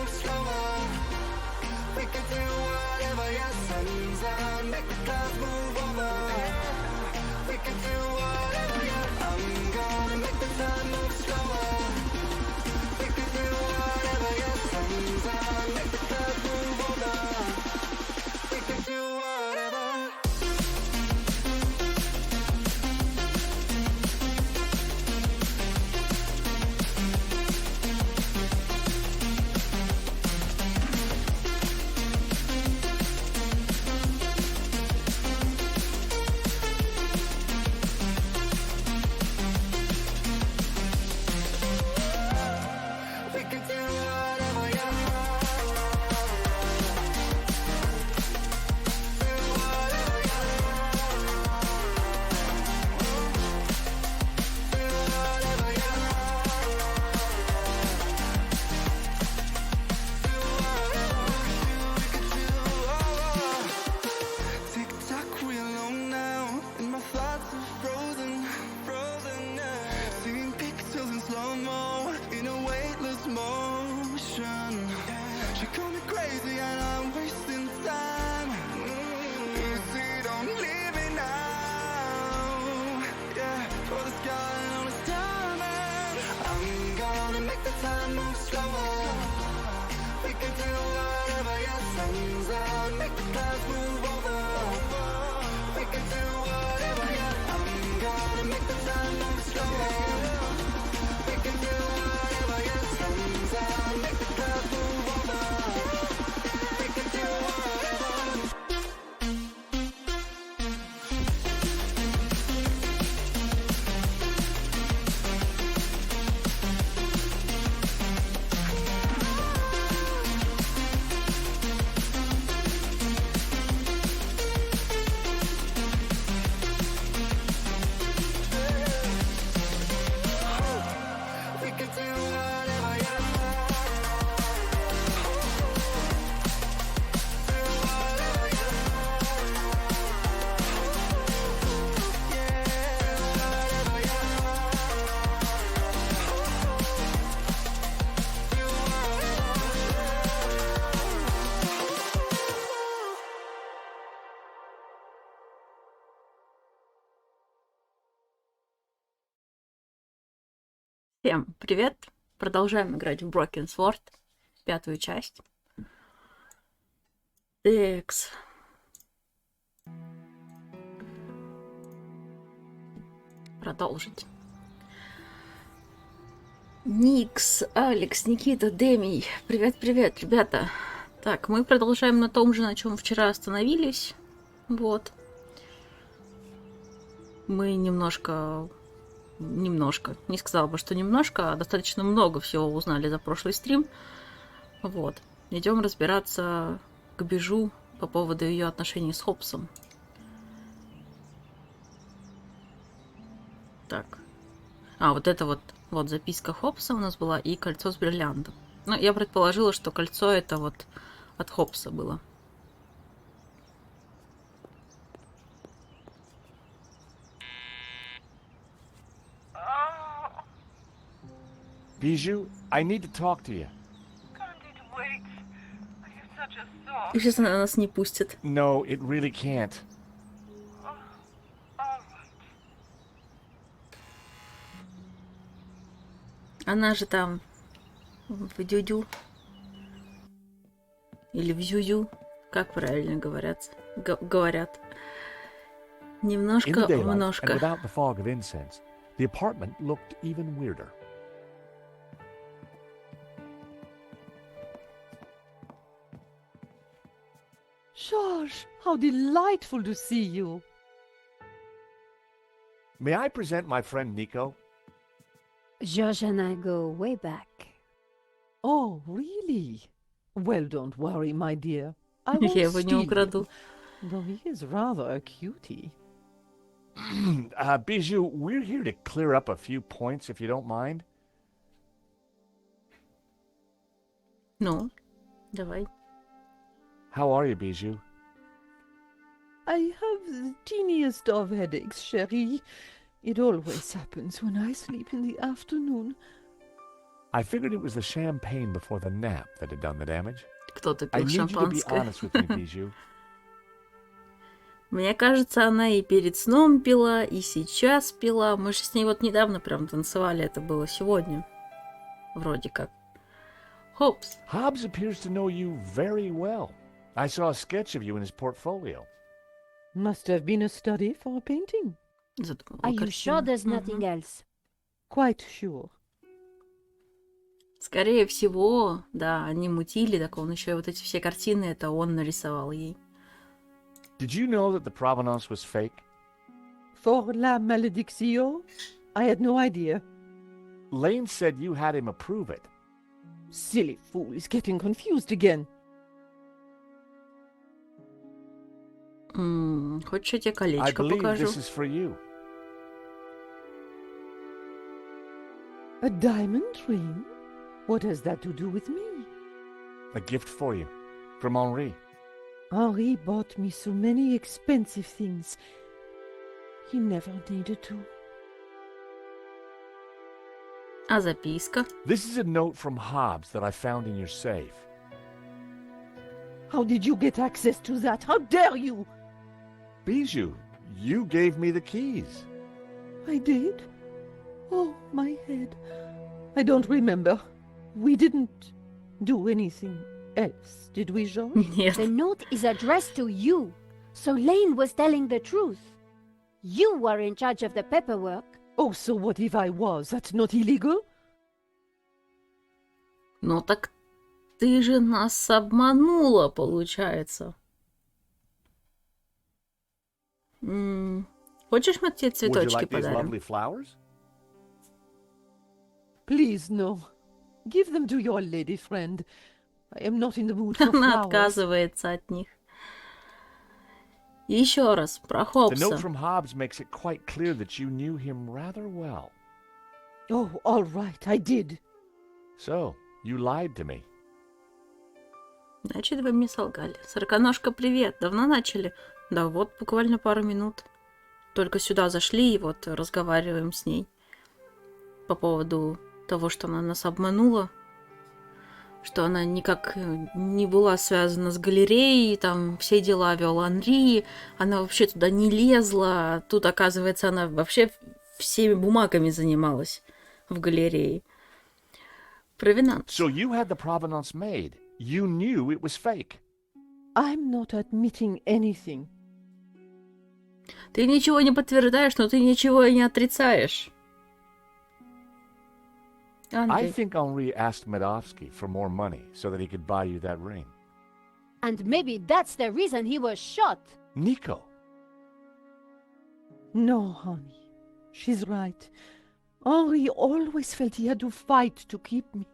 move slower. We can do whatever, yeah, sun's out, make the clouds move over. We can do whatever, yeah, I'm gonna make the time move slower. We can do whatever, yeah, sun's out, make the clouds move over. We can do whatever. Всем привет! Продолжаем играть в Broken Sword, 5-ю часть. Текс. Продолжить. Никс, Алекс, Никита, Демий. Привет-привет, ребята. Так, мы продолжаем на том же, на чем вчера остановились. Вот. Мы немножко, не сказала бы, что немножко, а достаточно много всего узнали за прошлый стрим. Вот. Идем разбираться к Бижу по поводу ее отношений с Хопсом. Так. А, вот это вот записка Хопса у нас была и кольцо с бриллиантом. Ну, я предположила, что кольцо это вот от Хопса было. Bijou, I need to talk to you. И сейчас она нас не пустит. No, it really can't. Она же там в дюдю. Или в зюзю. Как правильно говорят? Говорят. Немножко, немножко. And without the fog of incense, the apartment looked even weirder. George, how delightful to see you. May I present my friend Nico? George and I go way back. Oh, really? Well, don't worry, my dear. I won't Я его не steal украду. him, though he is rather a cutie. Bijou, we're here to clear up a few points, if you don't mind. Ну, давай. How are you, Bijou? I have the teeniest of headaches, chérie. It always happens when I sleep in the afternoon. I figured it was the champagne before the nap that had done the damage. Кто-то I пил need you to be шампанское. honest with me, Bijou. Мне кажется, она и перед сном пила, и сейчас пила. Мы же с ней вот недавно прям танцевали, это было сегодня. Вроде как. Хопс. Hobbs appears to know you very well. I saw a sketch of you in his portfolio. Must have been a study for a painting. Задумала Are you картину. sure there's nothing else? Quite sure. Скорее всего, да, они мутили, так он еще и вот эти все картины, это он нарисовал ей. Did you know that the provenance was fake? For la maledictio? I had no idea. Lane said you had him approve it. Silly fool is getting confused again. Хочешь, я тебе I колечко believe покажу? this is for you. A diamond ring? What has that to do with me? A gift for you. From Henri. Henri bought me so many expensive things. He never needed to. А записка? This is a note from Hobbs that I found in your safe. How did you get access to that? How dare you? Bijou, you gave me the keys. I did? Oh, my head. I don't remember. We didn't do anything else, did we, Jean? Нет. The note is addressed to you, so Lane was telling the truth. You were in charge of the paperwork. Oh, so what if I was? That's not illegal? Ну так ты же нас обманула, получается. Хочешь, мы тебе Would you цветочки like these подарим? lovely flowers? Please, no. Give them to your lady friend. I am not in the mood for Она flowers. отказывается от них. Еще раз, про The note Хоббса. from Hobbs makes it quite clear that you knew him rather well. Oh, all right, I did. So, you lied to me. Значит, вы мне солгали. Сороконожка, привет. Давно начали? Да вот, буквально пару минут. Только сюда зашли и вот разговариваем с ней. По поводу того, что она нас обманула. Что она никак не была связана с галереей, там все дела вел Анри, она вообще туда не лезла. Тут, оказывается, она вообще всеми бумагами занималась в галерее. Провинанс. So you had the provenance made. You knew it was fake. I'm not admitting anything. Ты ничего не подтверждаешь, но ты ничего и не отрицаешь. I Андрей. think Henri asked Medovsky for more money so that he could buy you that ring. And maybe that's the reason he was shot. Nico, No, honey. She's right. Henri always felt he had to fight to keep me.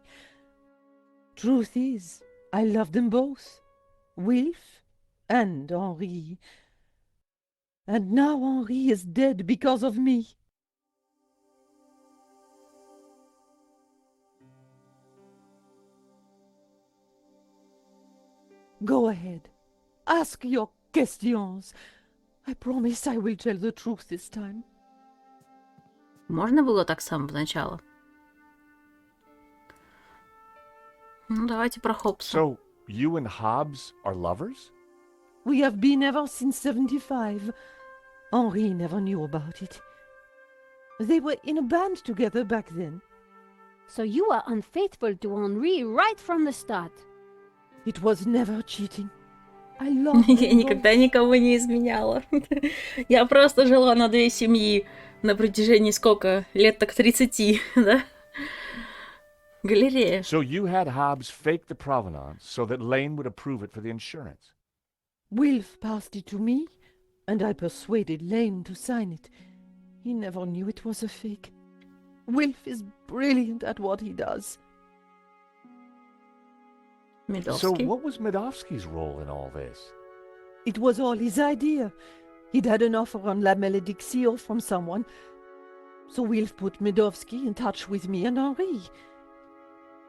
Truth is, I love them both. Wilf and Henri. And now Henri is dead because of me. Go ahead. Ask your questions. I promise I will tell the truth this time. Можно было так с самого начала? Ну, давайте про Хоббса. so you and Hobbs are lovers? We have been ever since 75. Henri never knew about it. They were in a band together back then. So you were unfaithful to Henri right from the start. It was never cheating. I love Я them both. никогда никого не изменяла. Я просто жила на две семьи на протяжении сколько? Лет так 30, да? Галерея. So you had Hobbs fake the provenance so that Lane would approve it for the insurance. Wilf passed it to me, and I persuaded Lane to sign it. He never knew it was a fake. Wilf is brilliant at what he does. So Медовский. what was Medovsky's role in all this? It was all his idea. He'd had an offer on La Maledictio from someone, so Wilf put Medovsky in touch with me and Henri.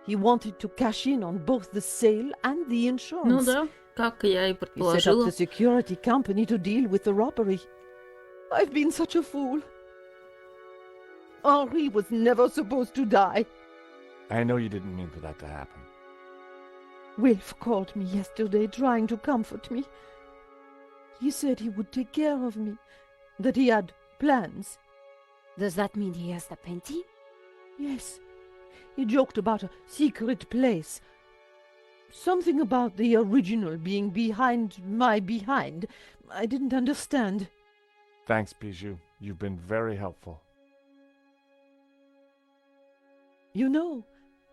He wanted to cash in on both the sale and the Ну insurance. да, как я и He set up предположила. the security company to deal with the robbery. I've been such a fool. Henri was never supposed to die. I know you didn't mean for that to happen. Wilf called me yesterday trying to comfort me. He said he would take care of me, that he had plans. Does that mean he has the painting? Yes, he joked about a secret place. Something about the original being behind my behind. I didn't understand. Thanks, Bijou. You've been very helpful. You know,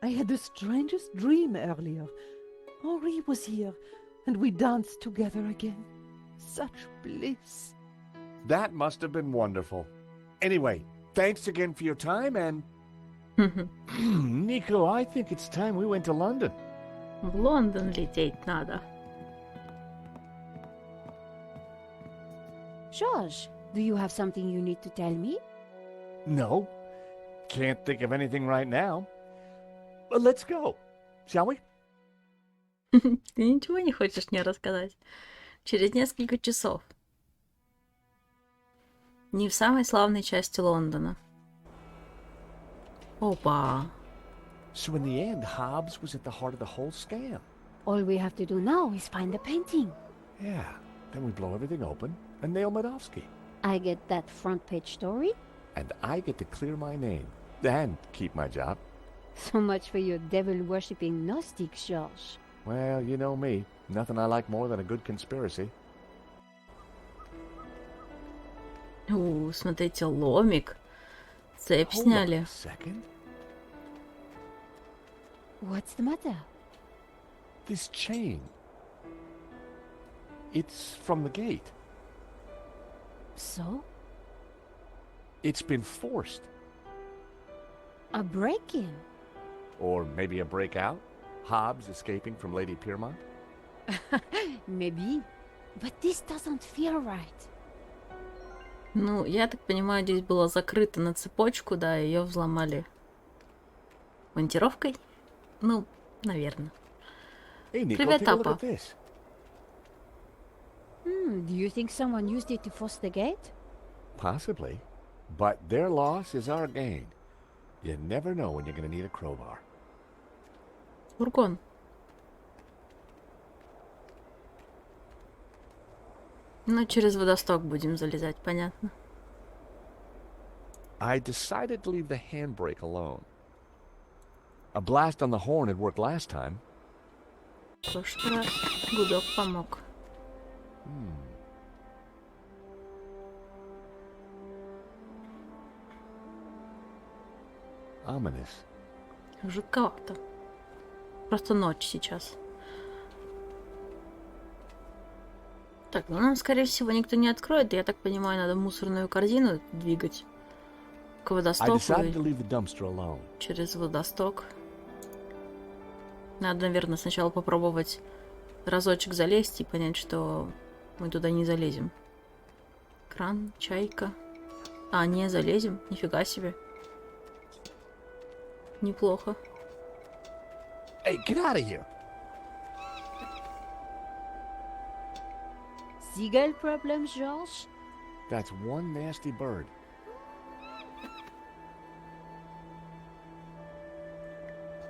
I had the strangest dream earlier. Henri was here, and we danced together again. Such bliss. That must have been wonderful. Anyway, thanks again for your time, and... Nico, I think it's time we went to London. В Лондон лететь надо. George, do you have something you need to tell me? No, can't think of anything right now. But let's go, shall we? Ты ничего не хочешь мне рассказать? Через несколько часов. Не в самой славной части Лондона. Опа. So in the end, Hobbs was at the heart of the whole scam. All we have to do now is find the painting. Yeah, then we blow everything open and nail Medovsky. I get that front page story. And I get to clear my name and keep my job. So much for your devil-worshipping Gnostic, George. Well, you know me. Nothing I like more than a good conspiracy. Смотрите, ломик. Цепь Hold on сняли. a second. What's the matter? This chain. It's from the gate. So? It's been forced. A break-in? Or maybe a breakout? Hobbs escaping from Lady Piermont? Maybe. But this doesn't feel right. Ну, я так понимаю, здесь было закрыто на цепочку, да, ее взломали монтировкой. Ну, наверное. Hey, Nico, Привет, take a look папа. at this. Do you think someone used it to force the gate? Possibly. But their loss is our gain. You never know when you're going to need a crowbar. Фургон. Ну, через водосток будем залезать, понятно. I decided to leave the handbrake alone. A blast on the horn had worked last time. В прошлый раз гудок помог. Ominous. Жутковато. Просто ночь сейчас. Так, ну нам, скорее всего, никто не откроет. Я так понимаю, надо мусорную корзину двигать к I водостоку decided to и leave the dumpster alone. через водосток. Надо, наверное, сначала попробовать разочек залезть и понять, что мы туда не залезем. Кран, чайка. А, не залезем. Нифига себе. Неплохо. Hey, get out of here! Seagull problems, George? That's one nasty bird.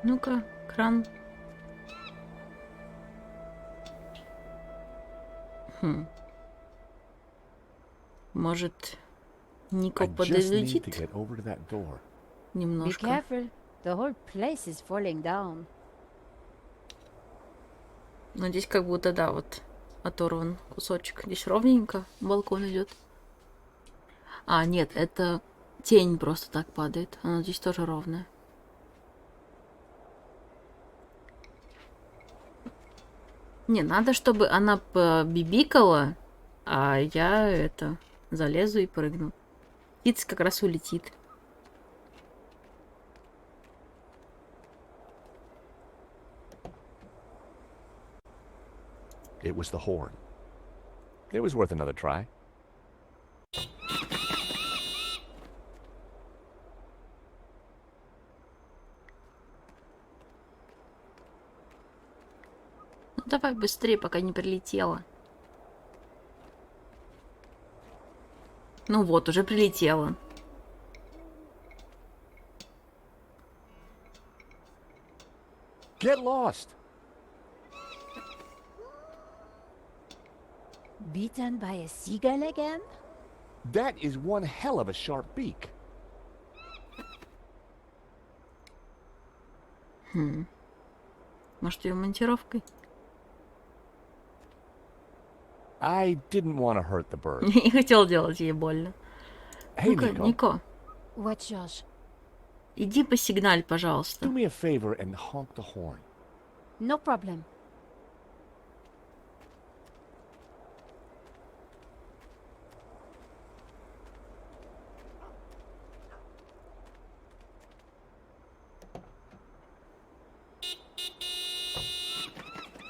Ну-ка, кран. Может, Нико I just need to подзалетит get over to that door. Be немножко. careful. The whole place is falling down. Но здесь как будто, да, вот оторван кусочек. Здесь ровненько балкон идет. А, нет, это тень просто так падает. Она здесь тоже ровная. Не, надо, чтобы она побибикала, а я это залезу и прыгну. Птица как раз улетит. It was the horn. It was worth another try. Ну давай быстрее, пока не прилетела. Ну вот, уже прилетела. Get lost. Beaten by a seagull again? That is one hell of a sharp beak. Может, ее монтировкой? I didn't want to hurt the bird. Не хотел делать ей больно. Hey, Ну-ка, Nico, Нико, What, George? иди посигналь, do пожалуйста. me a favor and honk the horn. No problem.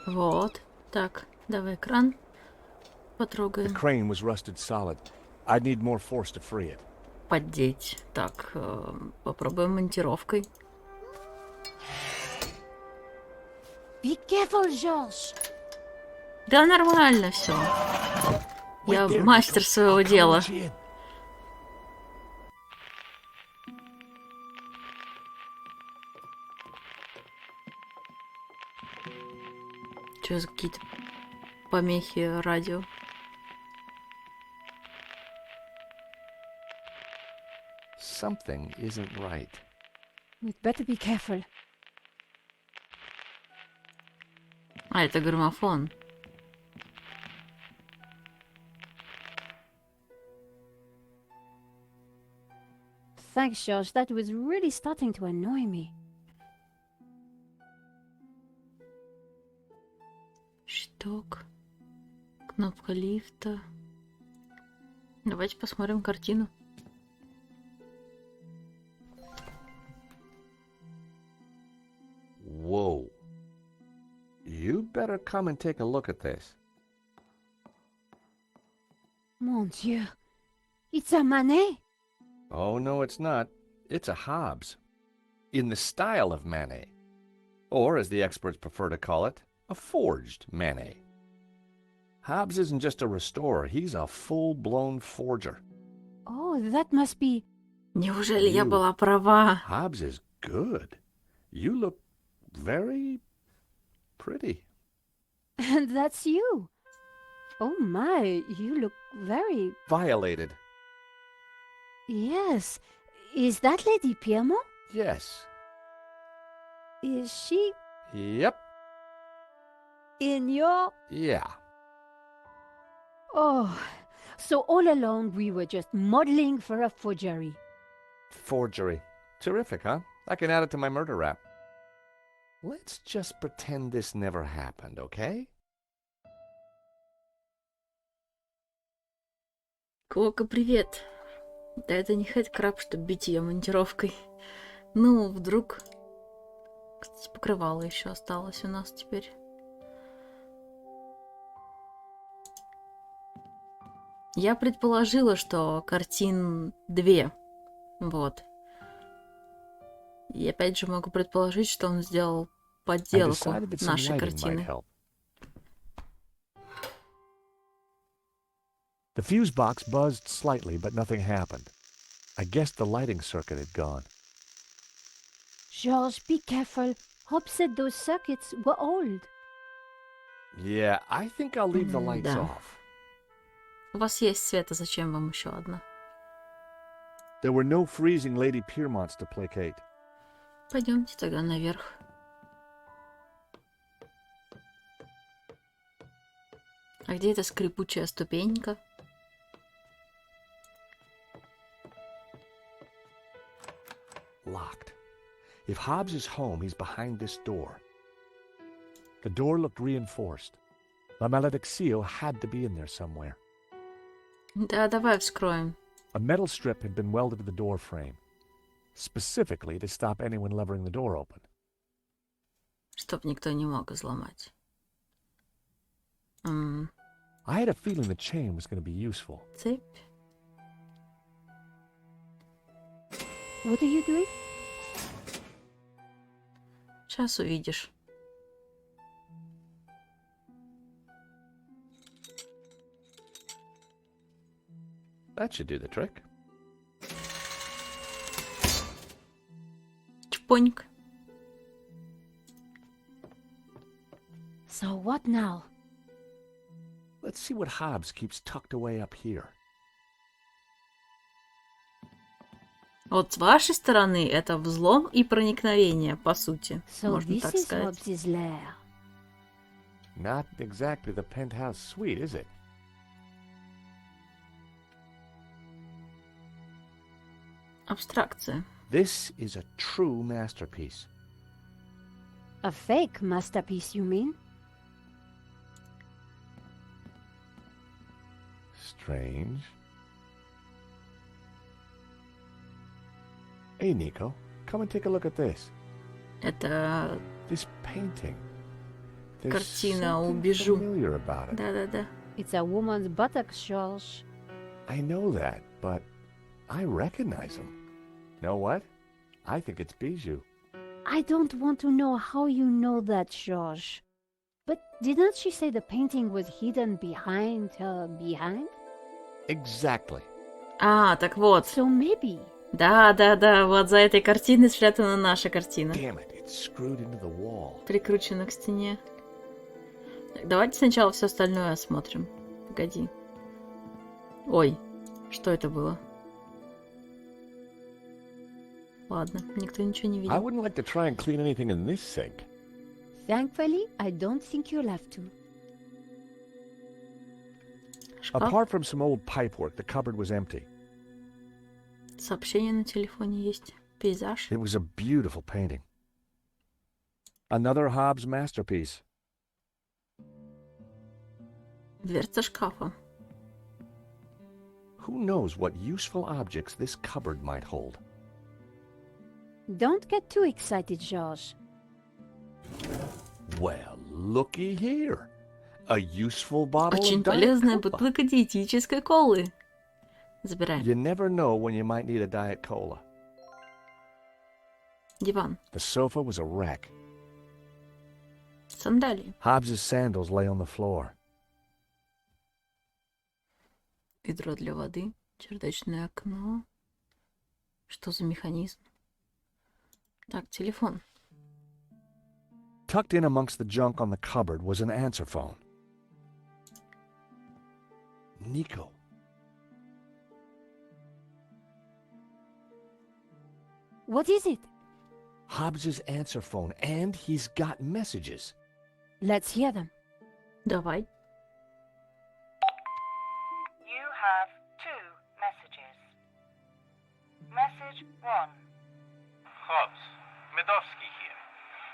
Вот. Так, давай экран The потрогаем. crane was rusted solid. I'd need more force to free it. Поддеть. Так, попробуем монтировкой. Be careful, George. Да нормально все. Я Wait there, мастер Nico. своего I'll come дела. let you in. Что за какие-то помехи радио? Something isn't right. We'd better be careful. А, это граммофон. Thanks, George. That was really starting to annoy me. Щиток. Кнопка лифта. Давайте посмотрим картину. Whoa. You better come and take a look at this. Mon Dieu. It's a Manet. Oh, no, it's not. It's a Hobbes. In the style of Manet. Or, as the experts prefer to call it, a forged Manet. Hobbes isn't just a restorer, he's a full-blown forger. Oh, that must be... Неужели я You- была права? Hobbes is good. You look very pretty. And that's you. Oh my, you look very... Violated. Yes. Is that Lady Piermont? Yes. Is she Yep. in your... Yeah. Oh, so all along we were just modeling for a forgery. Forgery. Terrific, huh? I can add it to my murder rap. Let's just pretend this never happened, okay? Кока, привет. Да это не хэдкраб, чтобы бить ее монтировкой. Ну, вдруг... Кстати, покрывало еще осталось у нас теперь. Я предположила, что картин 2. Вот. И опять же могу предположить, что он сделал I подделку decided that some нашей lighting might картины. help. The fuse box buzzed slightly, but nothing happened. I guessed the lighting circuit had gone. George, be careful. Hope said those circuits were old. Yeah, I think I'll leave the lights Да. off. У вас есть свет, а зачем вам еще одна? There were no freezing Lady Piermonts to placate. Пойдемте тогда наверх. А где эта скрипучая ступенька? Locked. If Hobbes is home, he's behind this door. The door looked reinforced. La Malediccio had to be in there somewhere. Да, давай вскроем. A metal strip had been welded to the door frame, specifically to stop anyone levering the door open. Чтоб никто не мог взломать. I had a feeling the chain was going to be useful. Цепь. What are you doing? Сейчас увидишь. That should do the trick. Чпоньк. So what now? Let's see what Hobbs keeps tucked away up here. Вот с вашей стороны это взлом и проникновение, по сути, So можно this так is сказать. Hobbs's lair. Not exactly the penthouse suite, is it? Абстракция. This is a true masterpiece. A fake masterpiece, you mean? Strange. Hey, Nico, come and take a look at this. Это This painting. There's Картина у something Bijou. familiar about it. да-да-да. It's a woman's buttocks, George. I know that, but I recognize him. Know what? I think it's Bijou. I don't want to know how you know that, George. But didn't she say the painting was hidden behind her behind? Exactly. А, так вот. So maybe. Да, вот за этой картиной спрятана наша картина. Damn it, it's screwed into the wall. Прикручена к стене. Так, давайте сначала все остальное осмотрим. Погоди. Ой, что это было? Ладно, никто ничего не I видел. wouldn't like to try and clean anything in this sink. Thankfully, I don't think you'll have to. Шкаф. Apart from some old pipework, the cupboard was empty. Сообщение на телефоне есть. Пейзаж. It was a beautiful painting. Another Hobbs masterpiece. Дверца шкафа. Who knows what useful objects this cupboard might hold? Don't get too excited, George. Well, looky here. A useful bottle Очень of Diet полезная Cola. бутылка диетической колы. Забираем. You never know when you might need a Diet Cola. Диван. The sofa was a wreck. Сандалии. Hobbs's sandals lay on the floor. Ведро для воды. Чердачное окно. Что за механизм? Так, телефон. Tucked in amongst the junk on the cupboard was an answer phone. Nico. What is it? Hobbs's answer phone, and he's got messages. Let's hear them. Давай. You have 2 messages. Message 1. Hobbs, Medovsky here.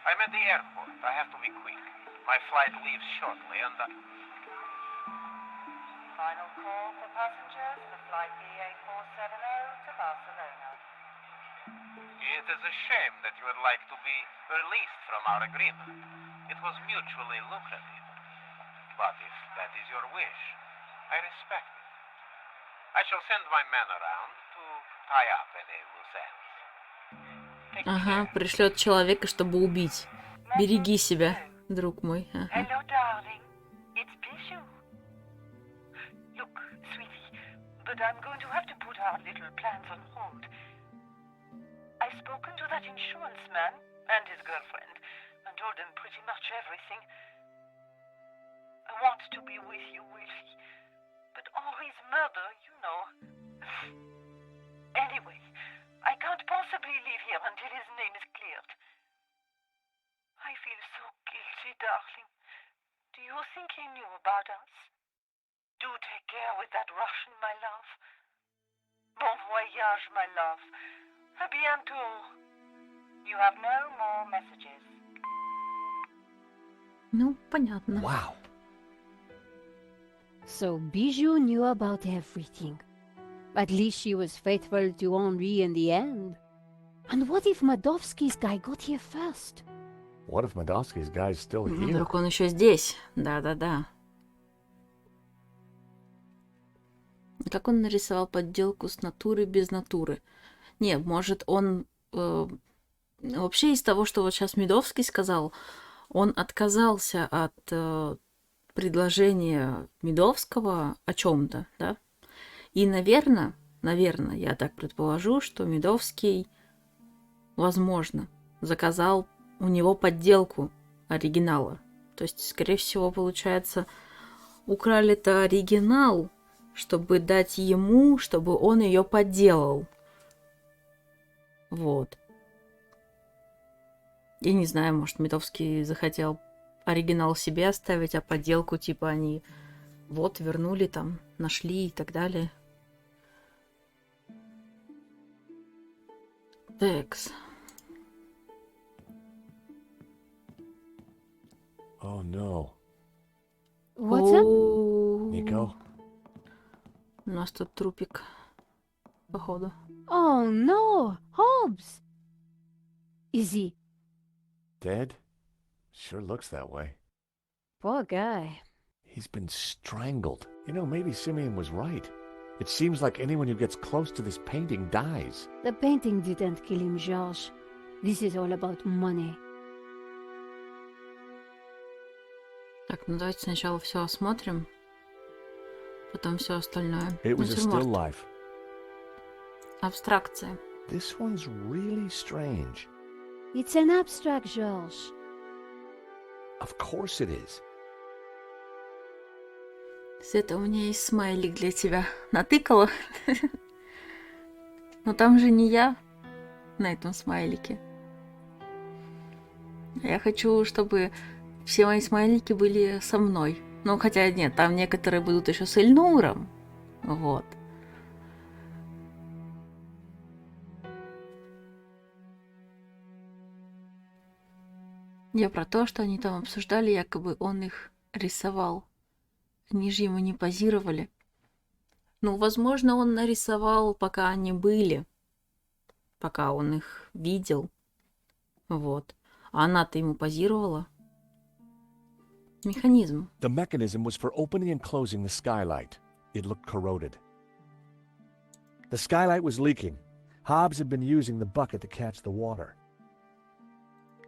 I'm at the airport. I have to be quick. My flight leaves shortly and Final call for passengers for flight BA470 to Barcelona. it is a shame that you would like to be released from our agreement. It was mutually lucrative. But if that is your wish, I respect it. I shall send my men around to tie up any loose ends. Take Ага, care. пришлет человека, чтобы убить. Береги себя, друг мой. Ага. Hello, darling. It's Bijou. Look, sweetie, but I'm going to have to put our little plans on hold. I've spoken to that insurance man and his girlfriend and told them pretty much everything. I want to be with you, Wilfie, but Henri's murder, you know. Anyway, I can't possibly leave here until his name is cleared. I feel so guilty, darling. Do you think he knew about us? Do take care with that Russian, my love. Bon voyage, my love. À bientôt. You have no more messages. Ну, понятно. Wow. So Bijou knew about everything. At least she was faithful to Henri in the end. And what if Madovsky's guy got here first? What if Medovsky's guy's still here? Вдруг он еще здесь. Да. Как он нарисовал подделку с натуры без натуры? Не, может, он... вообще из того, что вот сейчас Медовский сказал, он отказался от предложения Медовского о чем-то, да? И, наверное, я так предположу, что Медовский, возможно, заказал у него подделку оригинала. То То есть, скорее всего, получается, украли-то оригинал, чтобы дать ему, чтобы он ее подделал. Вот. И не знаю, может, Медовский захотел оригинал себе оставить, а подделку, типа, они вот вернули там, нашли и так далее. Текс. Oh no. What's up? Nico? У нас тут трупик, походу. Oh no! Hobbs! Is he? Dead? Sure looks that way. Poor guy. He's been strangled. You know, maybe Simeon was right. It seems like anyone who gets close to this painting dies. The painting didn't kill him, George. This is all about money. Так, ну давайте сначала все осмотрим, потом все остальное. It was a still Натюрморт. life. Абстракция. This one's really strange. It's an abstract, George. Of course it is. Света, у меня есть смайлик для тебя. Натыкала? Но там же не я на этом смайлике. Я хочу, чтобы все мои смайлики были со мной. Ну, хотя нет, там некоторые будут еще с Эльнуром. Вот. Я про то, что они там обсуждали, якобы он их рисовал. Они же ему не позировали. Ну, возможно, он нарисовал, пока они были. Пока он их видел. Вот. А она-то ему позировала. Механизм. The mechanism was for opening and closing the skylight. It looked corroded. The skylight was leaking. Hobbs had been using the bucket to catch the water.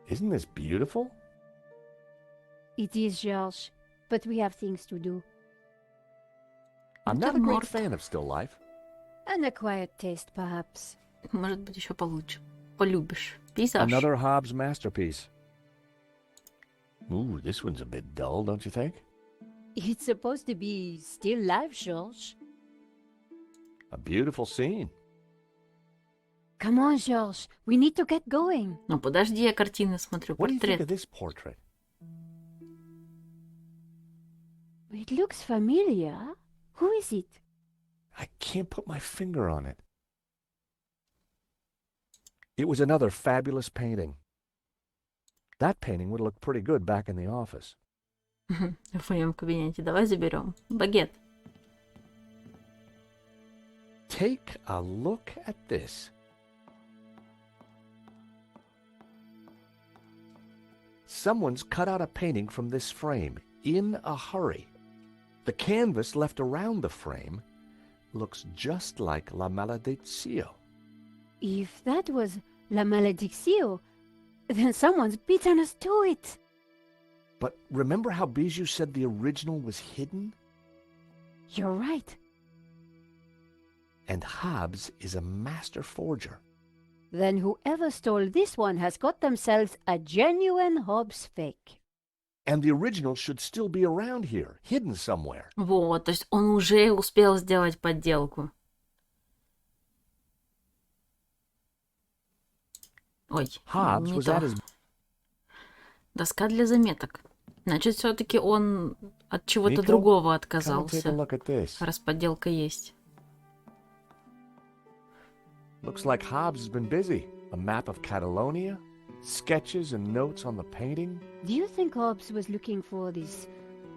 Isn't this beautiful? It is, George. But we have things to do. I'm not a great Натюрморт. fan of still life. An acquired taste, perhaps. Может быть, еще получше. Полюбишь. Пейзаж. Another Hobbs masterpiece. Ooh, this one's a bit dull, don't you think? It's supposed to be still life, George. A beautiful scene. Come on, George. We need to get going. Ну, подожди, я картины смотрю. What do you think Портрет. of this portrait? It looks familiar. Who is it? I can't put my finger on it. It was another fabulous painting. That painting would look pretty good back in the office. В моем кабинете. Давай заберем. Багет. Take a look at this. Someone's cut out a painting from this frame in a hurry. The canvas left around the frame looks just like La Maledizio. If that was La Malediccio, then someone's beaten us to it. But remember how Bijou said the original was hidden? You're right. And Hobbs is a master forger. Then whoever stole this one has got themselves a genuine Hobbs fake. And the original should still be around here, hidden somewhere. Вот, то есть он уже успел сделать подделку. Ой, Hobbs не was то. at his... Доска для заметок. Значит, все-таки он от чего-то Nico, другого Come and take a отказался. look at this. Раз подделка есть. Looks like Hobbs has been busy. A map of Catalonia, sketches and notes on the painting. Do you think Hobbs was looking for this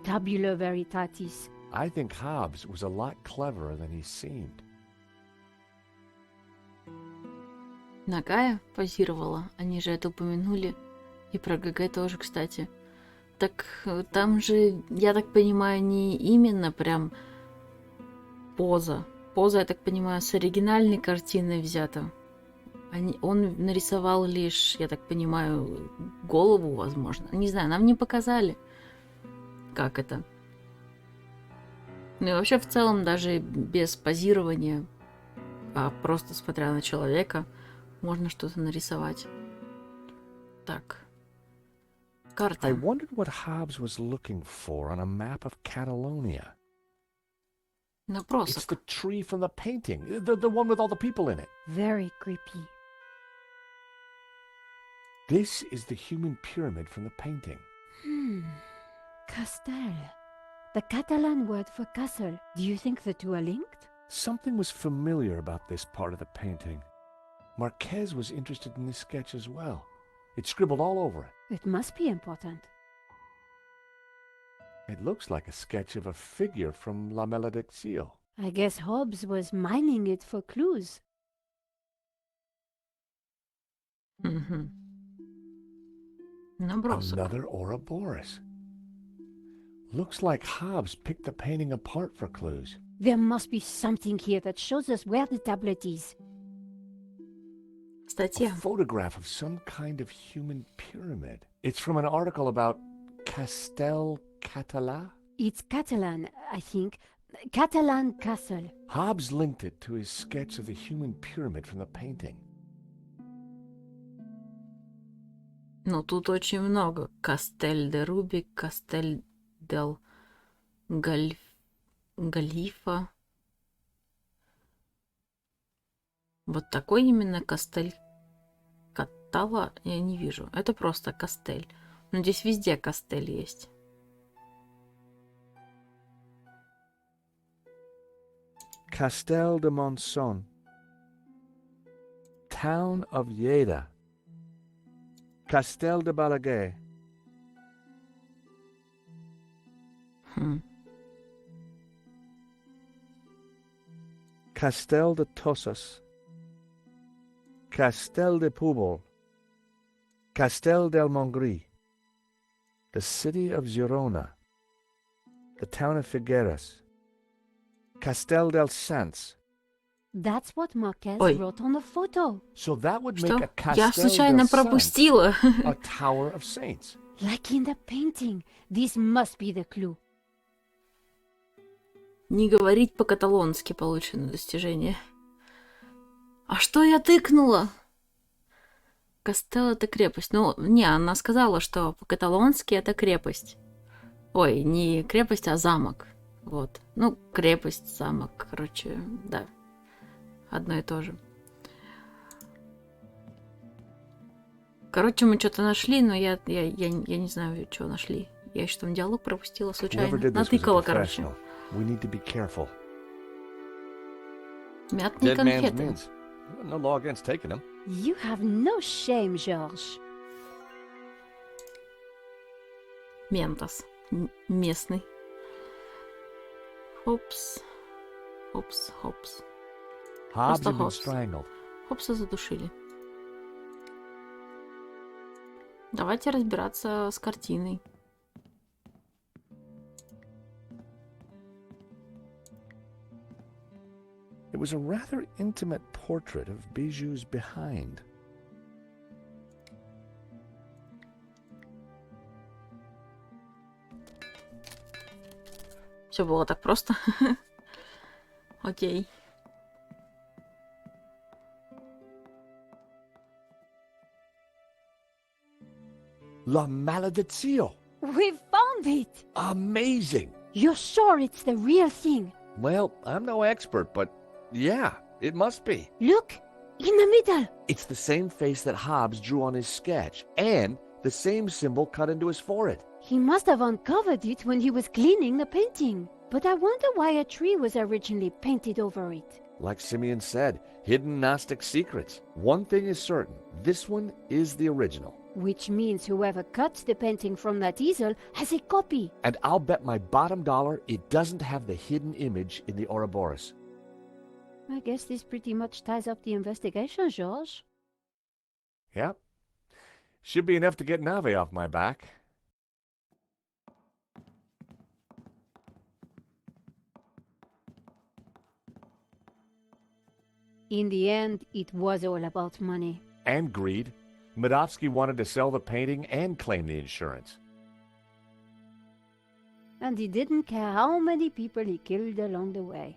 tabula veritatis? I think Hobbs was a lot cleverer than he seemed. Нагая позировала. Они же это упомянули. И про ГГ тоже, кстати. Так там же, я так понимаю, не именно прям поза. Поза, я так понимаю, с оригинальной картины взята. Он нарисовал лишь, я так понимаю, голову, возможно. Не знаю, нам не показали, как это. Ну и вообще, в целом, даже без позирования, а просто смотря на человека, можно что-то нарисовать. Так. Карта. I wondered what Hobbes was looking for on a map of Catalonia. It's Набросок. the tree from the painting, the one with all the people in it. Very creepy. This is the human pyramid from the painting. Castel. The Catalan word for castle. Do you think the two are linked? Something was familiar about this part of the painting. Marquez was interested in this sketch as well. It's scribbled all over it. It must be important. It looks like a sketch of a figure from La Maledicción. I guess Hobbes was mining it for clues. Угу. Набросок. Another Ouroboros. Looks like Hobbes picked the painting apart for clues. There must be something here that shows us where the tablet is. A Статья. photograph of some kind of human pyramid. It's from an article about Castel Català. It's Catalan, I think. Catalan castle. Hobbes linked it to his sketch of the human pyramid from the painting. Ну, тут очень много. Кастель де Рубик, Кастель дел Галифа. Вот такой именно Кастель Катала я не вижу. Это просто Кастель. Но здесь везде Кастель есть. Castel de Monson. Town of Lleida. Castel de Balaguer. Хм. Castel de Tosas. Castel de Púbol. Castel del Montgrí. The city of Girona. The town of Figueras. Castel del Sants. That's what Marquez Ой. wrote on the photo. So that would Что? make a Castel Я случайно del Sants пропустила. a tower of saints. Like in the painting. This must be the clue. Не говорить по-каталонски получено достижение. А что я тыкнула? Кастел — это крепость. Ну, не, она сказала, что по-каталонски это крепость. Ой, не крепость, а замок. Вот. Ну, крепость, замок, короче, да. Одно и то же. Короче, мы что-то нашли, но я не знаю, что нашли. Я еще там диалог пропустила случайно. Whoever did this was a Натыкала, короче. professional. We need to be careful. Мятные Dead man's конфеты. mints. No law against taking them. You have no shame, Georges. Ментос. Местный. Хопс. Хопс, хопс. Hobbes Просто had been Hobbes. strangled. Хопса задушили. Давайте разбираться с картиной. It was a rather intimate portrait of Bijou's behind. Все было так просто. Окей. La Maledicción! We found it! Amazing! You're sure it's the real thing? Well, I'm no expert, but yeah, it must be. Look! In the middle! It's the same face that Hobbes drew on his sketch, and the same symbol cut into his forehead. He must have uncovered it when he was cleaning the painting. But I wonder why a tree was originally painted over it. Like Simeon said, hidden Gnostic secrets. One thing is certain, this one is the original. Which means whoever cut the painting from that easel has a copy. And I'll bet my bottom dollar it doesn't have the hidden image in the Ouroboros. I guess this pretty much ties up the investigation, Georges. Yep. Should be enough to get Nave off my back. In the end, it was all about money. And greed. Medovsky wanted to sell the painting and claim the insurance. And he didn't care how many people he killed along the way.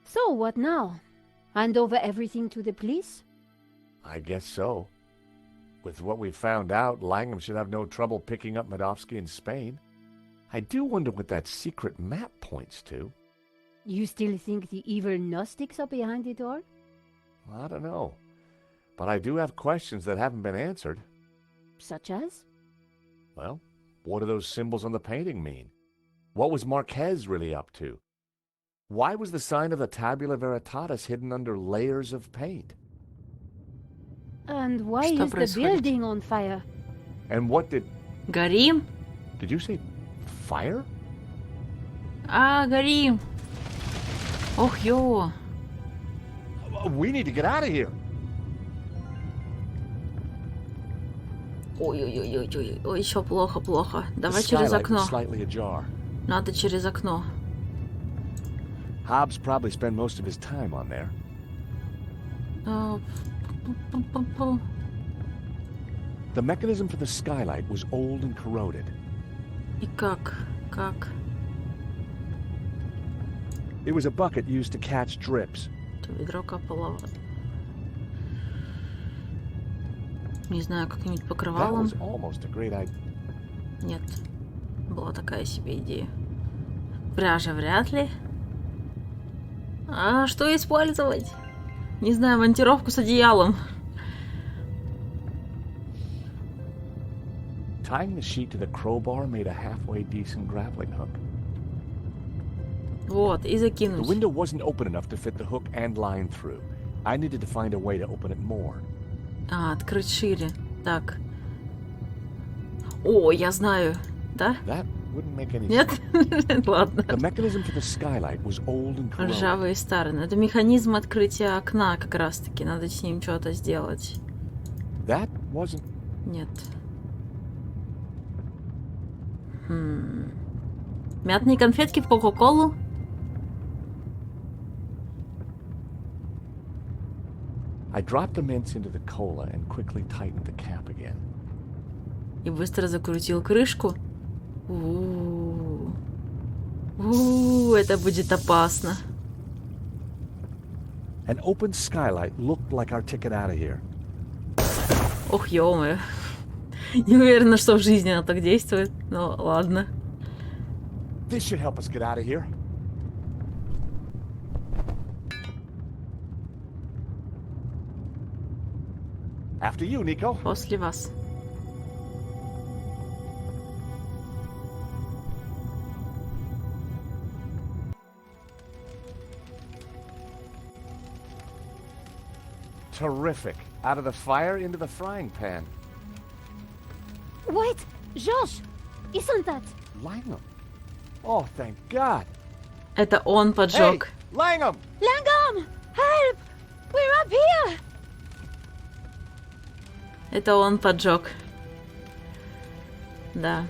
So what now? Hand over everything to the police? I guess so. With what we've found out, Langham should have no trouble picking up Medovsky in Spain. I do wonder what that secret map points to. You still think the evil Gnostics are behind it all? I don't know. But I do have questions that haven't been answered. Such as? Well, what do those symbols on the painting mean? What was Marquez really up to? Why was the sign of the Tabula Veritatis hidden under layers of paint? And why Что is the происходит? building on fire? And what did... Горим? Did you say fire? А, горим! Ох, ё! We need to get out of here. Ой-ой-ой-ой-ой, еще плохо. The Давай через skylight окно. was slightly ajar. Надо через окно. Hobbs probably spent most of his time on there. А, пу-пу-пу-пу. The mechanism for the skylight was old and corroded. И как? It was a bucket used to catch drips. Это ведро капало. Не знаю, как-нибудь That покрывалом. was almost a great idea. Нет. Была такая себе идея. Пряжа вряд ли. А что использовать? Не знаю, монтировку с одеялом. Tying the sheet to the crowbar made a halfway decent grappling hook. Вот, и The закинуть. window wasn't open enough to fit the hook and line through. I needed to find a way to open it more. А, открыть шире. Так. О, я знаю. Да? That wouldn't make any Нет? sense. Ладно. The mechanism for the skylight was old and corroded. Ржавые старые. Это механизм открытия окна как раз-таки. Надо с ним что-то сделать. That wasn't... Нет. Мятные конфетки в Кока-Колу? I dropped the mints into the cola and quickly tightened the cap again. И быстро закрутил крышку. Это будет опасно. An open skylight looked like our ticket out of here. Ох, ё-моё. Не уверена, что в жизни она так действует. Но ладно. This should help us get out of here. After you, Nico. После вас. Terrific. Out of the fire into the frying pan. Wait! Josh! Isn't that... Langham. Oh, thank God. Это он поджег. Hey, Langham! Langham! Help! We're up here! Это он поджег. Да.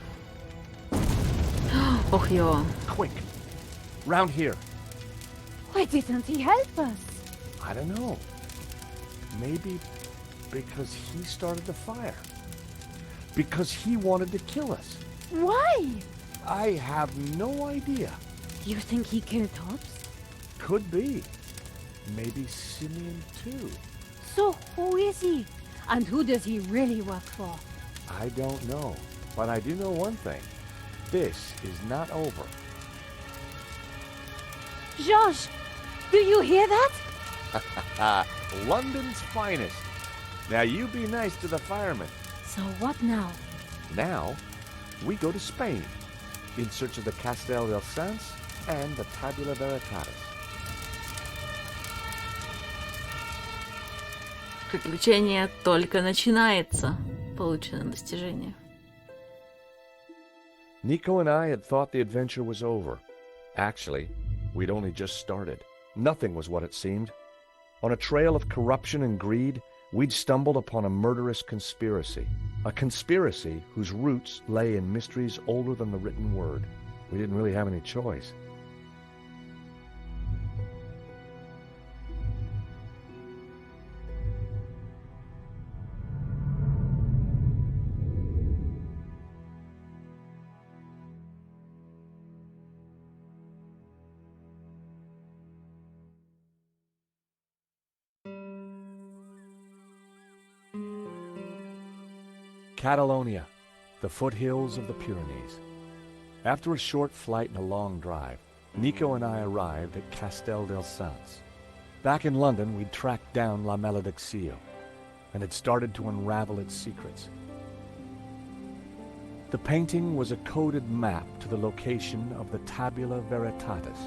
Ох, ё. Quick. Round here. Why didn't he help us? I don't know. Maybe because he started the fire. Because he wanted to kill us. Why? I have no idea. You think he killed Hobbs? Could be. Maybe Simeon too. So who is he? And who does he really work for? I don't know. But I do know one thing. This is not over. Josh! Do you hear that? London's finest. Now you be nice to the firemen. So what now? Now, we go to Spain in search of the Castel del Sans and the Tabula Veritatis. Приключение только начинается. Получено достижение. Nico and I had thought the adventure was over. Actually, we'd only just started. Nothing was what it seemed. On a trail of corruption and greed, we'd stumbled upon a murderous conspiracy. A conspiracy whose roots lay in mysteries older than the written word. We didn't really have any choice. Catalonia, the foothills of the Pyrenees. After a short flight and a long drive, Nico and I arrived at Castel del Sans. Back in London, we'd tracked down La Malediccio, and had started to unravel its secrets. The painting was a coded map to the location of the Tabula Veritatis,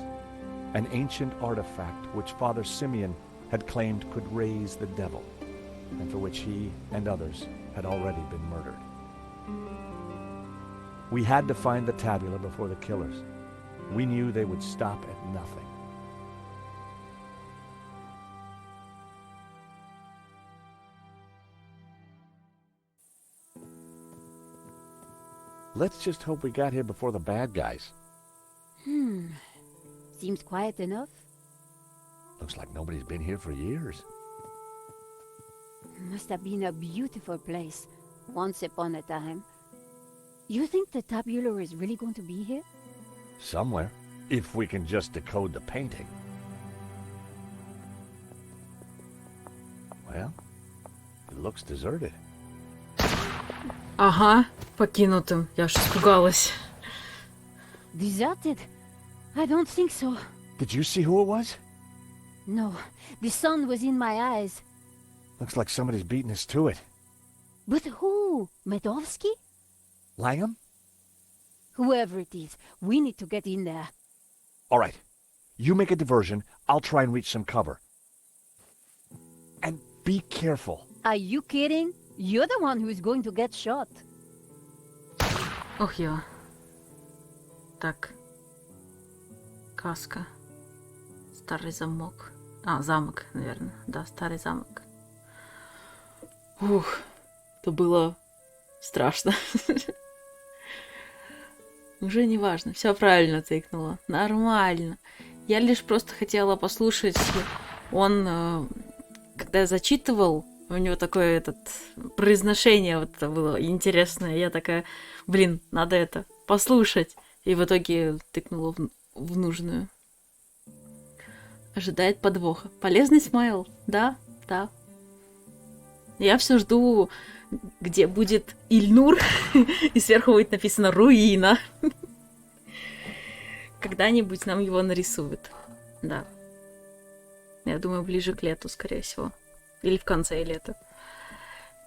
an ancient artifact which Father Simeon had claimed could raise the devil, and for which he and others had already been murdered. We had to find the tabula before the killers. We knew they would stop at nothing. Let's just hope we got here before the bad guys. Seems quiet enough. Looks like nobody's been here for years. Must have been a beautiful place, once upon a time. You think the tabula is really going to be here? Somewhere, if we can just decode the painting. Well, it looks deserted. Ага, покинутым. Я аж испугалась. Deserted? I don't think so. Did you see who it was? No, the sun was in my eyes. Looks like somebody's beating us to it. But who? Medovsky? Langham? Whoever it is, we need to get in there. All right. You make a diversion. I'll try and reach some cover. And be careful. Are you kidding? You're the one who's going to get shot. Ох, ё. Так. Каска. Старый замок. А, замок, наверное. Да, старый замок. Ух, это было страшно. Уже не важно. Все правильно тыкнула. Нормально. Я лишь просто хотела послушать. Он, когда я зачитывал, у него такое произношение вот это было интересное. Я такая, блин, надо это послушать. И в итоге тыкнула в нужную. Ожидает подвоха. Полезный смайл. Да, да. Я все жду, где будет Ильнур, и сверху будет написано «Руина». Когда-нибудь нам его нарисуют. Да. Я думаю, ближе к лету, скорее всего. Или в конце лета.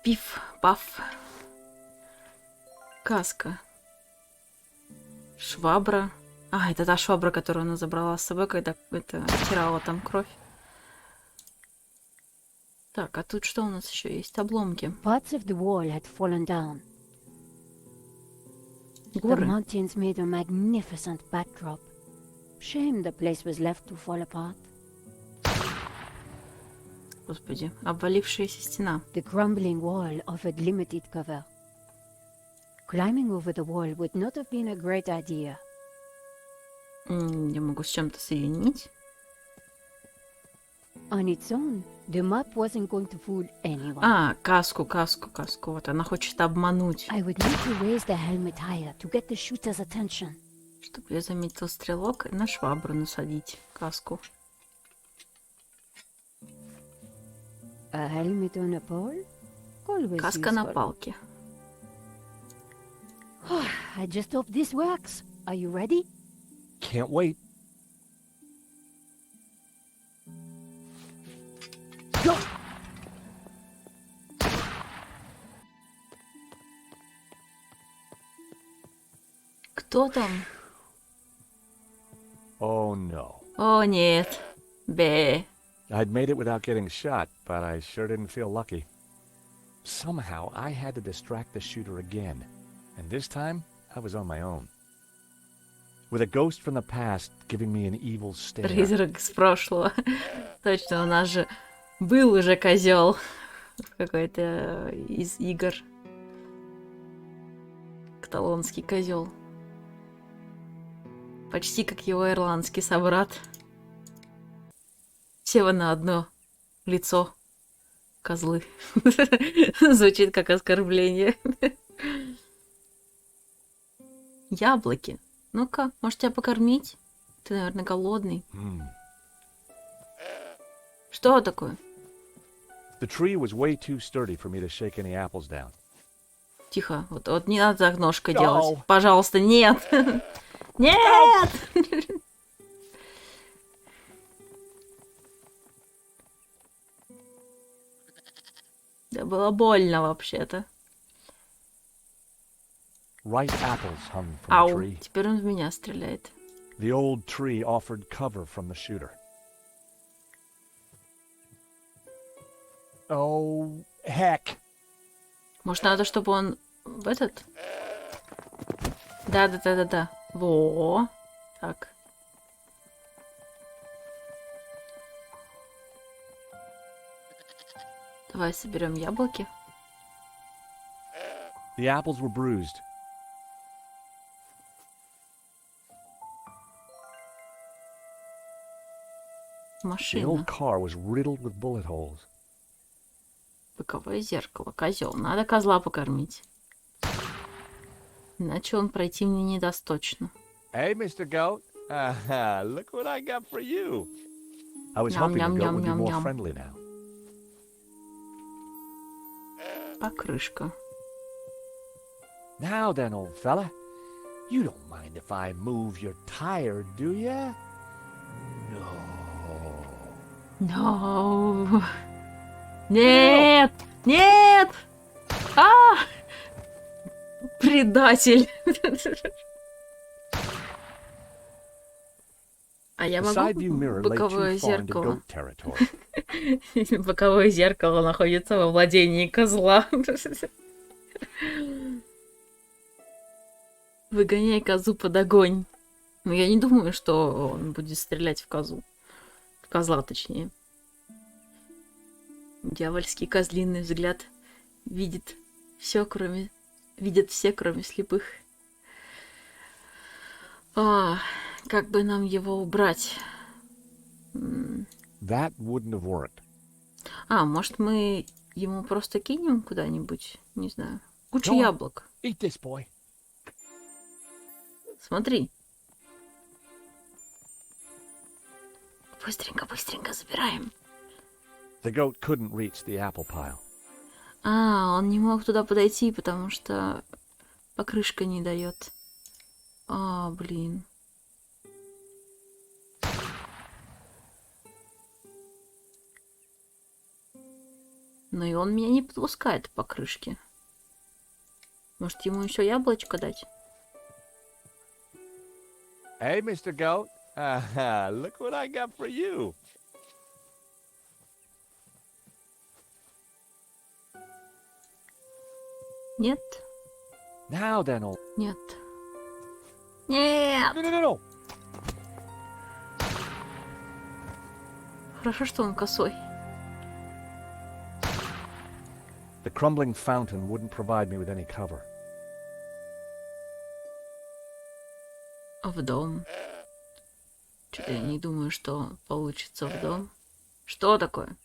Пиф, паф. Каска. Швабра. А, это та швабра, которую она забрала с собой, когда это оттирала там кровь. Так, а тут что у нас еще есть? Обломки. Parts of the wall had fallen down. The Горы. mountains made a magnificent backdrop. Shame the place was left to fall apart. Господи, обвалившаяся стена. The crumbling wall offered limited cover. Climbing over the wall would not have been a great idea. Я могу с чем-то соединить. On its own, the map wasn't going to fool anyone. А, каску. Вот, она хочет обмануть. I would need to raise the helmet higher to get the shooter's attention. Чтобы я заметил стрелок, и на швабру насадить каску. A helmet on a pole? Always Каска на useful. палке. I just hope this works. Are you ready? Can't wait. Go! Кто там? Oh no. О, нет. Бе. I'd made it without getting shot, but I sure didn't feel lucky. Somehow, I had to distract the shooter again, and this time, I was on my own. With a ghost from the past giving me an evil stare. Призрак из прошлого. Точно, у нас же был уже козел в какой-то из игр. Каталонский козел. Почти как его ирландский собрат. Все вы на одно лицо. Козлы. Звучит как оскорбление. Яблоки. Ну-ка, может тебя покормить? Ты, наверное, голодный. Что такое? The tree was way too sturdy for me to shake any apples down. Тихо. Вот не надо так ножкой делать. Пожалуйста, нет. Нет! Да было больно вообще-то. Ripe apples hung from the Ау, tree. теперь он в меня стреляет. The old tree offered cover from the shooter. Oh, heck. Может, надо, чтобы он в этот? Да. Во. Так. Давай соберем яблоки. The apples were bruised. The Машина. old car was riddled with bullet holes. Боковое зеркало. Козел. Надо козла покормить. Иначе он пройти мне не даст точно. Hey, Mr. Goat. Look what I got for you. I was hoping the goat would be more friendly now. Покрышка. Now then, old fella. You don't mind if I move your tire, do ya? No. No. Нет! Нет! Предатель! А я The могу side view mirror lay боковое too far into зеркало? goat territory. Боковое зеркало находится во владении козла. Выгоняй козу под огонь. Но я не думаю, что он будет стрелять в козу. В козла, точнее. Дьявольский козлиный взгляд видит все, кроме слепых. Как бы нам его убрать? That wouldn't have worked. Может, мы ему просто кинем куда-нибудь? Не знаю. Кучу Go on. яблок. Eat this, boy. Смотри. Быстренько забираем. The goat couldn't reach the apple pile. Он не мог туда подойти, потому что покрышка не дает. Блин. Но и он меня не подпускает по крышке. Может, ему еще яблочко дать? Hey, Mr. Goat. Look what I got for you. Нет? Now then, old... Нет. Нет! No. Хорошо, что он косой. The crumbling fountain wouldn't provide me with any cover. В дом. Что-то я не думаю, что получится в дом. Что такое?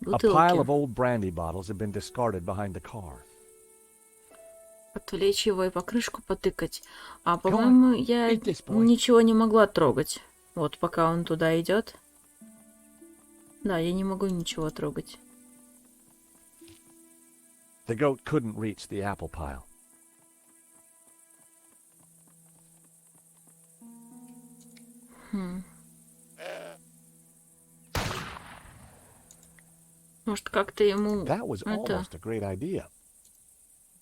A pile of Бутылки. old brandy bottles had been discarded behind the car. Отвлечь его и покрышку потыкать. По-моему, я eat this, boy. ничего не могла трогать. Вот, пока он туда идет. Да, я не могу ничего трогать. The goat couldn't reach the apple pile. Может, как-то ему That was это almost a great idea.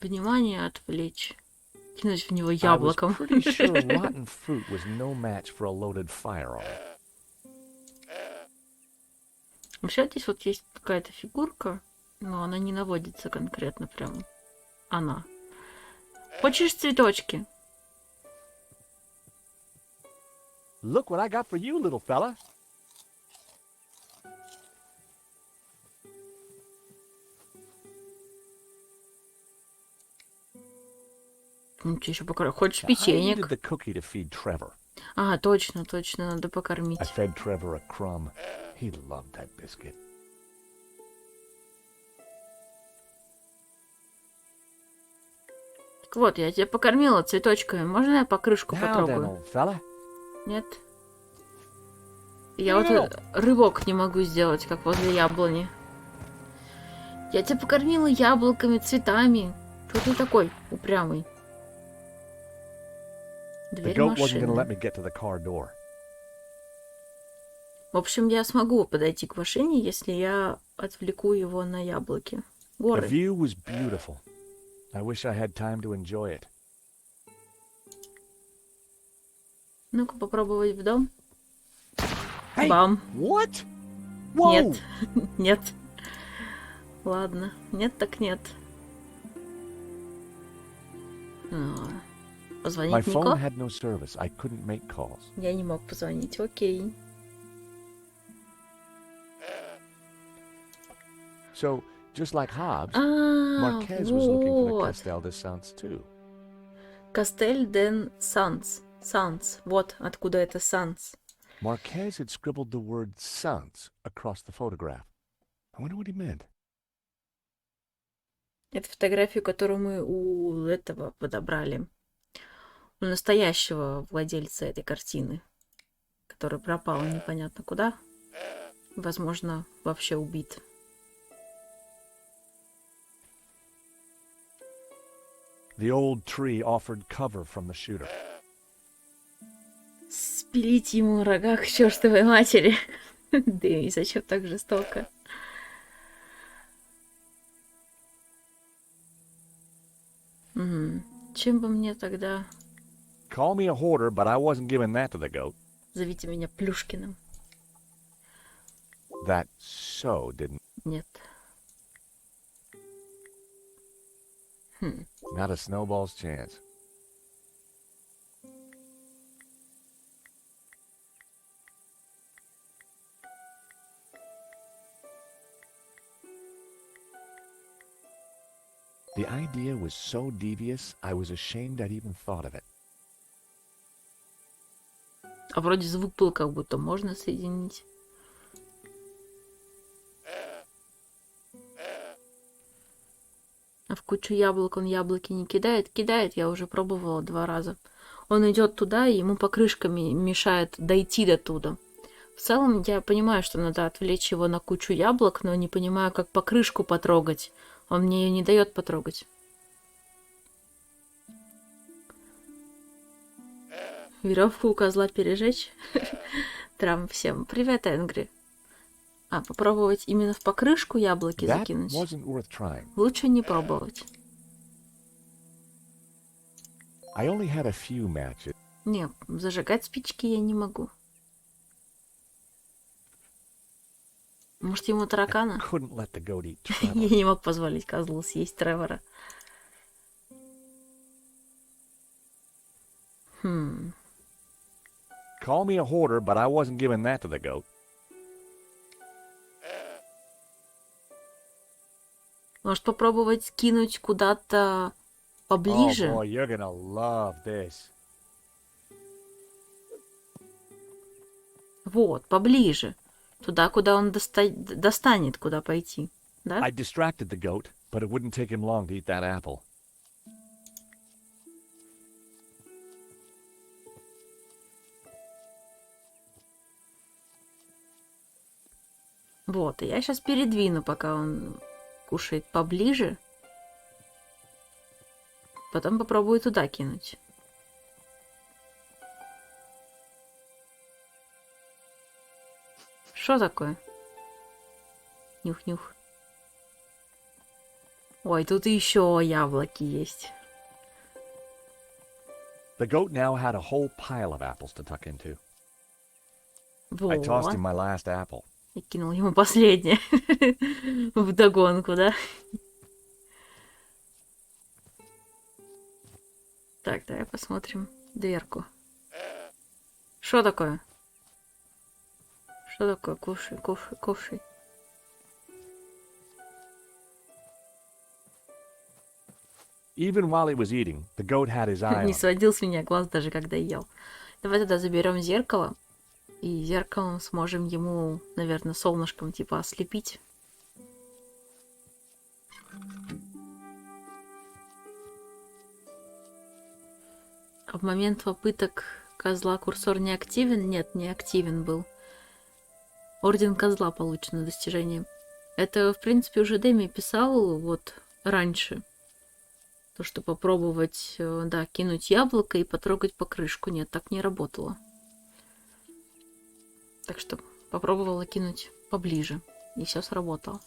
внимание отвлечь. Кинуть в него I was яблоком. pretty sure rotten fruit was no match for a loaded firearm. Вообще, здесь вот есть какая-то фигурка, но она не наводится конкретно прям. Она. Хочешь цветочки? Look what I got for you, little fella. Тебе еще Хочешь I needed печенек? the cookie to feed Trevor. Точно, надо I покормить. fed Trevor a crumb. He loved that biscuit. Так вот, я тебя покормила цветочками. Можно я покрышку Now then, потрогаю? old fella. Нет? Я вот рывок не могу сделать, как возле яблони. Я тебя покормила яблоками, цветами. Что ты такой упрямый? The Дверь goat wasn't going to let машины. me get to the car door. В общем, я смогу подойти к машине, если я отвлеку его на яблоки. The Горы. view was beautiful. I wish I had time to enjoy it. Ну-ка попробовать в дом. Hey, Бам. what? Whoa! Нет. Нет. Ладно. Нет так нет. My Позвонить phone Нико? had no service. I couldn't make calls. Я не мог позвонить. Окей. So, just like Hobbes, А, Marquez was looking for the вот. Castel de Sants too. Кастель ден Санс. Санс. Вот откуда это Санс. Marquez had scribbled the word Sants across the photograph. I wonder what he meant. Это фотографию, которую мы у этого подобрали. У настоящего владельца этой картины, который пропал непонятно куда. Возможно, вообще убит. The old tree offered cover from the shooter. Спилить ему рога к чертовой матери. Да и зачем так жестоко? Чем бы мне тогда... Call me a hoarder, but I wasn't giving that to the goat. Зовите меня Плюшкиным. That so didn't. Нет. Not a snowball's chance. The idea was so devious, I was ashamed I'd even thought of it. А вроде звук был, как будто можно соединить. А в кучу яблок он яблоки не кидает? Кидает, я уже пробовала 2 раза. Он идет туда, и ему покрышками мешает дойти до туда. В целом, я понимаю, что надо отвлечь его на кучу яблок, но не понимаю, как покрышку потрогать. Он мне ее не дает потрогать. Веревку у козла пережечь. Трам всем. Привет, Энгри. А, попробовать именно в покрышку яблоки That закинуть? wasn't worth trying. Лучше не пробовать. I only had a few matches. Не, зажигать спички я не могу. Может, ему таракана? Couldn't let the goat eat Я Trevor. не мог позволить козлу съесть Тревора. Call me a hoarder, but I wasn't giving that to the goat. Может, попробовать кинуть куда-то поближе? Oh boy, you're gonna love this. Вот, поближе. Туда, куда он достанет, куда пойти. Да? I distracted the goat, but it wouldn't take him long to eat that apple. Вот, и я сейчас передвину, пока он кушает поближе. Потом попробую туда кинуть. Что такое? Нюх-нюх. Ой, тут еще яблоки есть. The goat now had a whole pile of apples to tuck into. I tossed Вот. him my last apple. Я кинул ему последнее. Вдогонку, да? Так, давай посмотрим дверку. Что такое? Что такое? Кушай, кушай, кушай. Even while he was eating, the goat had his eye on Не me. сводил с меня глаз даже когда ел. Давай тогда заберем зеркало. И зеркалом сможем ему, наверное, солнышком типа ослепить. А в момент попыток козла курсор не активен? Нет, не активен был. Орден козла получено достижение. Это, в принципе, уже Дэми писал вот раньше. То, что попробовать, да, кинуть яблоко и потрогать покрышку. Нет, так не работало. Так что попробовала кинуть поближе. И все сработало.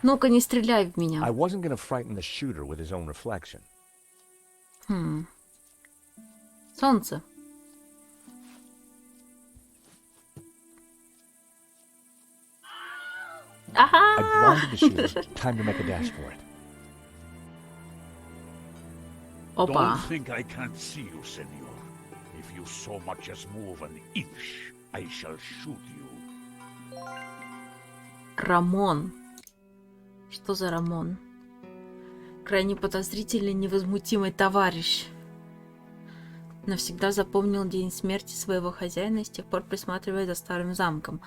Ну-ка, не стреляй в I меня. wasn't going to frighten the shooter with his own reflection. Солнце. I Ага! blinded the shooter. Time to make a dash for it. Опа. Don't think I can't see you, senor. If you so much as move an inch, I shall shoot you. Рамон. Что за Рамон? Крайне подозрительный, невозмутимый товарищ. Навсегда запомнил день смерти своего хозяина и с тех пор присматривает за старым замком.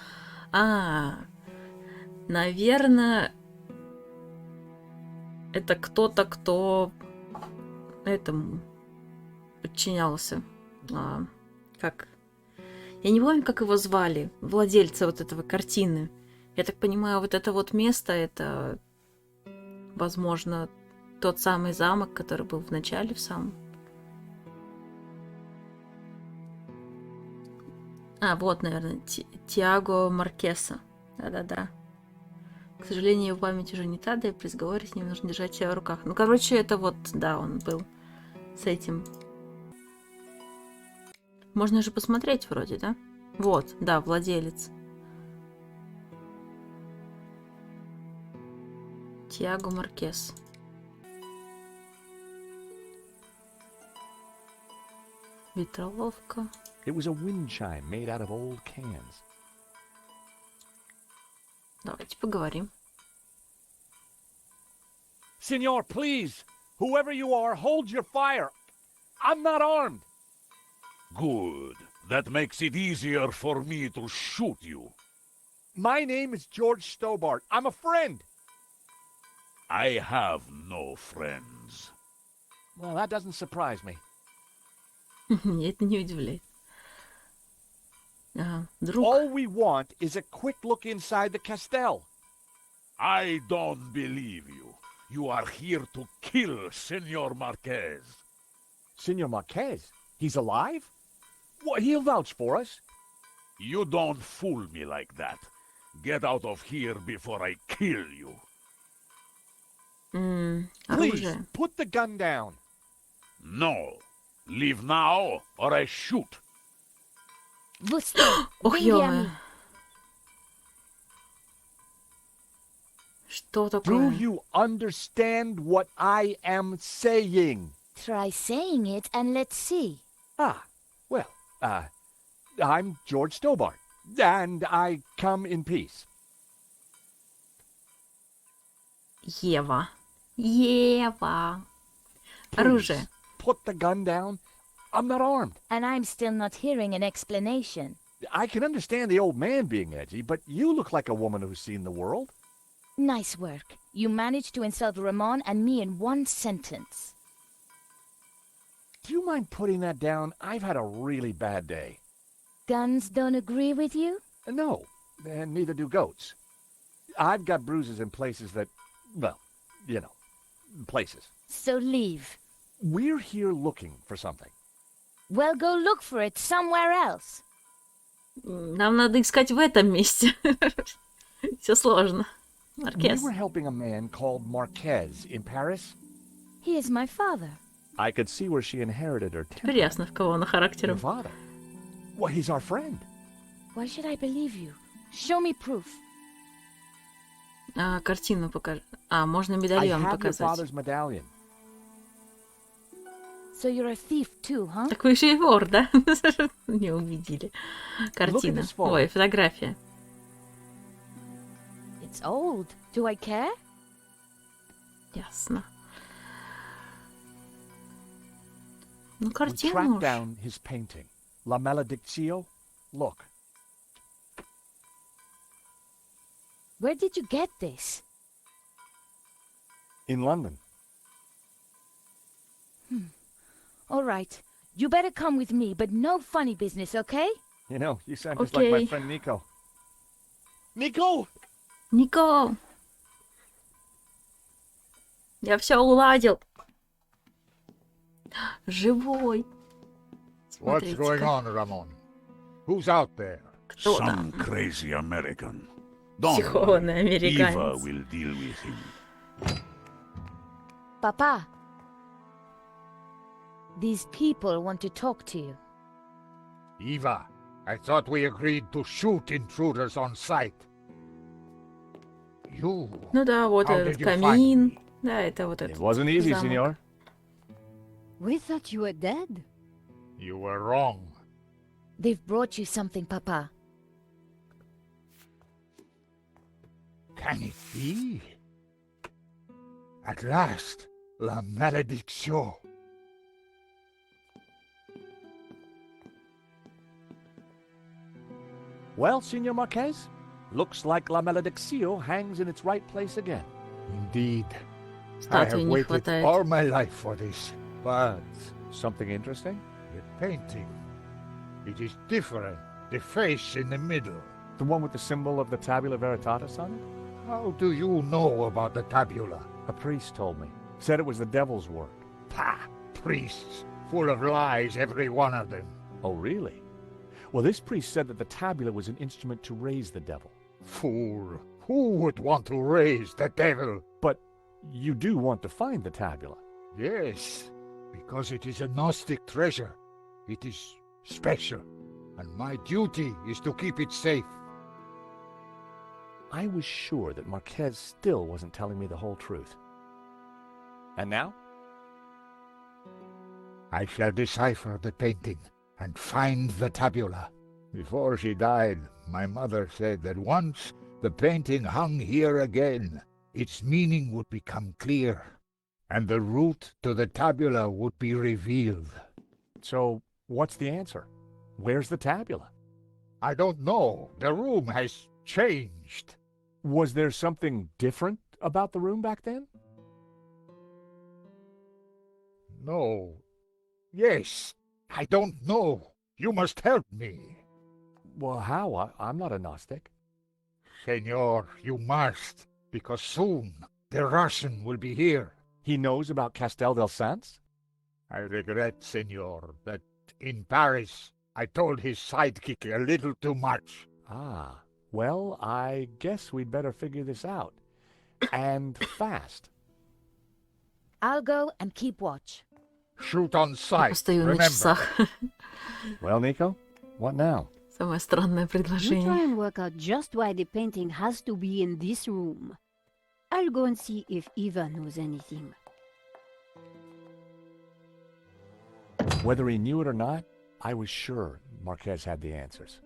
Наверное, это кто-то, кто этому подчинялся. Как? Я не помню, как его звали, владельца вот этого картины. Я так понимаю, вот это вот место, это, возможно, тот самый замок, который был в начале, в самом. Вот, наверное, Тиаго Маркеса. Да-да-да. К сожалению, его память уже не та, да и при разговоре с ним нужно держать себя в руках. Ну, короче, это вот, да, он был с этим. Можно же посмотреть вроде, да? Вот, да, владелец. Тиаго Маркес. Ветроловка. It was a wind chime made out of old cans. Давайте поговорим. Senor, please! Whoever you are, hold your fire! I'm not armed! Good. That makes it easier for me to shoot you. My name is George Stobart. I'm a friend. I have no friends. Well, that doesn't surprise me. Меня это не удивляет. Друг. All we want is a quick look inside the castell. I don't believe you. You are here to kill Senor Marquez. Senor Marquez? He's alive? Well, he'll vouch for us. You don't fool me like that. Get out of here before I kill you. Please, Оружие. put the gun down. No. Leave now, or I shoot. Быстро! Ох, Деньги, ё-моё. Ами. Что Do такое? you understand what I am saying? Try saying it and let's see. I'm George Stobart, and I come in peace. Ева. Ева. Оружие. Put the gun down. I'm not armed. And I'm still not hearing an explanation. I can understand the old man being edgy, but you look like a woman who's seen the world. Nice work. You managed to insult Ramon and me in one sentence. Do you mind putting that down? I've had a really bad day. Guns don't agree with you? No, and neither do goats. I've got bruises in places that, well, you know, places. So leave. We're here looking for something. Well, go look for it somewhere else. Нам надо искать в этом месте. Все сложно. Маркес. We were helping a man called Marquez in Paris. He is my father. I could see where she inherited her Теперь temper. ясно, в кого она Your характером. father. Well, he's our friend. Why should I believe you? Show me proof. Картину покажи. Можно I медальон have your показать. father's medallion. So you're a thief too, huh? Так вы еще и вор, да? Не увидели. Картина. this photo. Ой, фотография. It's old. Do I care? Ясно. Ну, We картину tracked уж. down his painting. La Maledictio. Look. Where did you get this? In London. All right. You better come with me, but no funny business, okay? You know, you sound just like my Okay. friend Nico. Nico! Нико! Я все уладил. Живой. What's going Смотрите-ка. on, Ramon? Who's out there? Кто Some там? crazy American. Don't Психованный worry. Eva американец. will deal with him. Papa, these people want to talk to you. Eva, I thought we agreed to shoot intruders on sight. You... Ну да, вот How этот did you find камин. me? Да, это вот It этот wasn't easy, замок. senor. We thought you were dead. You were wrong. They've brought you something, Papa. Can it be? At last, la malédiction. Well, Senor Marquez, looks like La Malediccio hangs in its right place again. Indeed. I Статуи have не waited хватает. all my life for this. But Something interesting? the painting, it is different. The face in the middle. The one with the symbol of the Tabula Veritatis on it? How do you know about the tabula? A priest told me. Said it was the devil's work. Pah! Priests, full of lies, every one of them. Oh, really? Well, this priest said that the tabula was an instrument to raise the devil. Fool! Who would want to raise the devil? But you do want to find the tabula. Yes, because it is a Gnostic treasure. It is special, and my duty is to keep it safe. I was sure that Marquez still wasn't telling me the whole truth. And now? I shall decipher the painting and find the tabula. Before she died, my mother said that once the painting hung here again, its meaning would become clear, and the route to the tabula would be revealed. So, what's the answer? Where's the tabula? I don't know. The room has changed. Was there something different about the room back then? No. Yes. I don't know. You must help me. Well, how? I'm not a Gnostic. Senor, you must, because soon the Russian will be here. He knows about Castel del Sans? I regret, senor, that in Paris I told his sidekick a little too much. Ah, well, I guess we'd better figure this out. And fast. I'll go and keep watch. Shoot on Я sight, постою на remember. часах. Well, Nico, what now? Самое странное You try предложение. and work out just why the painting has to be in this room. I'll go and see if Eva knows anything. Whether he knew it or not, I was sure Marquez had the answers.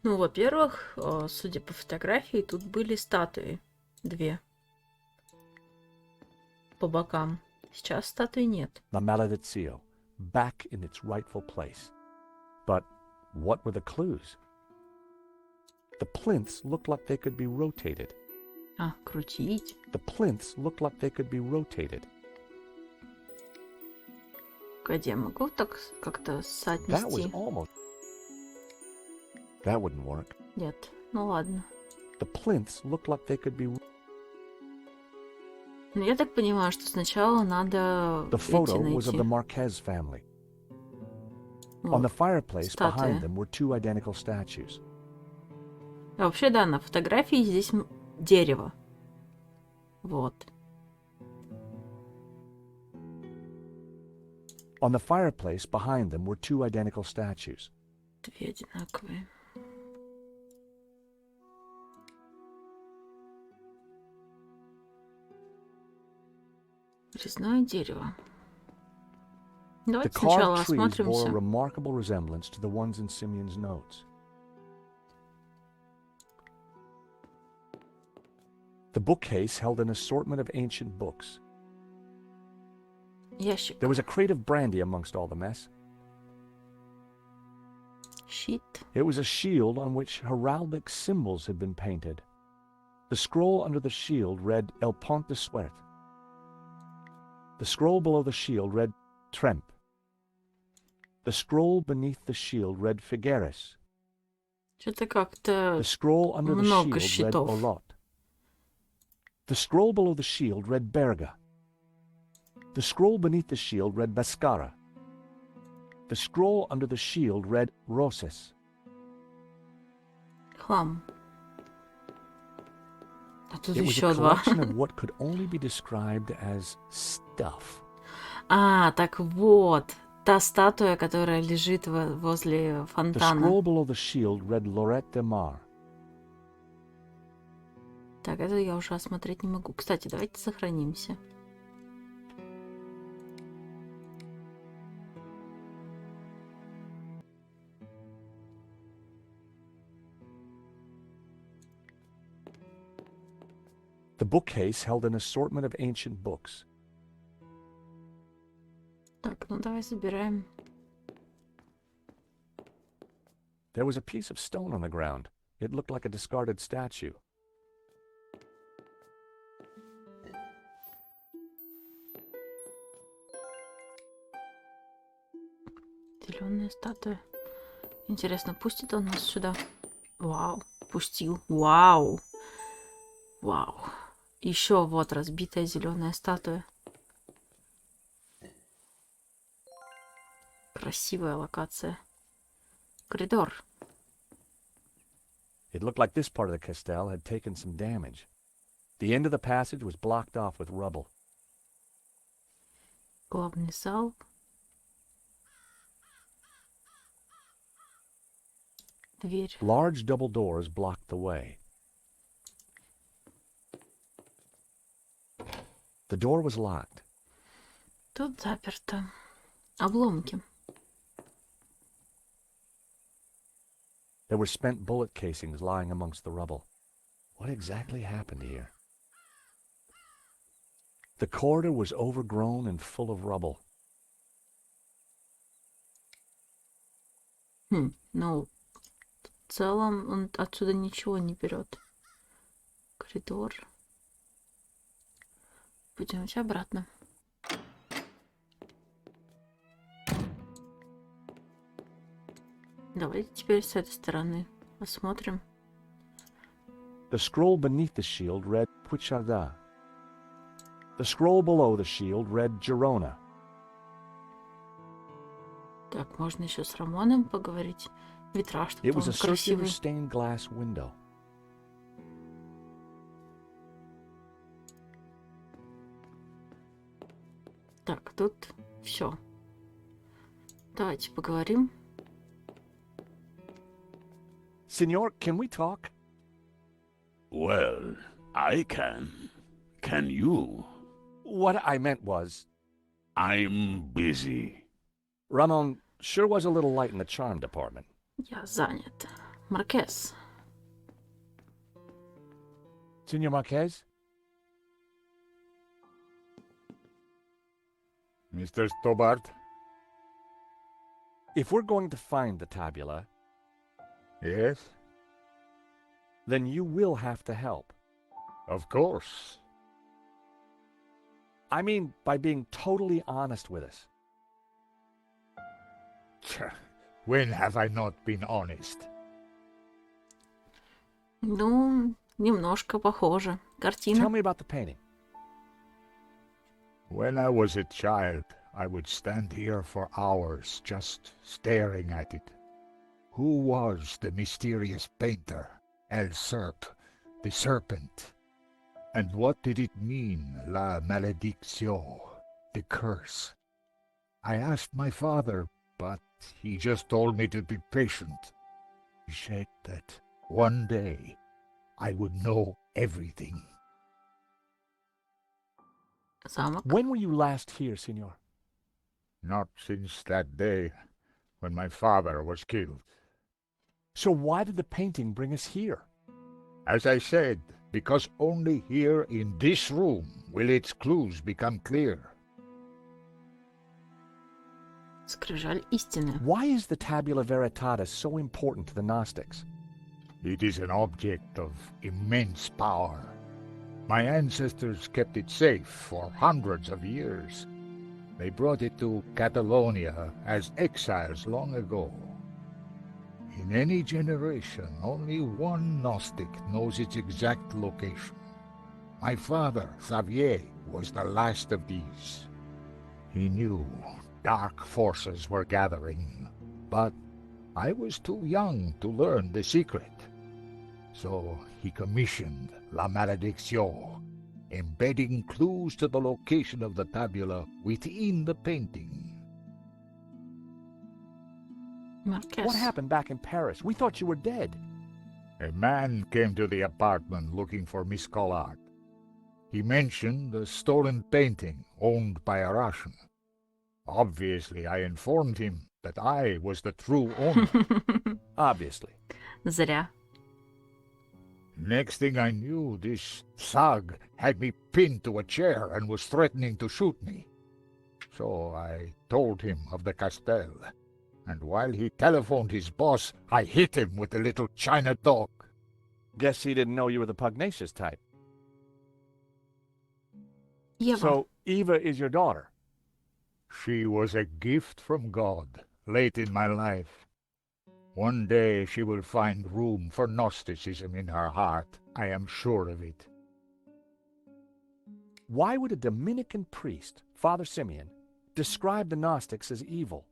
Ну, во-первых, судя по фотографии, тут были статуи. 2. По бокам. Сейчас статуи нет. La Malediccio, back in its rightful place. But what were the clues? The plinths looked like they could be rotated. А, крутить. The plinths looked like they could be rotated. Погоди, я могу так как-то That was соотнести? almost... That wouldn't work. Нет. Ну ладно. The plinths looked like they could be... Ну, я так понимаю, что сначала надо The photo эти was of найти. the Marquez family. On Вот. the fireplace Статуя. behind them were 2 identical statues. А вообще, да, на фотографии здесь дерево. Вот. On the fireplace behind them were 2 identical statues. 2 одинаковые. Резное дерево. The Давайте сначала carved trees bore a осмотримся. remarkable resemblance to the ones in Simeon's notes. The bookcase held an assortment of ancient books. Ящик. There was a crate of brandy amongst all the mess. Щит. It was a shield on which heraldic symbols had been painted. The scroll under the shield read El Pont de Suerte. The scroll below the shield read Tremp. The scroll beneath the shield read Figueres. Что-то как-то The scroll under the много shield read щитов. Olot. The scroll below the shield read Berga. The scroll beneath the shield read Bascara. The scroll under the shield read Roses. Хлам. А тут It was еще a два. collection of what could only be described as stuff. А, так вот. Та статуя, которая лежит возле The фонтана. scroll below the shield read Lorette de Mar. Так, это я уже осмотреть не могу. Кстати, давайте сохранимся. The bookcase held an assortment of ancient books. Так, ну давай забираем. There was a piece of stone on the ground. It looked like a discarded statue. Зеленая статуя. Интересно, пустит он нас сюда? Вау, пустил. Вау. Вау. Еще вот разбитая зеленая статуя. Красивая локация. Коридор. It looked like this part of the castell had taken some damage. The end of the passage was blocked off with rubble. Главный зал. Дверь. Large double doors blocked the way. The door was locked. Тут заперто. Обломки. There were spent bullet casings lying amongst the rubble. What exactly happened here? The corridor was overgrown and full of rubble. Ну, в целом он отсюда ничего не берет. Коридор. Пойдемте обратно. Давайте теперь с этой стороны посмотрим. The scroll beneath the shield read Puicharda. The scroll below the shield read Girona. Так, можно еще с Рамоном поговорить. Витраж It тут was он a circular красивый. stained glass window. Так, тут все. Давайте поговорим. Senor, can we talk? Well, I can. Can you? What I meant was, I'm busy. Ramon sure was a little light in the charm department. Я занят. Маркез. Senor Marquez? Mr. Stobart? If we're going to find the tabula, Yes? then you will have to help. Of course. I mean, by being totally honest with us. Tch, when have I not been honest? Ну, немножко похоже. Tell Картина. me about the painting. When I was a child, I would stand here for hours just staring at it. Who was the mysterious painter, El Serp, the serpent? And what did it mean, La Maledictio, the curse? I asked my father, but he just told me to be patient. He said that one day I would know everything. Замок. When were you last here, senor? Not since that day when my father was killed. So why did the painting bring us here? As I said, because only here in this room will its clues become clear. Скрижаль истины. Why is the Tabula Veritatis so important to the Gnostics? It is an object of immense power. My ancestors kept it safe for hundreds of years. They brought it to Catalonia as exiles long ago. In any generation, only one Gnostic knows its exact location. My father, Xavier, was the last of these. He knew dark forces were gathering, but I was too young to learn the secret. So he commissioned La Malédiction, embedding clues to the location of the tabula within the painting. Marquez. What happened back in Paris? We thought you were dead. A man came to the apartment looking for Miss Collard. He mentioned a stolen painting owned by a Russian. Obviously, I informed him that I was the true owner. Obviously. Зря. Next thing I knew, this thug had me pinned to a chair and was threatening to shoot me. So I told him of the Castel, and while he telephoned his boss, I hit him with the little China dog. Guess he didn't know you were the pugnacious type. Ева. So, Eva is your daughter? She was a gift from God, late in my life. One day she will find room for Gnosticism in her heart. I am sure of it. Why would a Dominican priest, Father Simeon, describe the Gnostics as evil?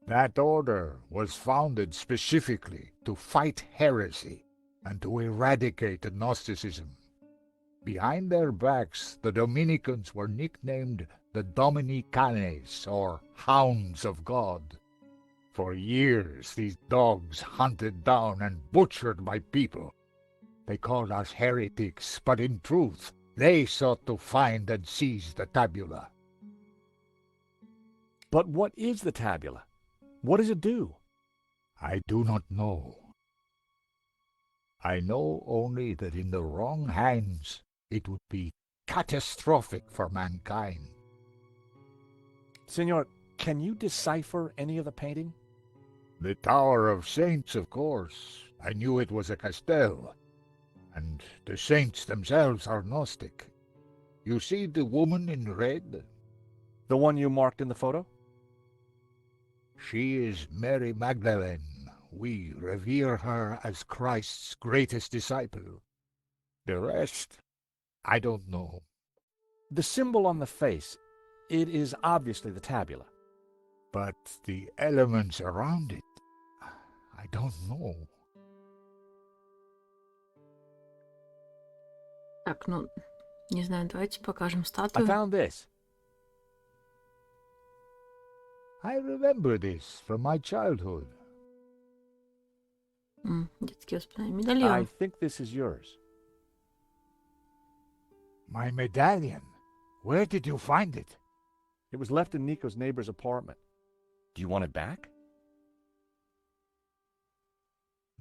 That order was founded specifically to fight heresy and to eradicate Gnosticism. Behind their backs, the Dominicans were nicknamed the Dominicanes, or Hounds of God. For years, these dogs hunted down and butchered my people. They called us heretics, but in truth, they sought to find and seize the tabula. But what is the tabula? What does it do? I do not know. I know only that in the wrong hands, it would be catastrophic for mankind. Senor, can you decipher any of the painting? The Tower of Saints, of course. I knew it was a Castel. And the saints themselves are Gnostic. You see the woman in red? The one you marked in the photo? She is Mary Magdalene. We revere her as Christ's greatest disciple. The rest, I don't know. The symbol on the face, it is obviously the tabula. But the elements around it, I don't know. Так, ну, не знаю, давайте покажем I статую. found this. I remember this from my childhood. Детские воспоминания. I Медальон. think this is yours. My medallion. Where did you find it? It was left in Nico's neighbor's apartment. Do you want it back?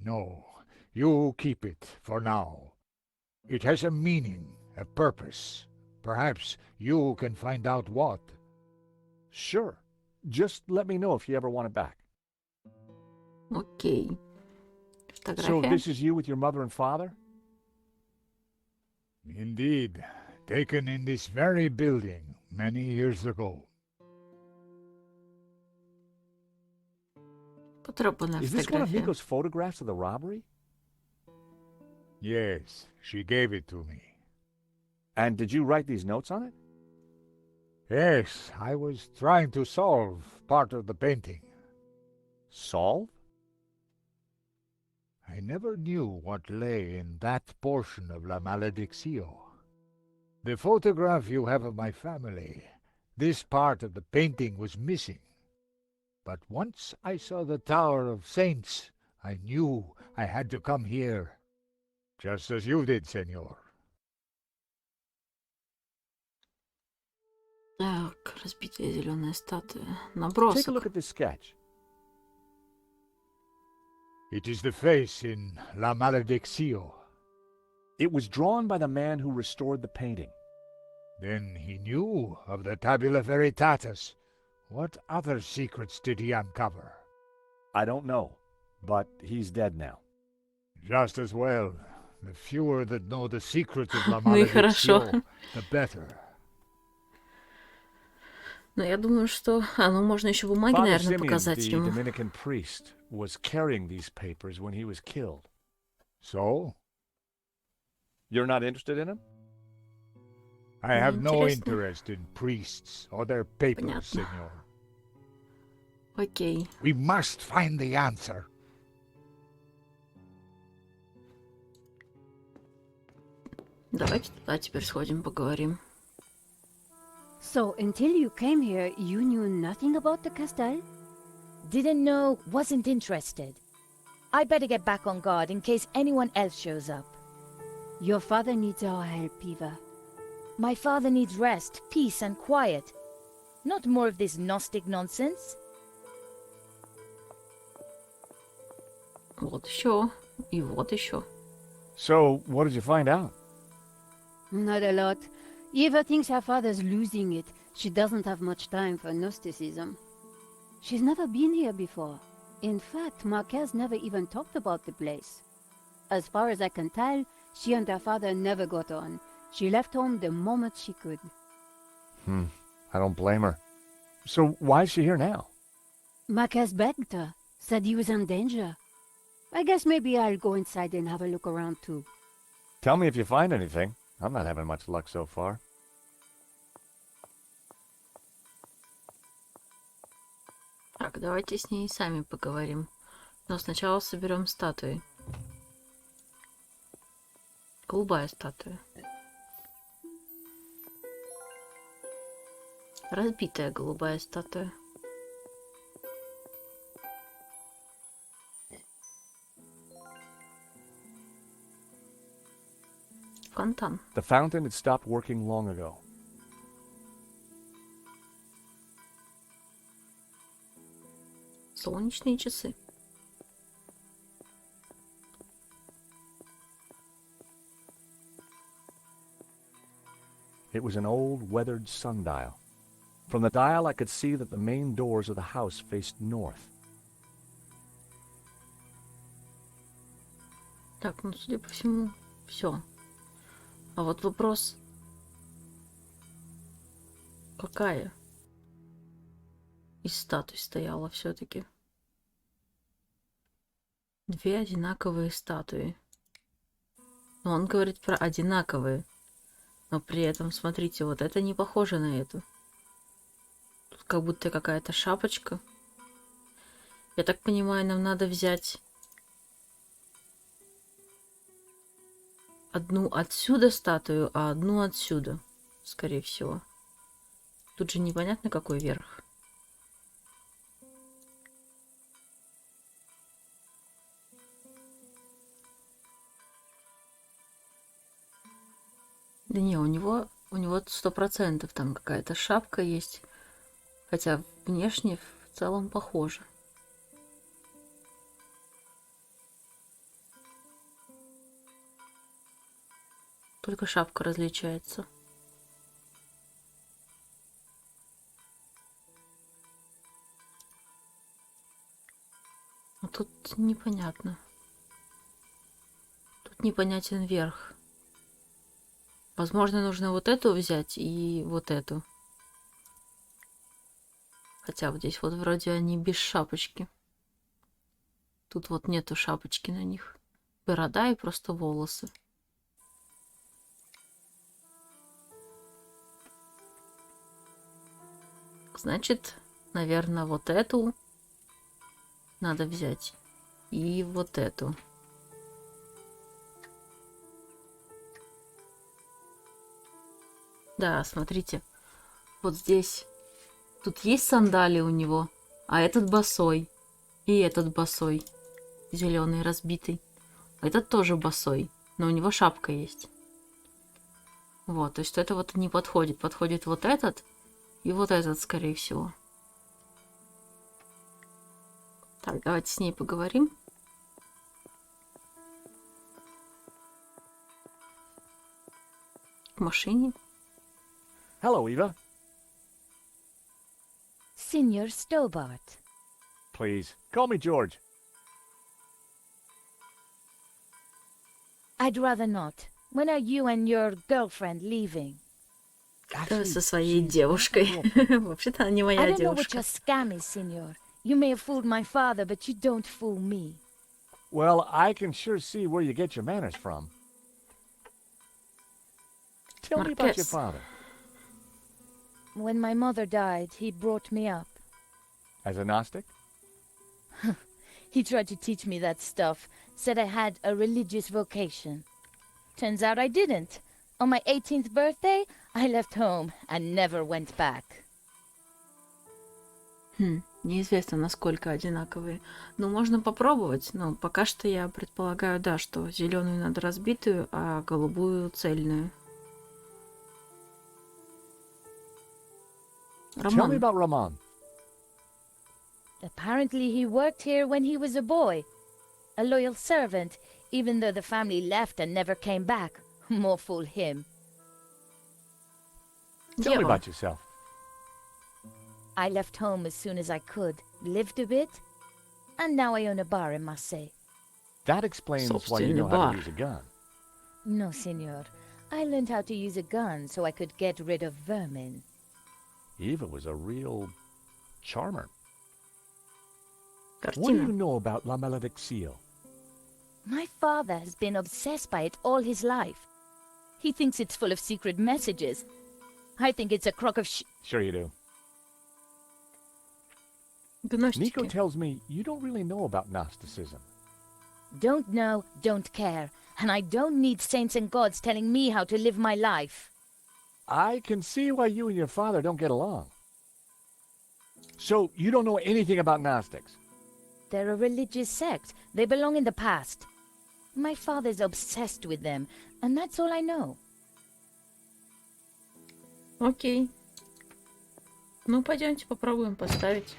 No, you keep it for now. It has a meaning, a purpose. Perhaps you can find out what. Sure. Just let me know if you ever want it back. Окей. So Фотография. this is you with your mother and father? Indeed, taken in this very building many years ago. Потрепанная Is this one of фотография. Nico's photographs of the robbery? Yes, she gave it to me. And did you write these notes on it? Yes, I was trying to solve part of the painting. Solve? I never knew what lay in that portion of La Malédiction. The photograph you have of my family, this part of the painting was missing. But once I saw the Tower of Saints, I knew I had to come here. Just as you did, senor. Так, разбитая зеленая статуя. Take a Набросок. look at this sketch. It is the face in La Malédiction. It was drawn by the man who restored the painting. Then he knew of the Tabula Veritatis. What other secrets did he uncover? I don't know, but he's dead now. Just as well. The fewer that know the secret of La Ну и хорошо. Malédiction, the better. Но я думаю, что... ну можно еще бумаги, Father наверное, Simeon, показать the ему. Dominican priest, was carrying these papers when he was killed. So? You're not interested in him? I have no Интересно. interest in priests or their papers, Понятно. senor. Окей. We must find the answer. Давайте туда теперь сходим, поговорим. So, until you came here, you knew nothing about the castle? Didn't know, wasn't interested. I better get back on guard in case anyone else shows up. Your father needs our help, Eva. My father needs rest, peace, and quiet. Not more of this Gnostic nonsense. Вот еще. И вот еще. So, what did you find out? Not a lot. Eva thinks her father's losing it. She doesn't have much time for Gnosticism. She's never been here before. In fact, Marquez never even talked about the place. As far as I can tell, she and her father never got on. She left home the moment she could. I don't blame her. So, why is she here now? Marquez begged her, said he was in danger. I guess maybe I'll go inside and have a look around too. Tell me if you find anything. I'm not having much luck so far. Так, давайте с ней сами поговорим. Но сначала соберем статуи. Голубая статуя. Разбитая голубая статуя. Фонтан. The fountain had stopped working long ago. Солнечные часы. It was an old, weathered sundial. From the dial, I could see that the main doors of the house faced north. Так, ну, судя по всему, все. А вот вопрос, какая из статуй стояла все-таки? Две одинаковые статуи. Но он говорит про одинаковые. Но при этом, смотрите, вот это не похоже на эту. Тут как будто какая-то шапочка. Я так понимаю, нам надо взять одну отсюда статую, а одну отсюда, скорее всего. Тут же непонятно, какой верх. Да не, у него 100% там какая-то шапка есть. Хотя внешне в целом похоже. Только шапка различается. А тут непонятно. Тут непонятен верх. Возможно, нужно вот эту взять и вот эту. Хотя вот здесь вот вроде они без шапочки. Тут вот нету шапочки на них. Борода и просто волосы. Значит, наверное, вот эту надо взять. И вот эту. Да, смотрите. Вот здесь. Тут есть сандали у него. А этот босой. И этот босой. Зеленый, разбитый. Этот тоже босой. Но у него шапка есть. Вот, то есть это вот не подходит. Подходит вот этот. И вот этот, скорее всего. Так, давайте с ней поговорим. К машине. Hello, Eva. Signor Stobart. Please, call me George. I'd rather not. When are you and your girlfriend leaving? Со своей девушкой. Вообще-то она не I моя don't know what девушка. your scam is, Signor. You may have fooled my father, but you don't fool me. Well, I can sure see where you get your manners from. Tell me about your Marquez. father. When my mother died, he brought me up. As a Gnostic? He tried to teach me that stuff, said I had a religious vocation. Turns out I didn't. On my 18th birthday, I left home and never went back. Неизвестно, насколько одинаковые. Но можно попробовать. Но пока что я предполагаю, да, что зеленую надо разбитую, а голубую цельную. Tell me Роман, about Raman. Apparently he worked here when he was a boy. A loyal servant, even though the family left and never came back. More fool him. Tell me Ева, about yourself. I left home as soon as I could, lived a bit, and now I own a bar in Marseille. That explains why you Собственный know how бар. to use a gun. No, senor. I learned how to use a gun so I could get rid of vermin. Eva was a real charmer. What do картина. you know about La Malediccio? My father has been obsessed by it all his life. He thinks it's full of secret messages. I think it's a crock of Sure you do. Nico Гностики. tells me you don't really know about Gnosticism. Don't know, don't care. And I don't need saints and gods telling me how to live my life. I can see why you and your father don't get along. So you don't know anything about Gnostics? They're a religious sect. They belong in the past. My father's obsessed with them, and that's all I know. Окей. Ну, пойдемте попробуем поставить.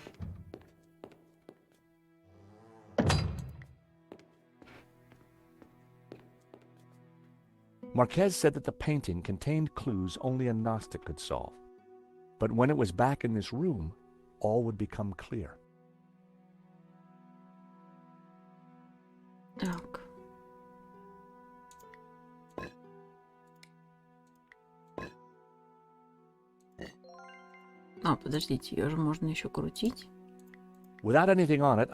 Marquez said that the painting contained clues only a Gnostic could solve. But when it was back in this room, all would become clear. Так. А, подождите, ее же можно еще крутить. Without anything on it,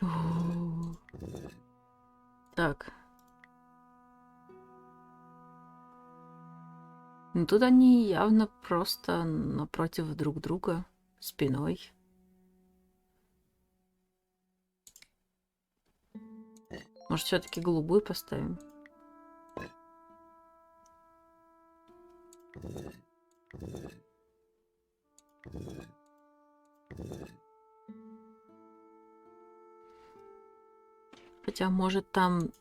О. Так. Ну, тут они явно просто напротив друг друга, спиной. Может, все-таки голубую поставим? Хотя, может, там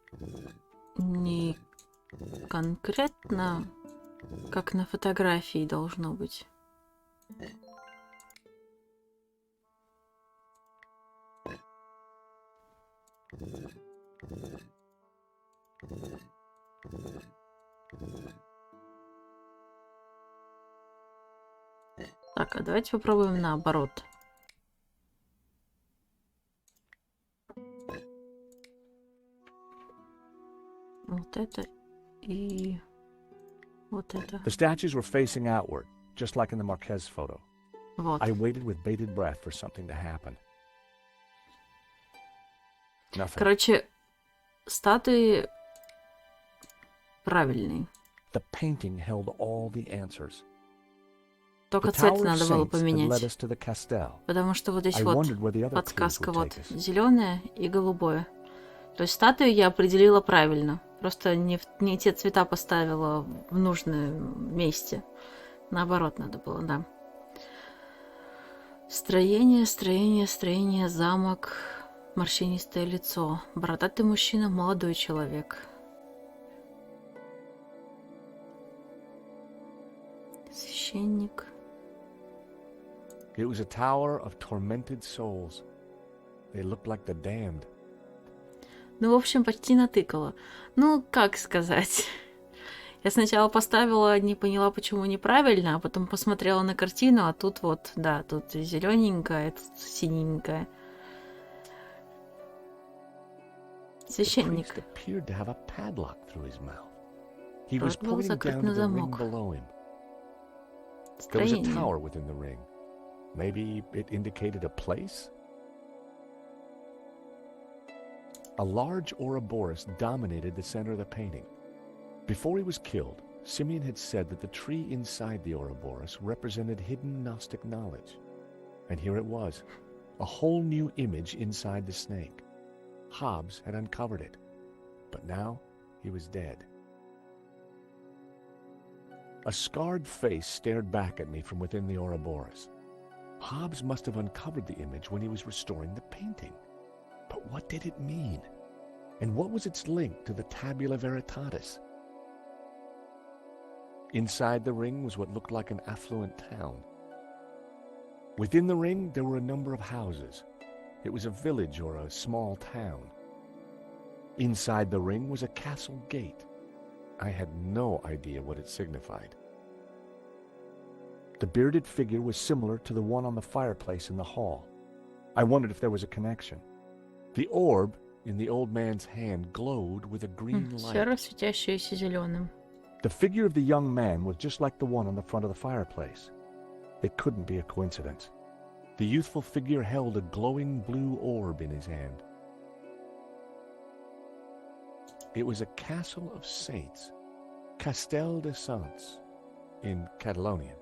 не конкретно, как на фотографии должно быть. Так, а давайте попробуем наоборот. Вот это и вот это. the statues were facing outward, just like in the Marquez photo. Вот. I waited with bated breath for something to happen. Nothing. Короче, статуи правильные. The painting held all the answers. Только The цвет Tower of надо было Saints had led поменять. us to the Castel. Потому что вот здесь I вот wondered where the other clues подсказка would вот take us. зеленое и голубое. То есть статую я определила правильно. Просто не те цвета поставила в нужном месте. Наоборот надо было, да. Строение, замок, морщинистое лицо. Бородатый мужчина, молодой человек. Священник. It was a tower of tormented souls. They looked like the damned. Ну, в общем, почти натыкала. Ну, как сказать. Я сначала поставила, не поняла, почему неправильно, а потом посмотрела на картину, а тут вот, да, тут зелененькая, тут синенькая. The Священник. priest appeared to have a padlock through his mouth. He was Рот был pointing закрыт down на to the ring замок. below him. There was a Строение. tower within the ring. Maybe it indicated a place? A large Ouroboros dominated the center of the painting. Before he was killed, Simeon had said that the tree inside the Ouroboros represented hidden Gnostic knowledge. And here it was, a whole new image inside the snake. Hobbes had uncovered it, but now he was dead. A scarred face stared back at me from within the Ouroboros. Hobbes must have uncovered the image when he was restoring the painting. But what did it mean? And what was its link to the Tabula Veritatis? Inside the ring was what looked like an affluent town. Within the ring, there were a number of houses. It was a village or a small town. Inside the ring was a castle gate. I had no idea what it signified. The bearded figure was similar to the one on the fireplace in the hall. I wondered if there was a connection. The orb in the old man's hand glowed with a green light. Сфера, светящаяся зеленым. The figure of the young man was just like the one on the front of the fireplace. It couldn't be a coincidence. The youthful figure held a glowing blue orb in his hand. It was a castle of saints, Castel de Saints, in Catalonian.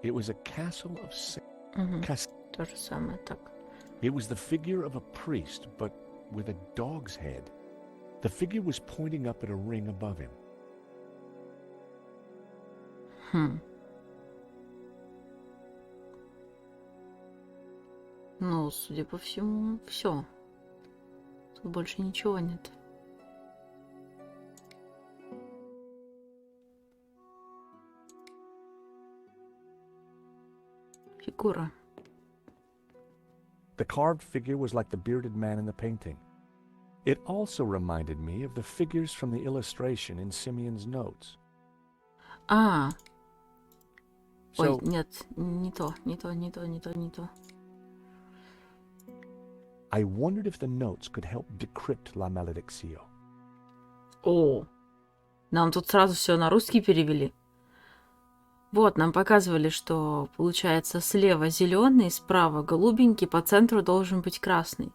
It was a castle of saints. То же самое, так. It was the figure of a priest, but with a dog's head. The figure was pointing up at a ring above him. Ну, судя по всему, все. Тут больше ничего нет. Фигура. The carved figure was like the bearded man in the painting. It also reminded me of the figures from the illustration in Simeon's notes. Ой, So, нет, не то. I wondered if the notes could help decrypt La Malediccio. О, нам тут сразу все на русский перевели. Вот, нам показывали, что получается слева зеленый, справа голубенький, по центру должен быть красный.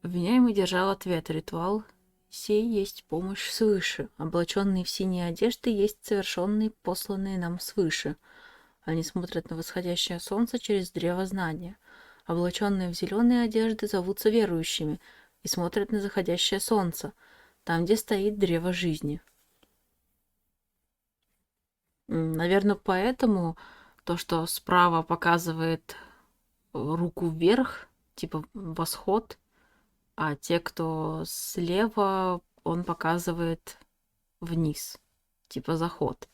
Обвиняемый держал ответ. Ритуал сей есть помощь свыше. Облаченные в синие одежды есть совершенные, посланные нам свыше. Они смотрят на восходящее солнце через древо знания. Облаченные в зеленые одежды зовутся верующими и смотрят на заходящее солнце, там, где стоит древо жизни. Наверное, поэтому то, что справа показывает руку вверх, типа восход, а те, кто слева, он показывает вниз, типа заход.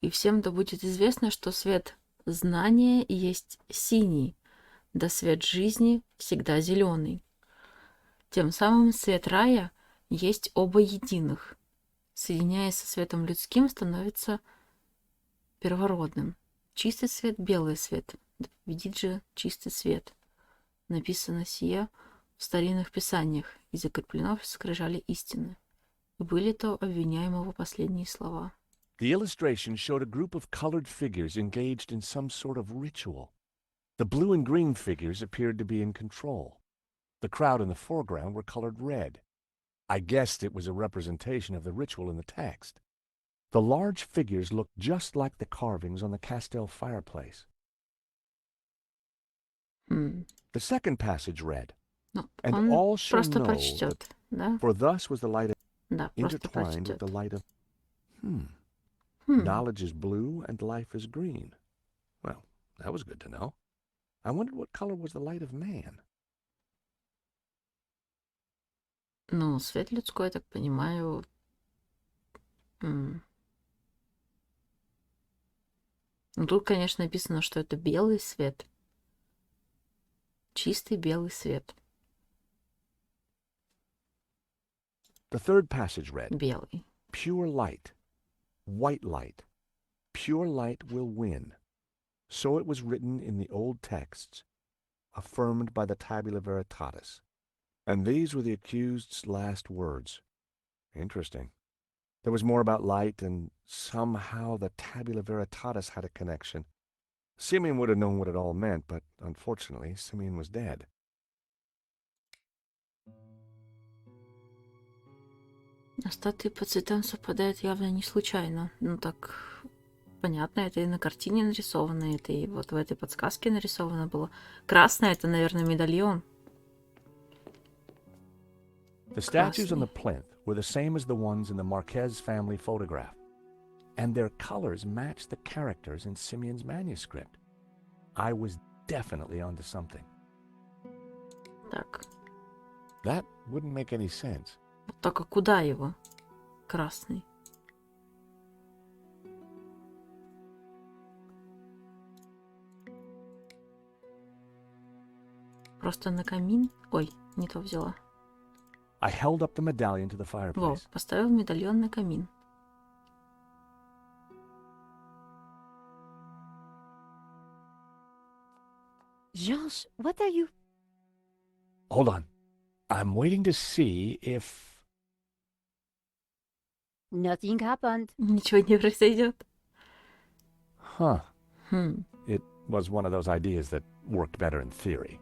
И всем да будет известно, что свет знания есть синий, да свет жизни всегда зеленый. Тем самым свет рая есть оба единых. Соединяясь со светом людским, становится первородным. Чистый свет, белый свет. Да победит же чистый свет. Написано сие в старинных писаниях и закреплено в скрижали истины. И были то обвиняемого последние слова. The illustration showed a group of colored figures engaged in some sort of ritual. The blue and green figures appeared to be in control. The crowd in the foreground were colored red. I guessed it was a representation of the ritual in the text. The large figures looked just like the carvings on the Castel fireplace. The second passage read, Ну, and он all shall просто know прочтет, that, да? for thus was the light Да, просто intertwined with прочтет. the light of... Knowledge is blue and life is green. Well, that was good to know. I wondered what color was the light of man. Ну, свет людской, я так понимаю. Ну, тут, конечно, написано, что это белый свет. Чистый белый свет. The third passage read, Белый. pure light, white light, pure light will win. So it was written in the old texts, affirmed by the Tabula Veritatis. And these were the accused's last words. Interesting. There was more about light, and somehow the Tabula Veritatis had a connection. Simeon would have known what it all meant, but unfortunately, Simeon was dead. Статуи по цветам совпадают явно не случайно. Ну так, понятно, это и на картине нарисовано, это и вот в этой подсказке нарисовано было. Красное — это, наверное, медальон. The statues on the plinth were the same as the ones in the Marquez family photograph, and their colors matched the characters in Simeon's manuscript. I was definitely onto something. Так, That wouldn't make any sense. только куда его? Красный. Просто на камин? Ой, не то взяла. I held up the medallion to the Во, fireplace. поставил медальон на камин. Georges, what are you... Hold on. I'm waiting to see if... Nothing happened. Ничего не произойдет. Huh. Хм. It was one of those ideas that worked better in theory.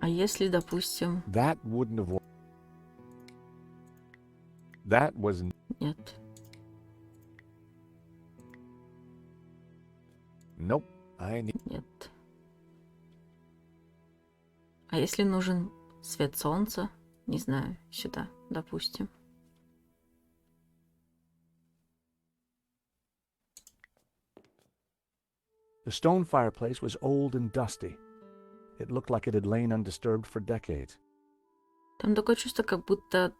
А если, допустим... That wouldn't have worked. That was... Нет. Nope. I need... Нет. А если нужен свет солнца? Не знаю, сюда, допустим. The stone fireplace was old and dusty. It looked like it had lain undisturbed for decades. Там такое чувство, как будто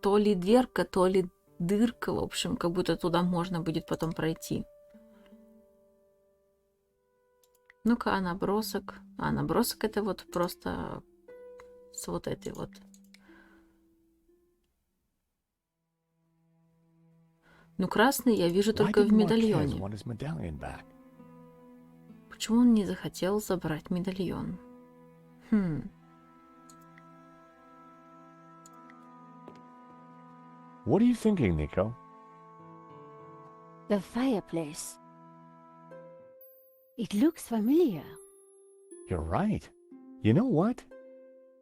то ли дверка, то ли дырка, в общем, как будто туда можно будет потом пройти. Ну-ка, а набросок? А набросок это вот просто с вот этой вот. Ну, красный я вижу только в медальоне. Почему он не захотел забрать медальон? What are you thinking, Nico? The fireplace. It looks familiar. You're right. You know what?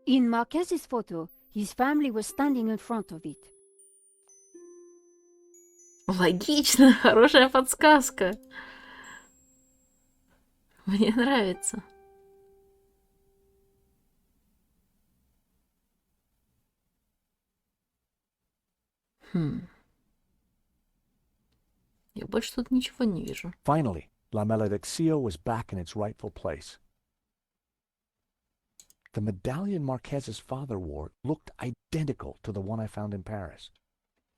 In Marquez's photo, his family was standing in front of it. Логично, хорошая подсказка. Мне нравится. Я больше тут ничего не вижу. Finally, La Malediccio was back in its rightful place. The medallion Marquez's father wore looked identical to the one I found in Paris.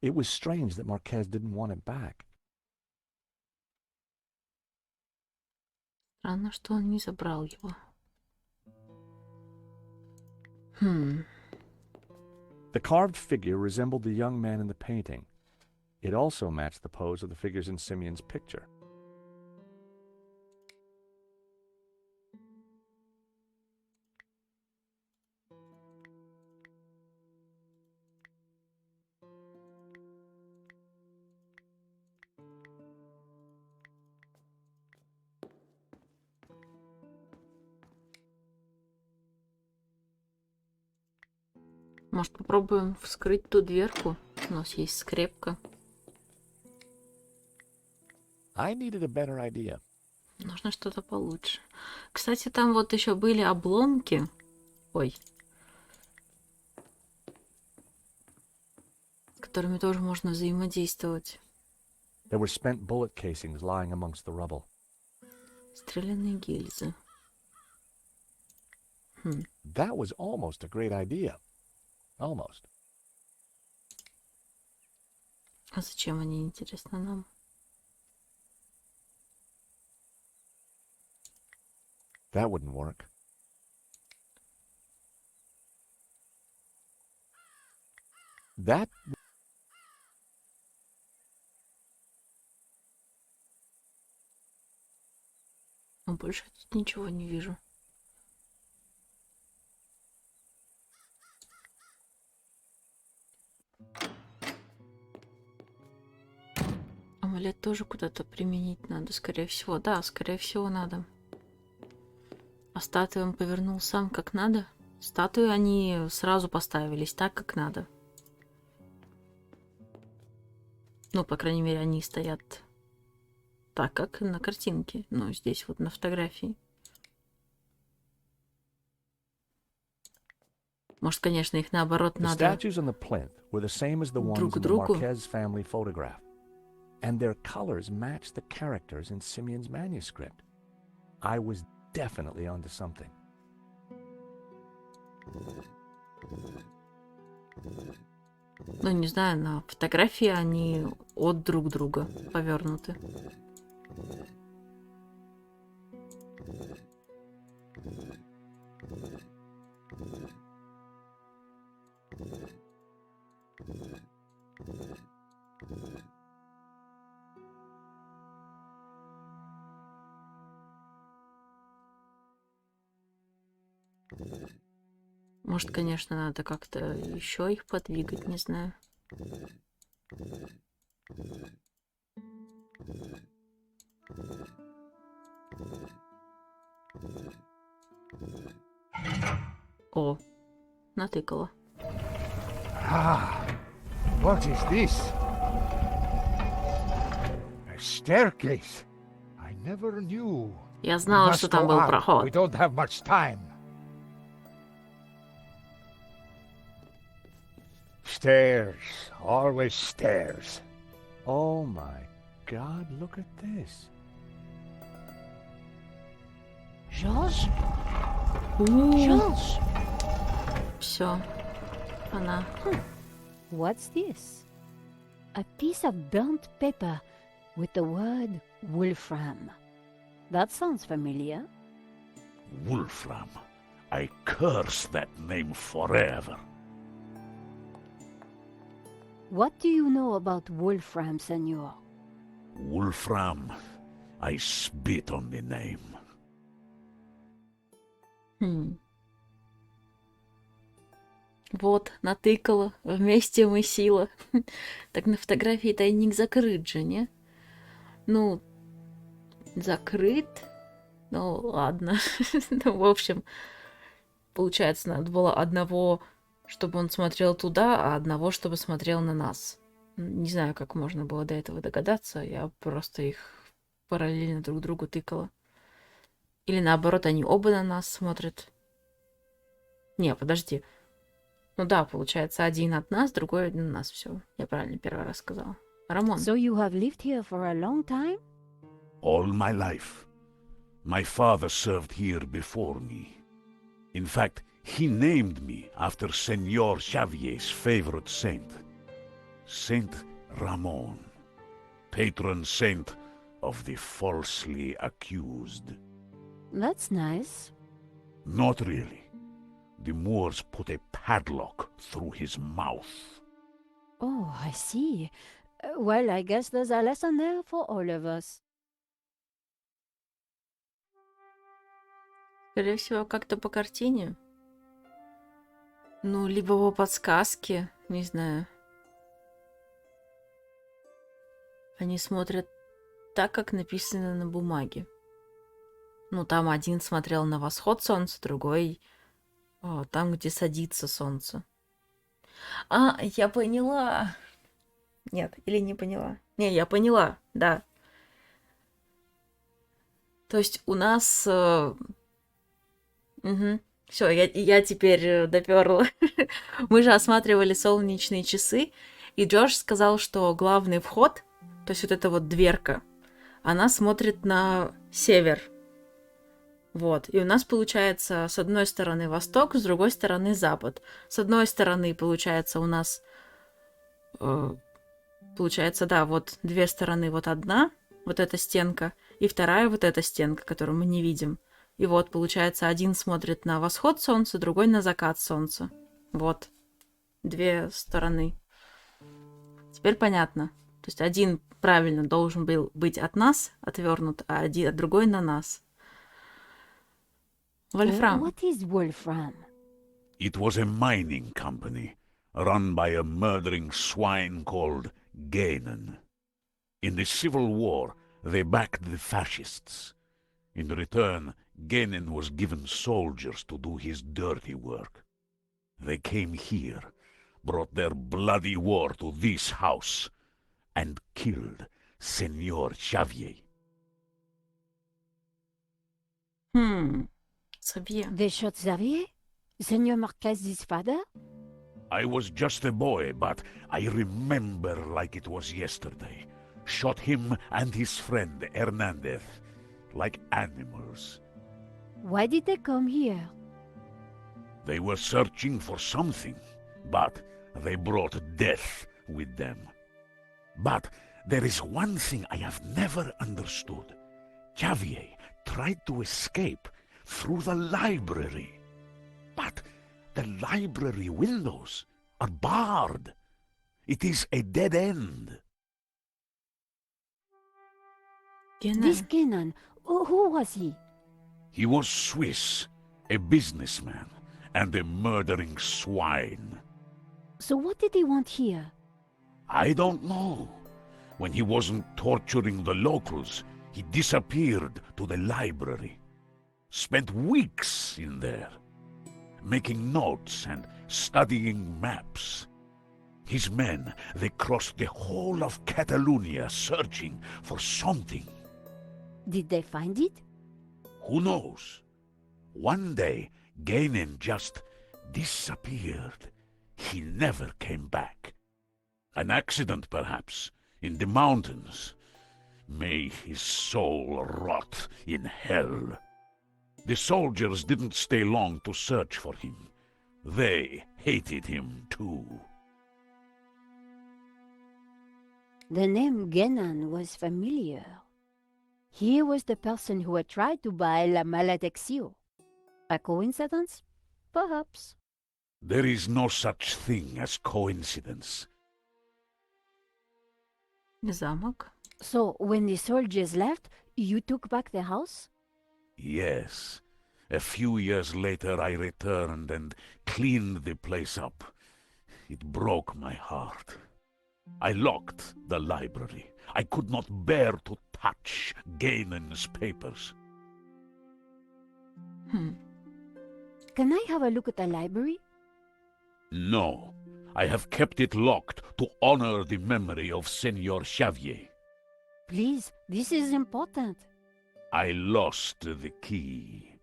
It was strange that Marquez didn't want it back. Странно, что он не забрал его. The carved figure resembled the young man in the painting. It also matched the pose of the figures in Simeon's picture. Может, попробуем вскрыть ту дверку? У нас есть скрепка. I needed a better idea. Нужно что-то получше. Кстати, там вот еще были обломки. Ой. С которыми тоже можно взаимодействовать. There were spent bullet casings lying amongst the rubble. Стрелянные гильзы. That was almost a great idea. Almost. А зачем они, интересно, нам? That wouldn't work. That... больше тут ничего не вижу. Амулет тоже куда-то применить надо, скорее всего. Да, скорее всего, надо. А статуи он повернул сам как надо. Статуи они сразу поставились так, как надо. Ну, по крайней мере, они стоят так, как на картинке. Ну, здесь вот на фотографии. Может, конечно, их наоборот The надо statues on the plinth were the same as the ones друг in the другу. Marquez family photograph, and their colors matched the characters in Simeon's manuscript. I was definitely onto something. Ну, не знаю, на фотографии они от друг друга повернуты. Может, конечно, надо как-то еще их подвигать, не знаю. О, натыкала. Ah, what is this? A staircase. I never knew. Я We знала, must что там go был up. проход. We don't have much time. Stairs. Always stairs. Oh my God, look at this. George? George? Все, она. What's this? A piece of burnt paper with the word Wolfram. That sounds familiar. Wolfram. I curse that name forever. What do you know about Wolfram, senor? Wolfram. I spit on the name. Вот, натыкала. Вместе мы сила. Так на фотографии тайник закрыт же, не? Ну, закрыт? Ну, ладно. Ну, в общем, получается, надо было одного, чтобы он смотрел туда, а одного, чтобы смотрел на нас. Не знаю, как можно было до этого догадаться. Я просто их параллельно друг другу тыкала. Или наоборот, они оба на нас смотрят. Не, подожди. Ну да, получается, один от нас, другой от нас. Все, я правильно первый раз сказала. Рамон. So you have lived here for a long time? All my life. My father served here before me. In fact, he named me after Senor Xavier's favorite saint. Saint Ramon. Patron saint of the falsely accused. That's nice. Not really. The Moors put a padlock through his mouth. Oh, I see. Well, I guess there's a lesson there for all of us. Скорее всего, как-то по картине. Ну, либо по подсказке, не знаю. Они смотрят так, как написано на бумаге. Ну, там один смотрел на восход солнца, другой там, где садится солнце. А, я поняла. Нет, или не поняла? Не, я поняла, да. То есть у нас... Все, я теперь доперла. Мы же осматривали солнечные часы, и Джордж сказал, что главный вход, то есть вот эта вот дверка, она смотрит на север. Вот. И у нас получается с одной стороны восток, с другой стороны запад. С одной стороны получается у нас... Получается, да, вот две стороны, вот одна, вот эта стенка, и вторая вот эта стенка, которую мы не видим. И вот, получается, один смотрит на восход солнца, другой на закат солнца. Вот. Две стороны. Теперь понятно. То есть один правильно должен был быть от нас отвернут, а другой на нас. Вольфрам. What is Wolfram? It was a mining company run by a murdering swine called Ganon. In the Civil War, they backed the fascists. In return, Ganon was given soldiers to do his dirty work. They came here, brought their bloody war to this house, and killed Senor Xavier. Xavier. They shot Xavier? Senor Marquez's father? I was just a boy, but I remember like it was yesterday. Shot him and his friend Hernandez, like animals. Why did they come here? They were searching for something, but they brought death with them. But there is one thing I have never understood. Xavier tried to escape through the library. But the library windows are barred. It is a dead end. This Genan. Kenan, who was he? He was Swiss, a businessman, and a murdering swine. So what did he want here? I don't know. When he wasn't torturing the locals, he disappeared to the library. Spent weeks in there, making notes and studying maps. His men, they crossed the whole of Catalonia searching for something. Did they find it? Who knows? One day, Ganon just disappeared. He never came back. An accident, perhaps, in the mountains. May his soul rot in hell. The soldiers didn't stay long to search for him. They hated him too. The name Genan was familiar. He was the person who had tried to buy La Maledicción. A coincidence? Perhaps. There is no such thing as coincidence. Замок. So, when the soldiers left, you took back the house? Yes. A few years later I returned and cleaned the place up. It broke my heart. I locked the library. I could not bear to touch Ganon's papers. Can I have a look at the library? No, I have kept it locked to honor the memory of Senor Xavier. Please, this is important. I lost the key.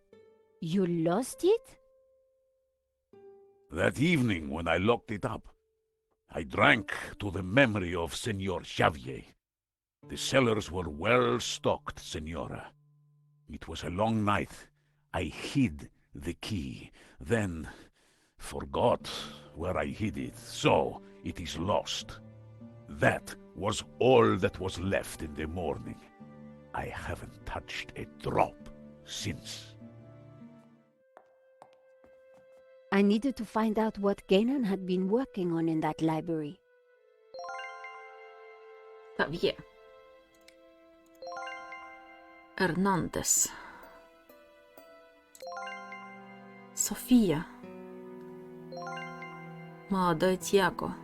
You lost it? That evening when I locked it up, I drank to the memory of Senor Xavier. The cellars were well stocked, Senora. It was a long night. I hid the key, then forgot where I hid it, so it is lost. That was all that was left in the morning. I haven't touched a drop since. I needed to find out what Ganon had been working on in that library. Xavier. Hernandez. София. Молодой Тьяго.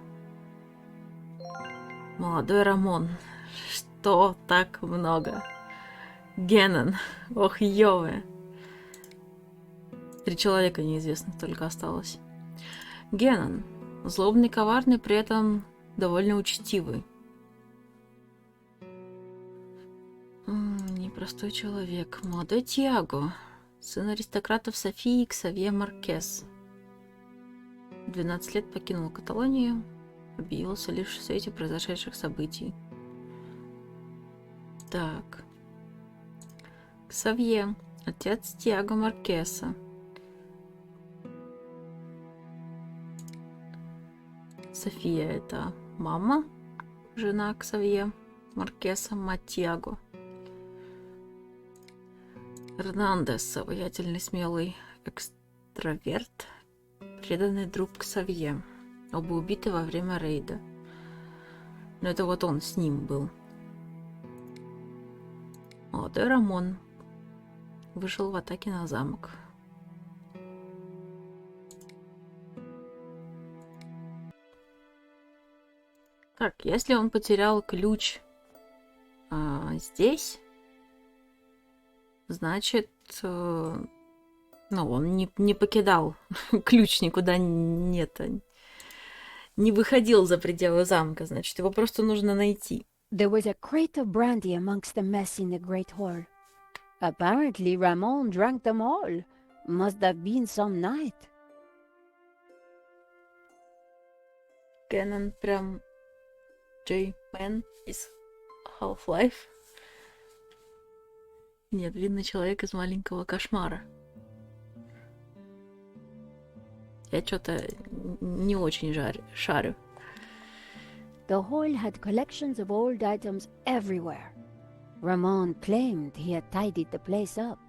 Молодой Рамон. Что так много? Генон. Ох, Йове. 3 человека неизвестных только осталось. Генон. Злобный, коварный, при этом довольно учтивый. Непростой человек. Молодой Тьяго. Сын аристократов Софии и Ксавье Маркес. 12 лет покинул Каталонию. Объявился лишь в свете произошедших событий. Так. Ксавье. Отец Тьяго Маркеса. София — это мама, жена Ксавье Маркеса, мать Тьяго. Эрнандес — обаятельный, смелый экстраверт, преданный друг Ксавье. Оба убиты во время рейда. Но это вот он с ним был. Молодой Рамон вышел в атаке на замок. Так, если он потерял ключ здесь, значит, он не покидал ключ никуда не выходил за пределы замка, значит, его просто нужно найти. There was a crate of brandy amongst the mess in the great hall. Apparently, Ramon drank them all. Must have been some night. Кэнон прям J-Man из Half-Life. Нет, видно человек из маленького кошмара. Я что-то не очень шарю. The hall had collections of old items everywhere. Ramon claimed he had tidied the place up.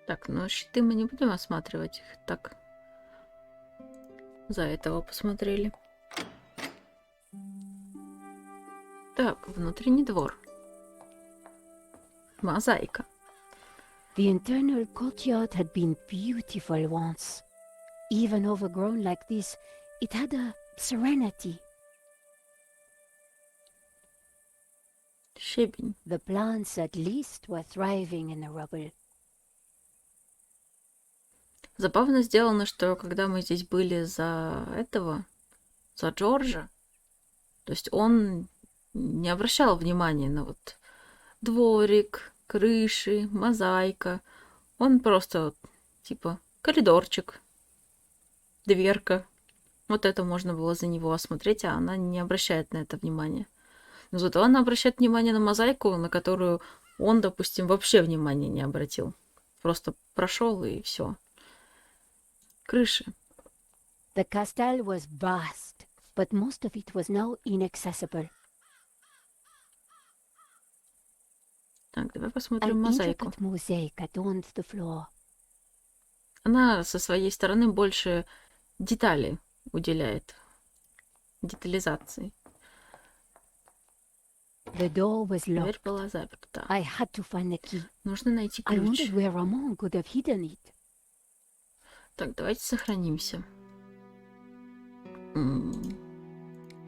Так, ну щиты мы не будем осматривать их. Так, за этого посмотрели. Так, внутренний двор. Мозаика. The internal courtyard had been beautiful once. Even overgrown like this, it had a serenity. Щебень. The plants at least were thriving in the rubble. Забавно сделано, что когда мы здесь были за Джорджа, то есть он не обращал внимания на вот дворик, крыши, мозаика. Он просто типа коридорчик, дверка. Вот это можно было за него осмотреть, а она не обращает на это внимания. Но зато она обращает внимание на мозаику, на которую он, допустим, вообще внимания не обратил. Просто прошел и все. Крыши. The castle was vast, but most of it was now inaccessible. Так, давай An посмотрим мозаику. intricate mosaic adorned the floor. Она со своей стороны больше деталей уделяет. Детализации. The door was Дверь locked. была заперта. I had to find the key. Нужно найти I ключ. wondered where Ramon could have hidden it. Так, давайте сохранимся.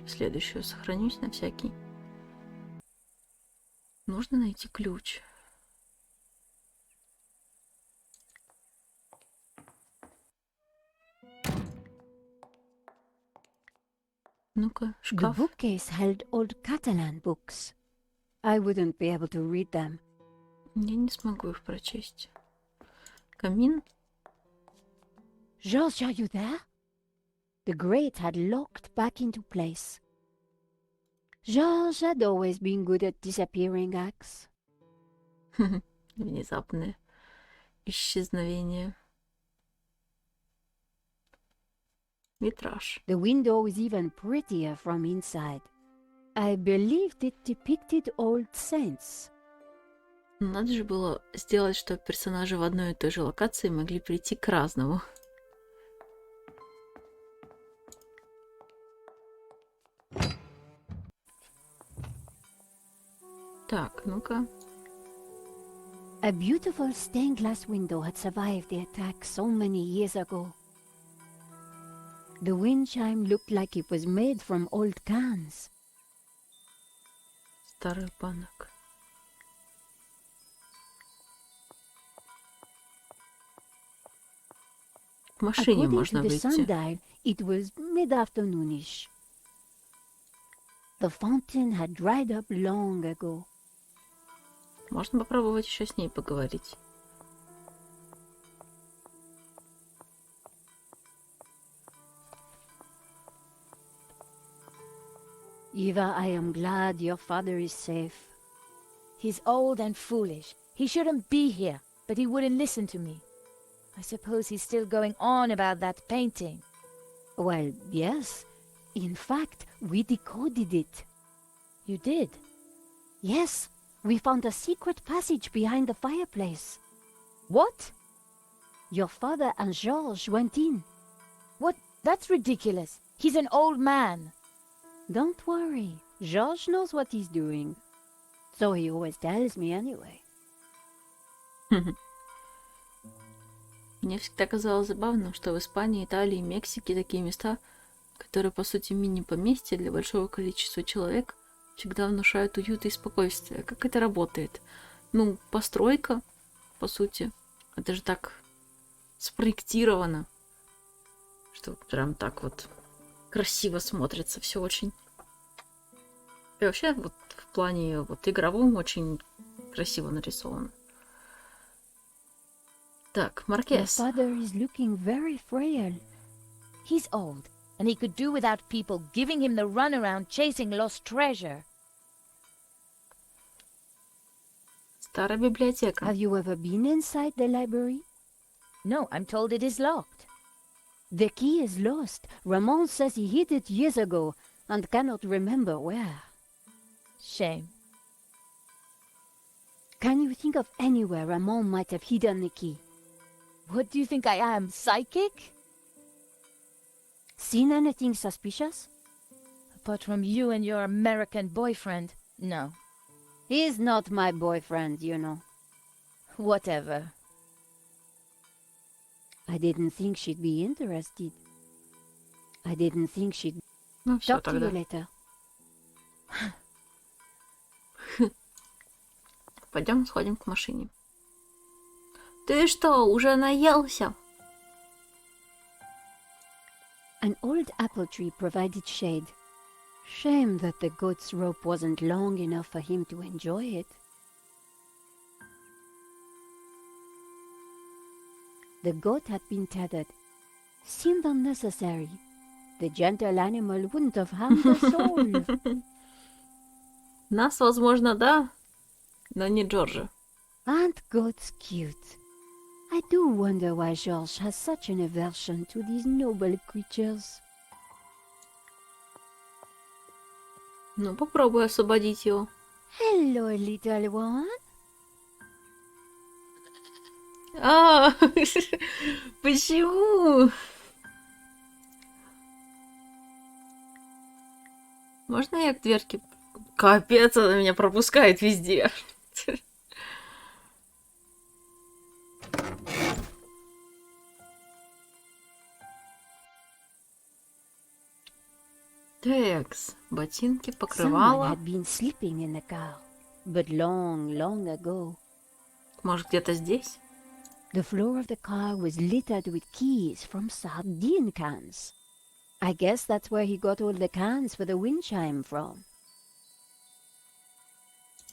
Следующую сохранюсь на всякий. Нужно найти ключ. Ну-ка, The шкаф. bookcase held old Catalan books. I wouldn't be able to read them. Я не смогу их прочесть. Камин. George, are you there? The grate had locked back into place. George had always been good at disappearing acts. Внезапное исчезновение. Витраж. The window was even prettier from inside. I believed it depicted old saints. Надо же было сделать, чтобы персонажи в одной и той же локации могли прийти к разному. Так, ну-ка. A beautiful stained glass window had survived the attack so many years ago. The wind chime looked like it was made from old cans. Старый банок. В машине According to можно the выйти. sundial, it was mid-afternoonish. The fountain had dried up long ago. Можно попробовать еще с ней поговорить. Eva, I am glad your father is safe. He's old and foolish. He shouldn't be here, but he wouldn't listen to me. I suppose he's still going on about that painting. Well, yes. In fact, we decoded it. You did? Yes, we found a secret passage behind the fireplace. What? Your father and Georges went in. What? That's ridiculous. He's an old man. Don't worry, Georges knows what he's doing. So he always tells me anyway. Мне всегда казалось забавным, что в Испании, Италии, Мексике такие места, которые, по сути, мини-поместья для большого количества человек, всегда внушают уют и спокойствие. Как это работает? Ну, постройка, по сути. Это же так спроектировано, что прям так вот красиво смотрится все очень. И вообще, вот в плане вот игровом очень красиво нарисовано. Так, Your Маркес. father is looking very frail. He's old, and he could do without people giving him the runaround chasing lost treasure. Старая библиотека. Have you ever been inside the library? No, I'm told it is locked. The key is lost. Ramon says he hid it years ago and cannot remember where. Shame. Can you think of anywhere Ramon might have hidden the key? What do you think I am, psychic? Seen anything suspicious? Apart from you and your American boyfriend, no. He's not my boyfriend, you know. Whatever. I didn't think she'd be interested. I didn't think she'd... Ну, все Talk to you тогда. later. Пойдем сходим к машине. Ты что, уже наелся? An old apple tree provided shade. Shame that the goat's rope wasn't long enough for him to enjoy it. The goat had been tethered. Seemed unnecessary. The gentle animal wouldn't have harmed a soul. Нас, возможно, да, но не Джорджа. Aren't goats cute? I do wonder why George has such an aversion to these noble creatures. Ну, попробуй освободить его. Hello, little one. А, почему? Можно я к дверке? Капец, она меня пропускает везде. Текс, ботинки, Someone покрывало. had been sleeping in the car, but long, long ago. Может, где-то здесь? The floor of the car was littered with keys from sardine cans. I guess that's where he got all the cans for the wind chime from.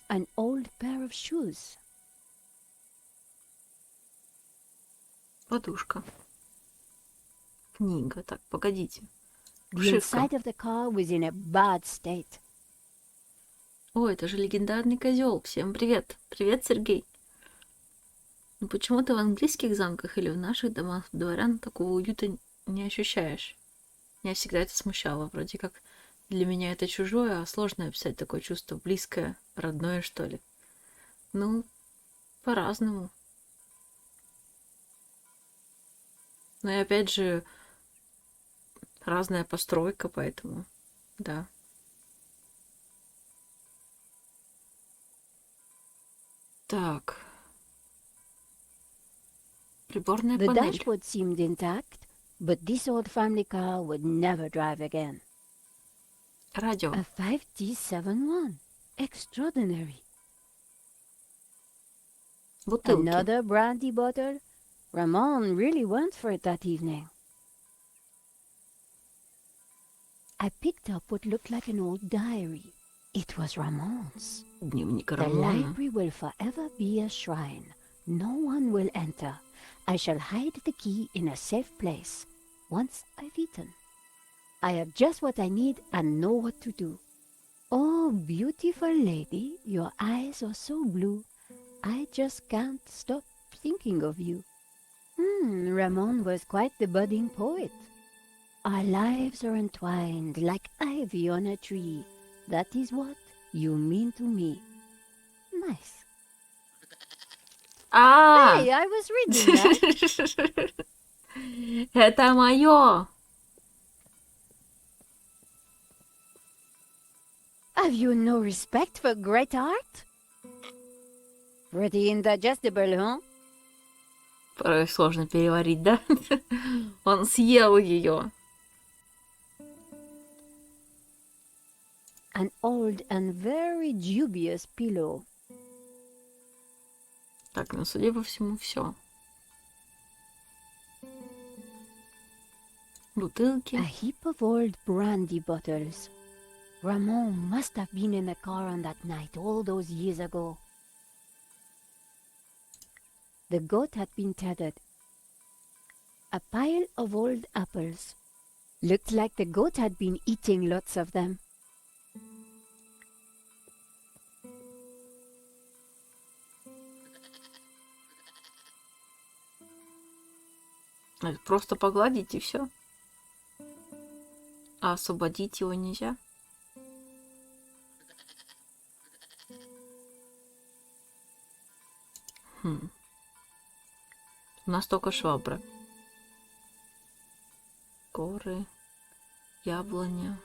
An old pair of shoes. Подушка. Книга. Так, погодите. The Вшивка. inside of the car was in a bad state. О, это же легендарный козел. Всем привет. Привет, Сергей. Ну почему ты в английских замках или в наших домах дворян такого уюта не ощущаешь? Меня всегда это смущало. Вроде как для меня это чужое, а сложно описать такое чувство близкое, родное, что ли. Ну, по-разному. Но и опять же, разная постройка, поэтому, да. Так. Приборная The панель. dashboard seemed intact, but this old family car would never drive again. Радио. A 5T71. Extraordinary. Бутылки. Another brandy bottle? Ramon really went for it that evening. I picked up what looked like an old diary. It was Ramon's. Дневник The Рамона. library will forever be a shrine. No one will enter. I shall hide the key in a safe place. Once I've eaten. I have just what I need and know what to do. Oh, beautiful lady, your eyes are so blue. I just can't stop thinking of you. Ramon was quite the budding poet. Our lives are entwined like ivy on a tree. That is what you mean to me. Nice. А! Hey, I was reading that. Это мое! Have you no respect for great art? Pretty indigestible, huh? Порой сложно переварить, да? Он съел ее. An old and very dubious pillow. Так, ну, судя по всему, все. A Бутылки. heap of old brandy bottles. Ramon must have been in the car on that night all those years ago. The goat had been tethered. A pile of old apples. Looked like the goat had been eating lots of them. Просто погладить и все. А освободить его нельзя. У нас только швабра. Горы, яблоня.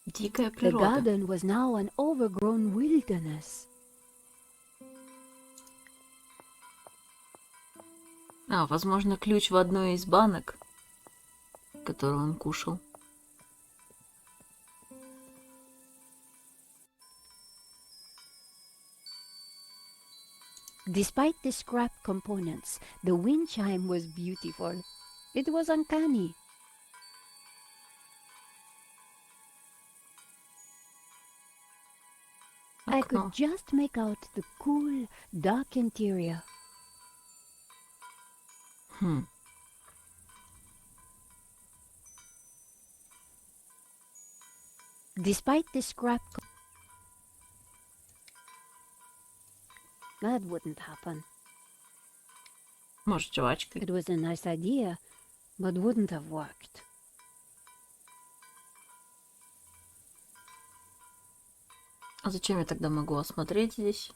Дикая The природа. garden was now an overgrown wilderness. Возможно, ключ в одной из банок, которую он кушал. Despite the scrap components, the wind chime was beautiful. It was uncanny. I Окно. could just make out the cool, dark interior. Despite the scrap... That wouldn't happen. Может, жвачкой. It was a nice idea, but wouldn't have worked. А зачем я тогда могу осмотреть здесь?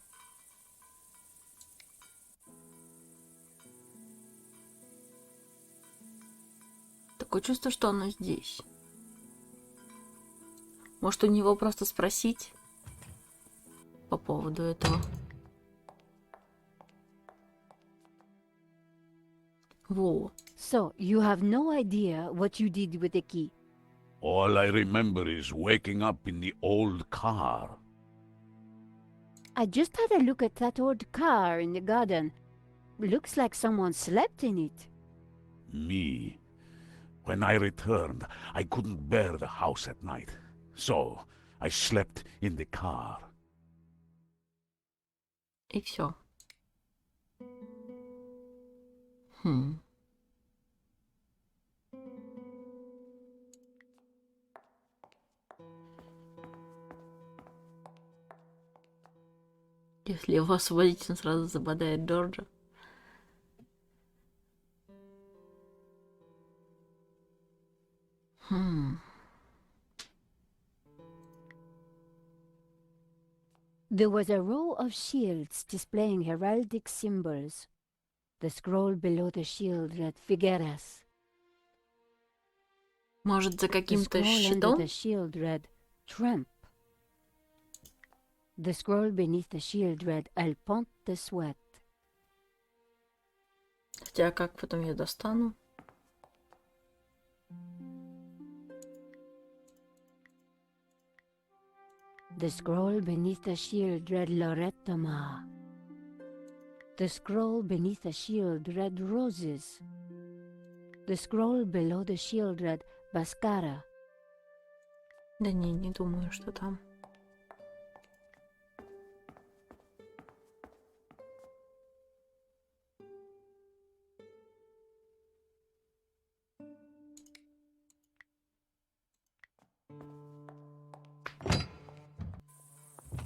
Такое чувство, что оно здесь. Может, у него просто спросить по поводу этого. Во. So, you have no idea what you did with the key? All I remember is waking up in the old car. I just had a look at that old car in the garden. Looks like someone slept in it. Me. When I returned, I couldn't bear the house at night. So, I slept in the car. И все. Если его освободить, он сразу забодает Джорджа. There was a row of shields displaying heraldic symbols. The scroll below the shield read Figueras. Может, за The каким-то scroll under щитом? the shield read Tramp. The scroll beneath the shield read El Pont de Sweat. Хотя как потом я достану? The scroll beneath the shield read Loretta Ma. The scroll beneath the shield read Roses. The scroll below the shield read Bascara. Да не думаю, что там.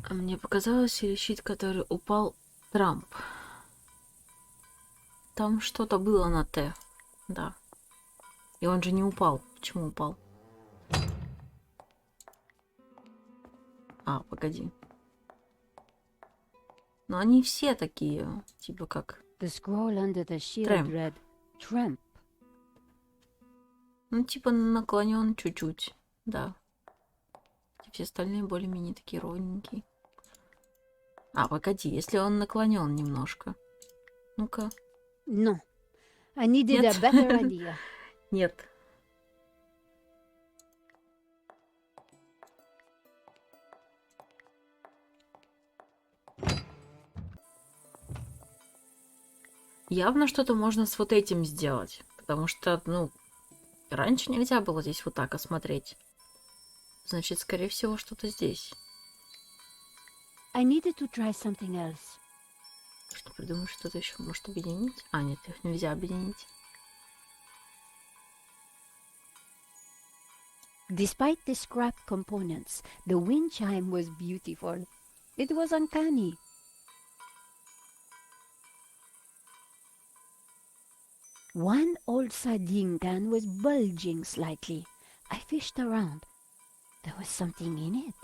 А мне показалось, или щит, который упал, Трамп. Там что-то было на Т. Да. И он же не упал. Почему упал? Погоди. Но они все такие, типа как The scroll under the shield Tramp. read, Tramp. Ну, типа наклонен чуть-чуть, да. Все остальные более-менее такие ровненькие. А, погоди, если он наклонен немножко. Ну-ка. No. I needed Нет. a better idea. Нет. Явно что-то можно с вот этим сделать. Потому что, ну, раньше нельзя было здесь вот так осмотреть. Значит, скорее всего, что-то здесь. I needed to try something else. Что придумать, что-то еще может объединить? А, нет, их нельзя объединить. Despite the scrap components, the wind chime was beautiful. It was uncanny. One old sardine can was bulging slightly. I fished around. There was something in it.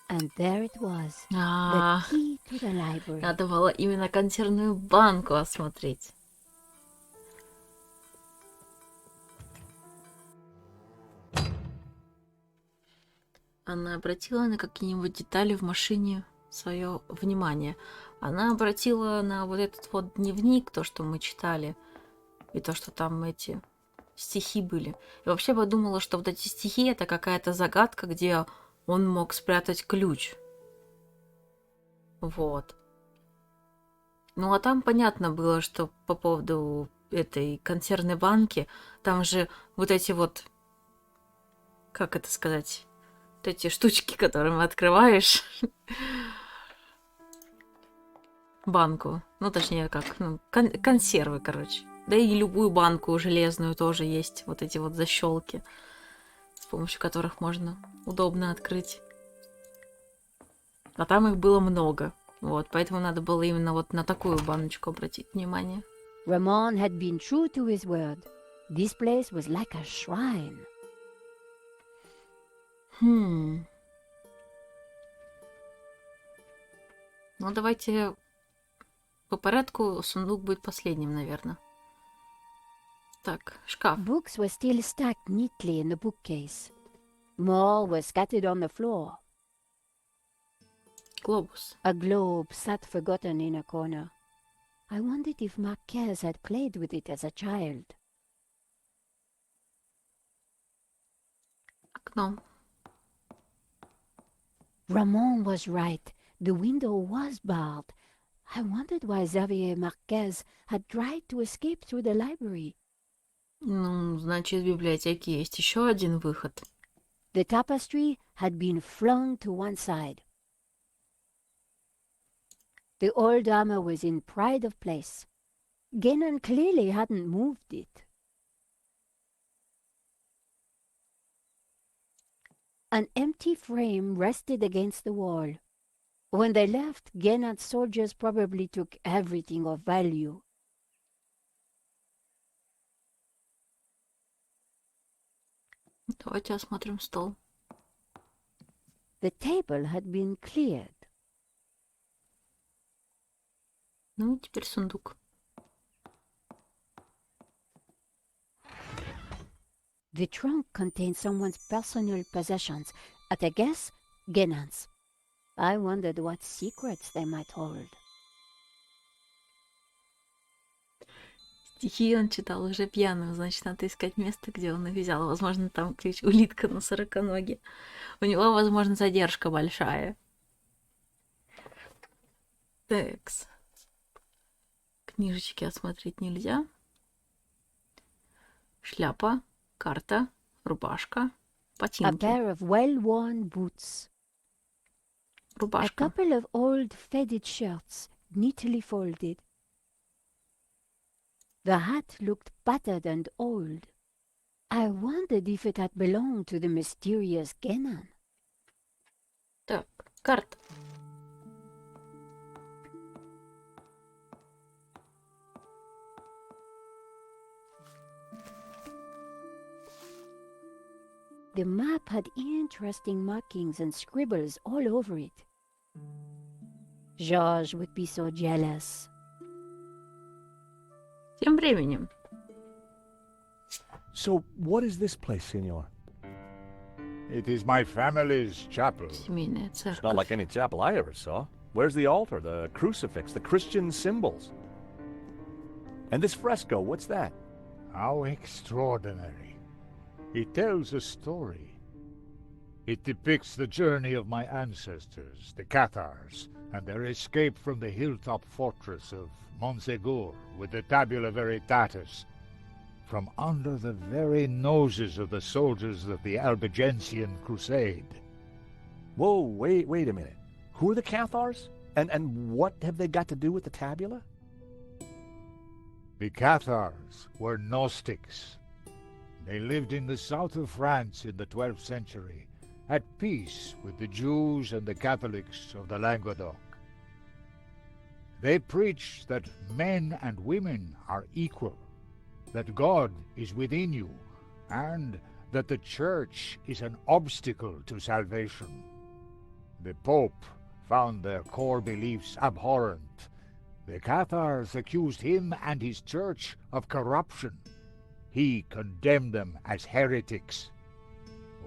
And there it was, the А, key to the library. надо было именно консервную банку осмотреть. Она обратила на какие-нибудь детали в машине свое внимание. Она обратила на вот этот вот дневник, то, что мы читали, и то, что там эти стихи были. И вообще подумала, что вот эти стихи — это какая-то загадка, где он мог спрятать ключ. Вот. Ну, а там понятно было, что по поводу этой консервной банки, там же вот эти вот, как это сказать, вот эти штучки, которыми открываешь банку. Ну, точнее, как, ну, консервы, короче. Да и любую банку железную тоже есть вот эти вот защелки, с помощью которых можно удобно открыть. А там их было много. Вот, поэтому надо было именно вот на такую баночку обратить внимание. Ramon had been true to his word. This place was like a shrine. Ну, давайте по порядку. Сундук будет последним, наверное. Так, шкаф. Books were still stacked neatly in the bookcase. More were scattered on the floor. Глобус. A globe sat forgotten in a corner. I wondered if Marquez had played with it as a child. Окно. Ramon was right. The window was barred. I wondered why Xavier Marquez had tried to escape through the library. Ну, значит, в библиотеке есть еще один выход. The tapestry had been flung to one side. The old armor was in pride of place. Genon clearly hadn't moved it. An empty frame rested against the wall. When they left, Genon's soldiers probably took everything of value. Давайте осмотрим стол. The table had been cleared. Ну и теперь сундук. The trunk contained someone's personal possessions. At a guess, Genon's. I wondered what secrets they might hold. Стихи он читал уже пьяным, значит, надо искать место, где он их взял. Возможно, там ключ улитка на сороконоге. У него, возможно, задержка большая. Текс. Книжечки осмотреть нельзя. Шляпа, карта, рубашка, A ботинки. pair of well-worn boots. A Рубашка. couple of old faded shirts, neatly folded. The hat looked battered and old. I wondered if it had belonged to the mysterious Genon. Так, карта. The map had interesting markings and scribbles all over it. George would be so jealous. Тем временем, So, what is this place, senor? It is my family's chapel. семейная It's not церковь. like any chapel I ever saw. Where's the altar, the crucifix, the Christian symbols? And this fresco, what's that? How extraordinary. It tells a story. It depicts the journey of my ancestors, the Cathars, and their escape from the hilltop fortress of Montsegur with the Tabula Veritatis, from under the very noses of the soldiers of the Albigensian Crusade. Whoa, wait a minute. Who are the Cathars? And what have they got to do with the tabula? The Cathars were Gnostics. They lived in the south of France in the 12th century, at peace with the Jews and the Catholics of the Languedoc. They preach that men and women are equal, that God is within you, and that the Church is an obstacle to salvation. The Pope found their core beliefs abhorrent. The Cathars accused him and his Church of corruption. He condemned them as heretics.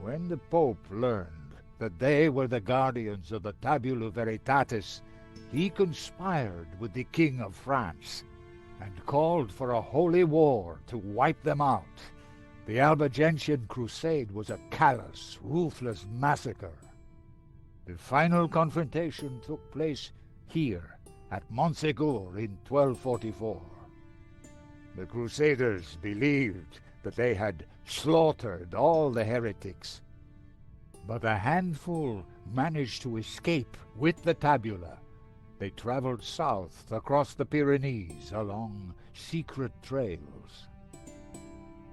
When the Pope learned that they were the guardians of the Tabula Veritatis, he conspired with the King of France and called for a holy war to wipe them out. The Albigensian Crusade was a callous, ruthless massacre. The final confrontation took place here at Montsegur in 1244. The Crusaders believed that they had slaughtered all the heretics, but a handful managed to escape with the tabula. They traveled south across the Pyrenees along secret trails.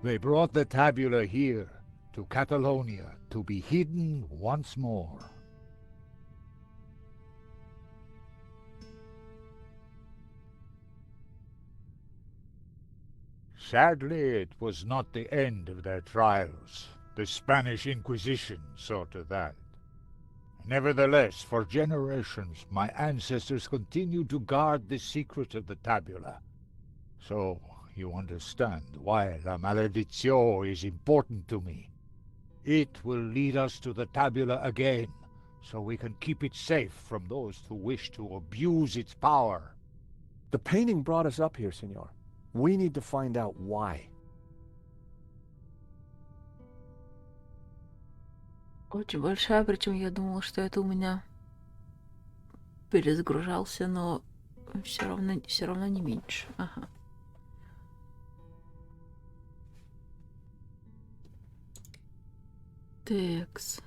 They brought the tabula here to Catalonia to be hidden once more. Sadly, it was not the end of their trials. The Spanish Inquisition saw to that. Nevertheless, for generations, my ancestors continued to guard the secret of the tabula. So, you understand why La Maledizio is important to me. It will lead us to the tabula again, so we can keep it safe from those who wish to abuse its power. The painting brought us up here, senor. We need to find out why. Очень большая, причем я думала, что это у меня перезагружался, но все равно не меньше. Ага. Текс.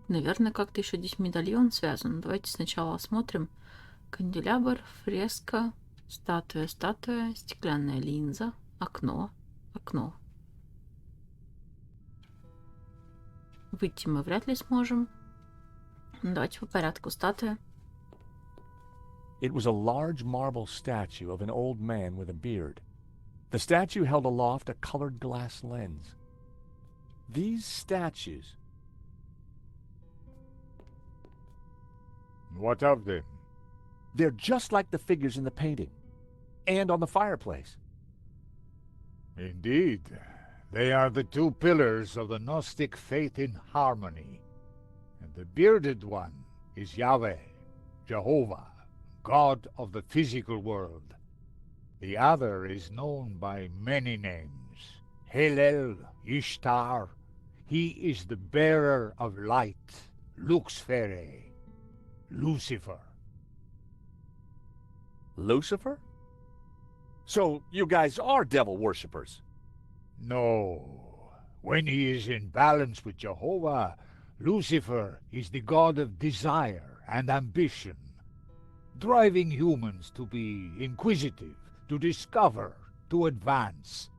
Наверное, как-то еще здесь медальон связан. Давайте сначала осмотрим. Канделябр, фреска, статуя, стеклянная линза, окно. Выйти мы вряд ли сможем. Давайте по порядку. Статуя. It was a large marble statue of an old man with a beard. The statue held aloft a colored glass lens. These statues... What of them? They're just like the figures in the painting. And on the fireplace. Indeed. They are the two pillars of the Gnostic faith in harmony. And the bearded one is Yahweh, Jehovah, God of the physical world. The other is known by many names. Helel, Ishtar. He is the bearer of light, Luxfere, Lucifer. Lucifer? So you guys are devil worshippers? No. When he is in balance with Jehovah, Lucifer is the god of desire and ambition, driving humans to be inquisitive, to discover, to advance.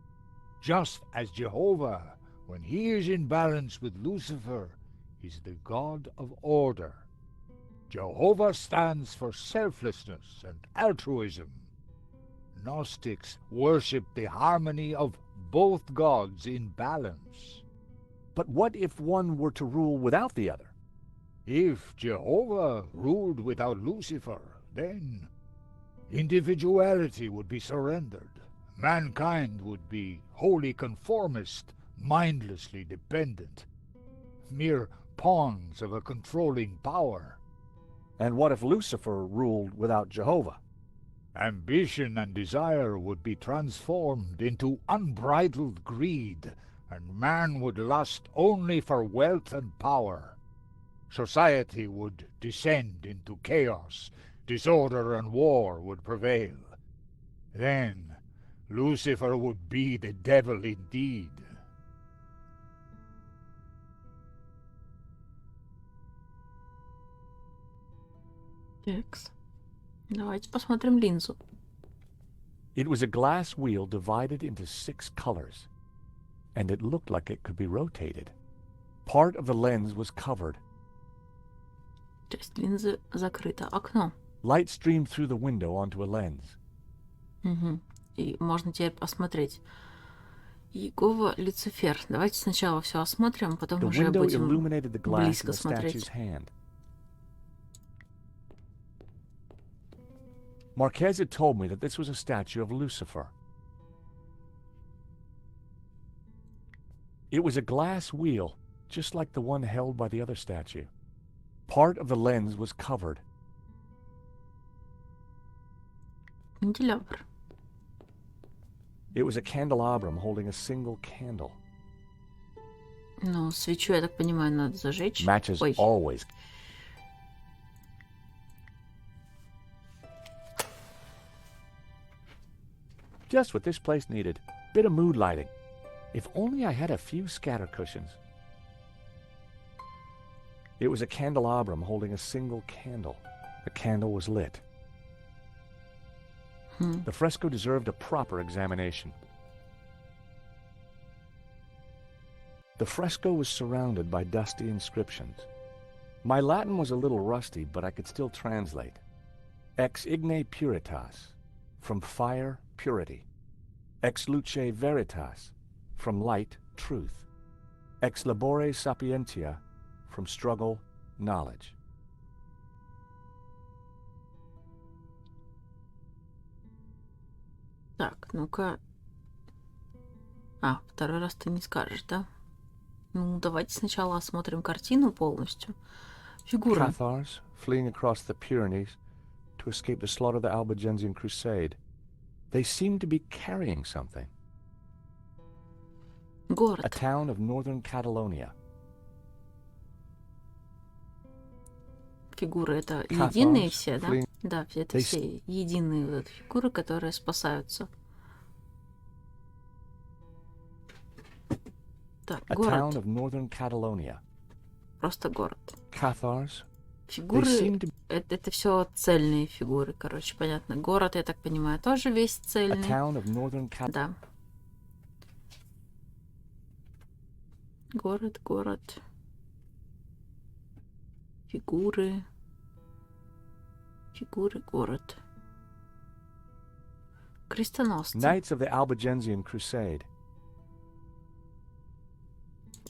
Just as Jehovah, when he is in balance with Lucifer, is the god of order. Jehovah stands for selflessness and altruism. Gnostics worship the harmony of both gods in balance. But what if one were to rule without the other? If Jehovah ruled without Lucifer, then individuality would be surrendered. Mankind would be wholly conformist, mindlessly dependent, mere pawns of a controlling power. And what if Lucifer ruled without Jehovah? Ambition and desire would be transformed into unbridled greed, and man would lust only for wealth and power. Society would descend into chaos, disorder and war would prevail. Then Lucifer would be the devil indeed. Текс. Давайте посмотрим линзу. It was a glass wheel divided into 6 colors, and it looked like it could be rotated. Part of the lens was covered. Часть линзы закрыта. Окно. Light streamed through the window onto a lens. Угу. И можно теперь посмотреть. Иегова, Люцифер. Давайте сначала все осмотрим, потом The уже window будем illuminated the glass in близко the statue's смотреть. hand. Marquez had told me that this was a statue of Lucifer. It was a glass wheel, just like the one held by the other statue. Part of the lens was covered. Канделябр. It was a candelabrum holding a single candle. Ну, свечу, я так понимаю, надо зажечь. Matches Ой. always. Just what this place needed. Bit of mood lighting. If only I had a few scatter cushions. It was a candelabrum holding a single candle. The candle was lit. The fresco deserved a proper examination. The fresco was surrounded by dusty inscriptions. My Latin was a little rusty, but I could still translate. Ex igne puritas, from fire, purity. Ex luce veritas, from light, truth. Ex labore sapientia, from struggle, knowledge. Так, ну-ка. Второй раз ты не скажешь, да? Ну, давайте сначала осмотрим картину полностью. Фигура. Cathars, fleeing across the Pyrenees to escape the slaughter of the Albigensian Crusade. They seemed to be carrying something. Город. A town of northern Catalonia. Фигуры это Cathars, единые все, да? fleeing- Да, это They все единые вот эти фигуры, которые спасаются. Так, A town город. of northern Catalonia. Просто город. Cathars. Фигуры, They seem to- это все цельные фигуры, короче, понятно. Город, я так понимаю, тоже весь A цельный. town of northern Да. Catalonia. Город, город. Фигуры. Фигуры, город. Крестоносцы. Knights of the Albigensian Crusade.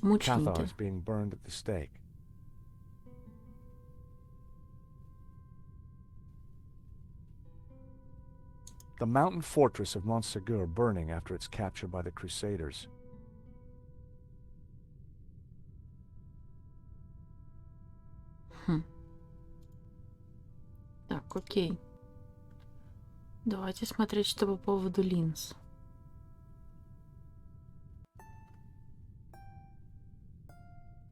Мученики. Cathars being burned at the stake. The mountain fortress of Montségur burning after its capture by the Crusaders. Так, окей. Давайте смотреть, что по поводу линз.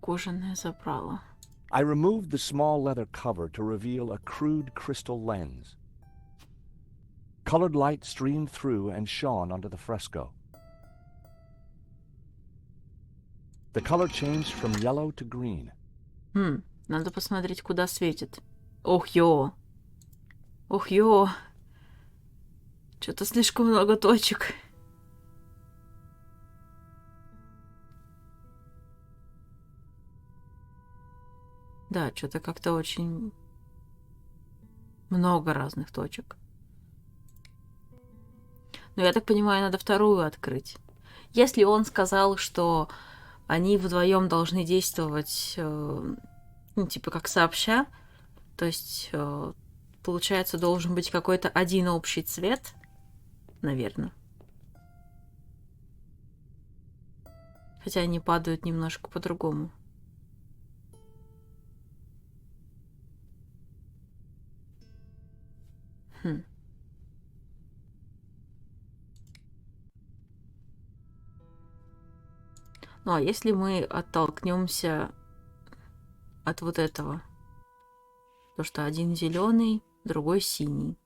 Кожаное забрало. I removed the small leather cover to reveal a crude crystal lens. Colored light streamed through and shone onto the fresco. The color changed from yellow to green. Надо посмотреть, куда светит. Ох, ё! Ох, ё! Что-то слишком много точек. Да, что-то как-то очень много разных точек. Но я так понимаю, надо вторую открыть. Если он сказал, что они вдвоем должны действовать ну, типа как сообща. То есть, получается, должен быть какой-то один общий цвет, наверное. Хотя они падают немножко по-другому. Хм. Ну, а если мы оттолкнемся от вот этого, то что один зеленый, другой синий.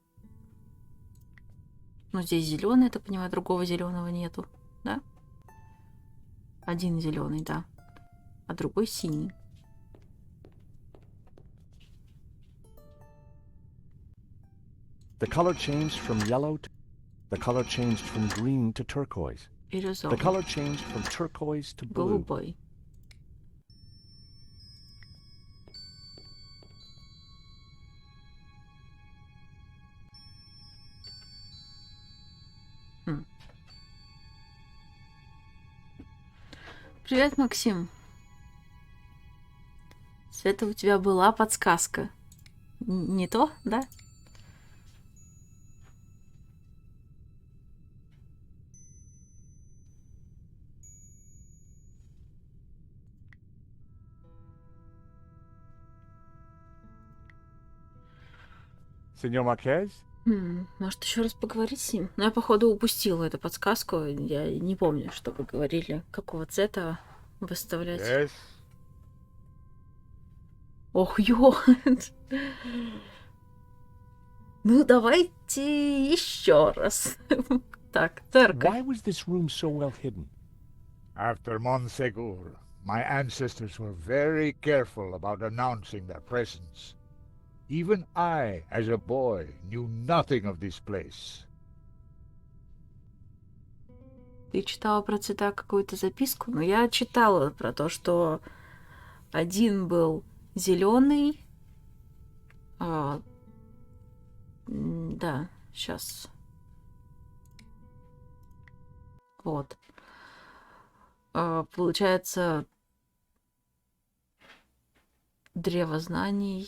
Ну, здесь зеленый, я так понимаю, другого зеленого нету, да? Один зеленый, да, а другой синий. The color changed from yellow to... The color changed from green to turquoise. The Бирюзовый, color changed from turquoise to blue. голубой. Хм. Привет, Максим. Света, у тебя была подсказка. Не то, да? Señor Marquez? Может, еще раз поговорить с ним? Но я, походу, упустила эту подсказку. Я не помню, что вы говорили. Какого цвета выставлять. Yes? Ох, ё! Ну, давайте еще раз. Так, церковь. Why was this room so well hidden? After Monsegur, my ancestors were very careful about announcing their presence. Even I, as a boy, knew nothing of this place. Ты читала про цвета какую-то записку? Ну, я читала про то, что один был зеленый. Да, сейчас. Вот. Получается, древо знаний,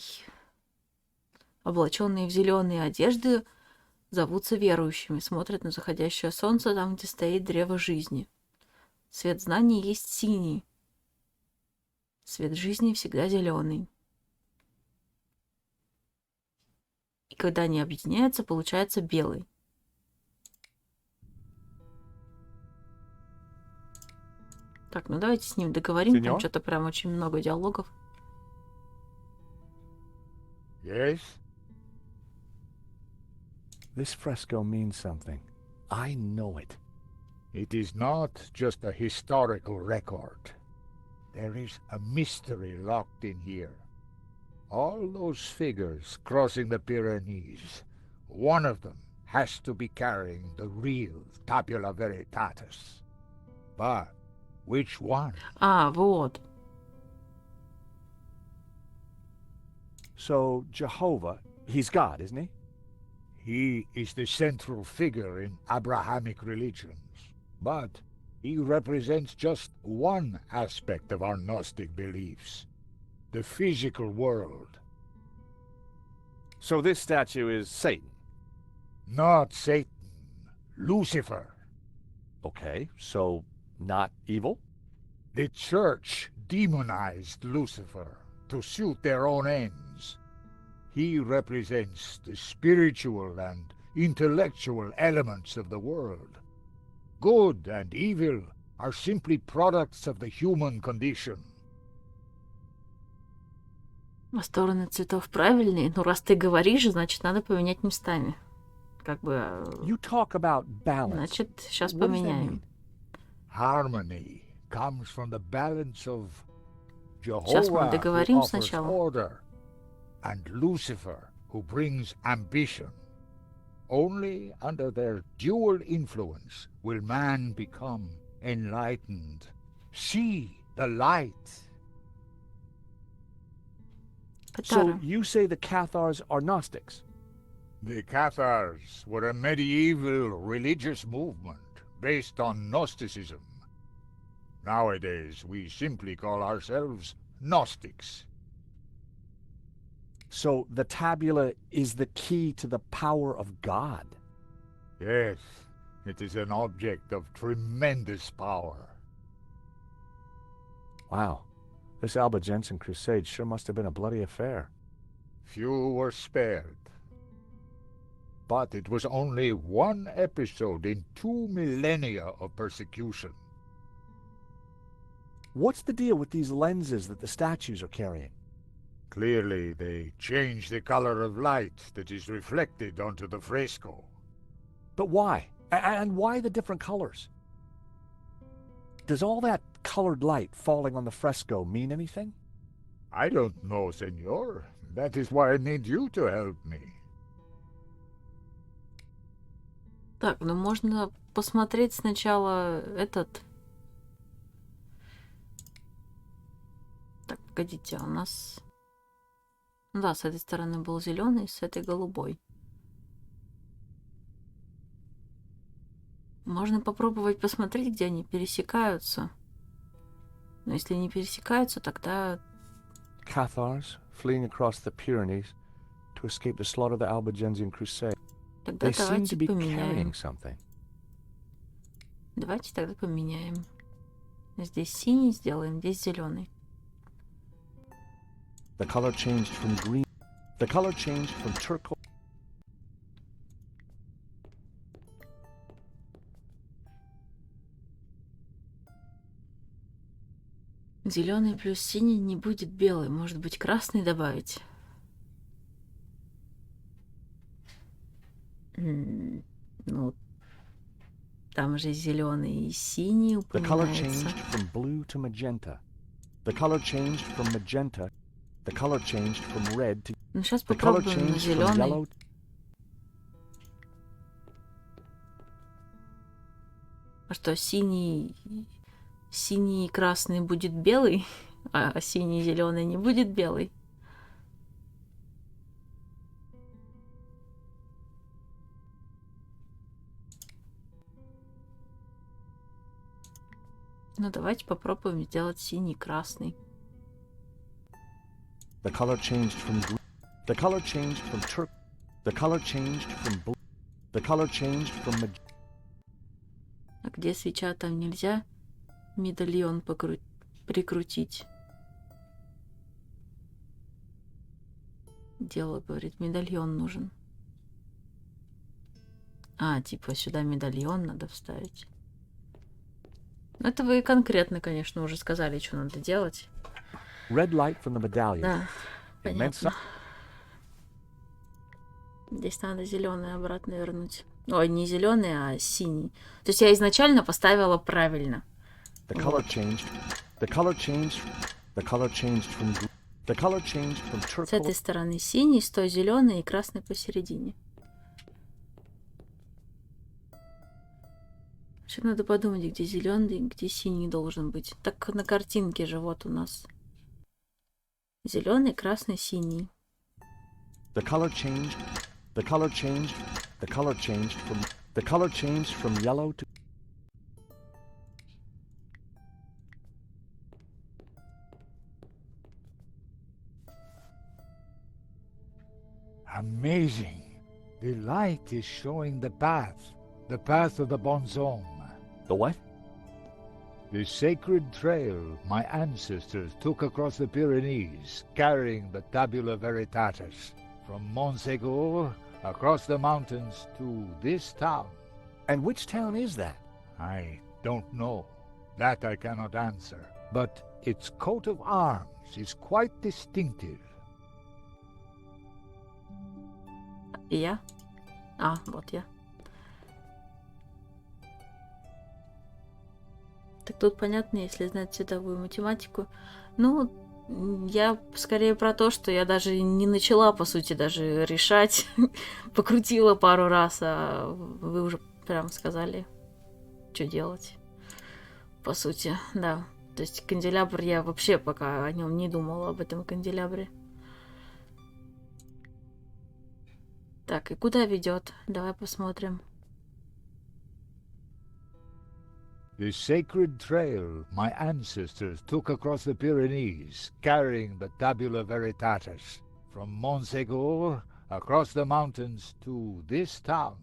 облаченные в зеленые одежды, зовутся верующими, смотрят на заходящее солнце там, где стоит древо жизни. Свет знаний есть синий. Свет жизни всегда зеленый. И когда они объединяются, получается белый. Так, ну давайте с ним договорим. Там Сеньор? что-то прям очень много диалогов. Yes? This fresco means something. I know it. It is not just a historical record. There is a mystery locked in here. All those figures crossing the Pyrenees, one of them has to be carrying the real Tabula Veritatis. But which one? Вот. So, Jehovah, he's God, isn't he? He is the central figure in Abrahamic religions, but he represents just one aspect of our Gnostic beliefs, the physical world. So this statue is Satan. Not Satan, Lucifer. Okay, so not evil? The Church demonized Lucifer to suit their own ends. He represents the spiritual and intellectual elements of the world. Good and evil are simply products of the human condition. Стороны цветов правильные. Ну, раз ты говоришь, значит, надо поменять местами. Как бы... You talk about balance. Значит, сейчас What does that поменяем. mean? Harmony comes from the balance of Сейчас мы Jehovah, who договорим offers сначала. order, and Lucifer, who brings ambition. Only under their dual influence will man become enlightened. See the light. So you say the Cathars are Gnostics? The Cathars were a medieval religious movement based on Gnosticism. Nowadays, we simply call ourselves Gnostics. So the tabula is the key to the power of God. Yes, it is an object of tremendous power. Wow, this Albigensian crusade sure must have been a bloody affair. Few were spared. But it was only one episode in 2 millennia of persecution. What's the deal with these lenses that the statues are carrying? Clearly, they change the color of light that is reflected onto the fresco. But why? And why the different colors? Does all that colored light falling on the fresco mean anything? I don't know, senor. That is why I need you to help me. Так, ну можно посмотреть сначала этот. Так, погодите, у нас... Ну да, с этой стороны был зеленый, с этой голубой. Можно попробовать посмотреть, где они пересекаются. Но если не пересекаются, тогда... Cathars fleeing across the Pyrenees to escape the slaughter of the Albigensian crusade. Тогда They seem давайте to be поменяем. carrying something. Давайте тогда поменяем. Здесь синий сделаем, здесь зеленый. The color changed from green. The color changed from turquoise. Зеленый плюс синий не будет белый. Может быть, красный добавить? Ну, там же зеленый и синий The color упоминается. changed from blue to magenta. The color changed from magenta. The color changed from red to... Ну, сейчас The color попробуем changed from зеленый. yellow. А что, синий и красный будет белый, а синий и зеленый не будет белый? Ну, давайте попробуем сделать синий и красный. The color changed from green. The color changed from turquoise. The color changed from blue. The color changed from magenta. А где свеча, там нельзя медальон прикрутить. Дело, говорит, медальон нужен. А, типа сюда медальон надо вставить. Ну, это вы конкретно, конечно, уже сказали, что надо делать. Red light from the medallion. Да, It meant понятно. Здесь надо зеленый обратно вернуть. Ой, не зеленый, а синий. То есть я изначально поставила правильно. The color changed. The color changed. The color changed from green. The color changed from С этой turquoise. стороны синий, с той зеленый и красный посередине. Еще надо подумать, где зеленый, где синий должен быть. Так на картинке же вот у нас. Зеленый, красный, синий. The color changed. The color changed. The color changed from. The color changed from yellow to. Amazing. The light is showing the path of the bonzome. The what? The sacred trail my ancestors took across the Pyrenees, carrying the Tabula Veritatis, from Montségur across the mountains to this town. And which town is that? I don't know. That I cannot answer. But its coat of arms is quite distinctive. Я? А, вот я. Так тут понятно, если знать цветовую математику. Ну, я скорее про то, что я даже не начала, по сути, даже решать. Покрутила пару раз, а вы уже прям сказали, что делать. По сути, да. То есть канделябр, я вообще пока о нем не думала, об этом канделябре. Так, и куда ведет? Давай посмотрим. The sacred trail my ancestors took across the Pyrenees, carrying the Tabula Veritatis, from Montségur across the mountains to this town.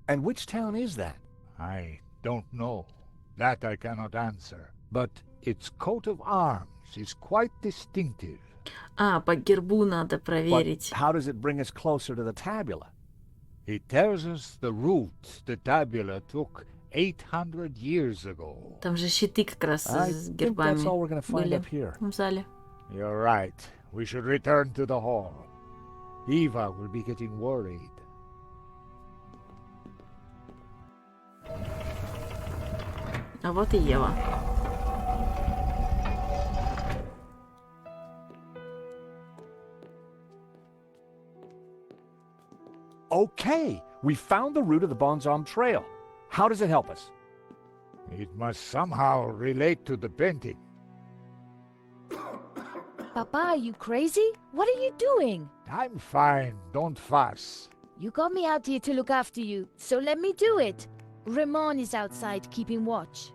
And which town is that? I don't know. That I cannot answer. But its coat of arms is quite distinctive. А, по гербу надо But проверить. how does it bring us closer to the tabula? It tells us the route the tabula took 800 years ago. Там же щиты как раз I с think гербами that's all we're gonna find были up here. в зале. You're right. We should return to the hall. Eva will be getting worried. А вот и Ева. Okay, we found the route of the Bonzom Trail. How does it help us? It must somehow relate to the painting. Papa, are you crazy? What are you doing? I'm fine. Don't fuss. You got me out here to look after you, so let me do it. Ramon is outside keeping watch.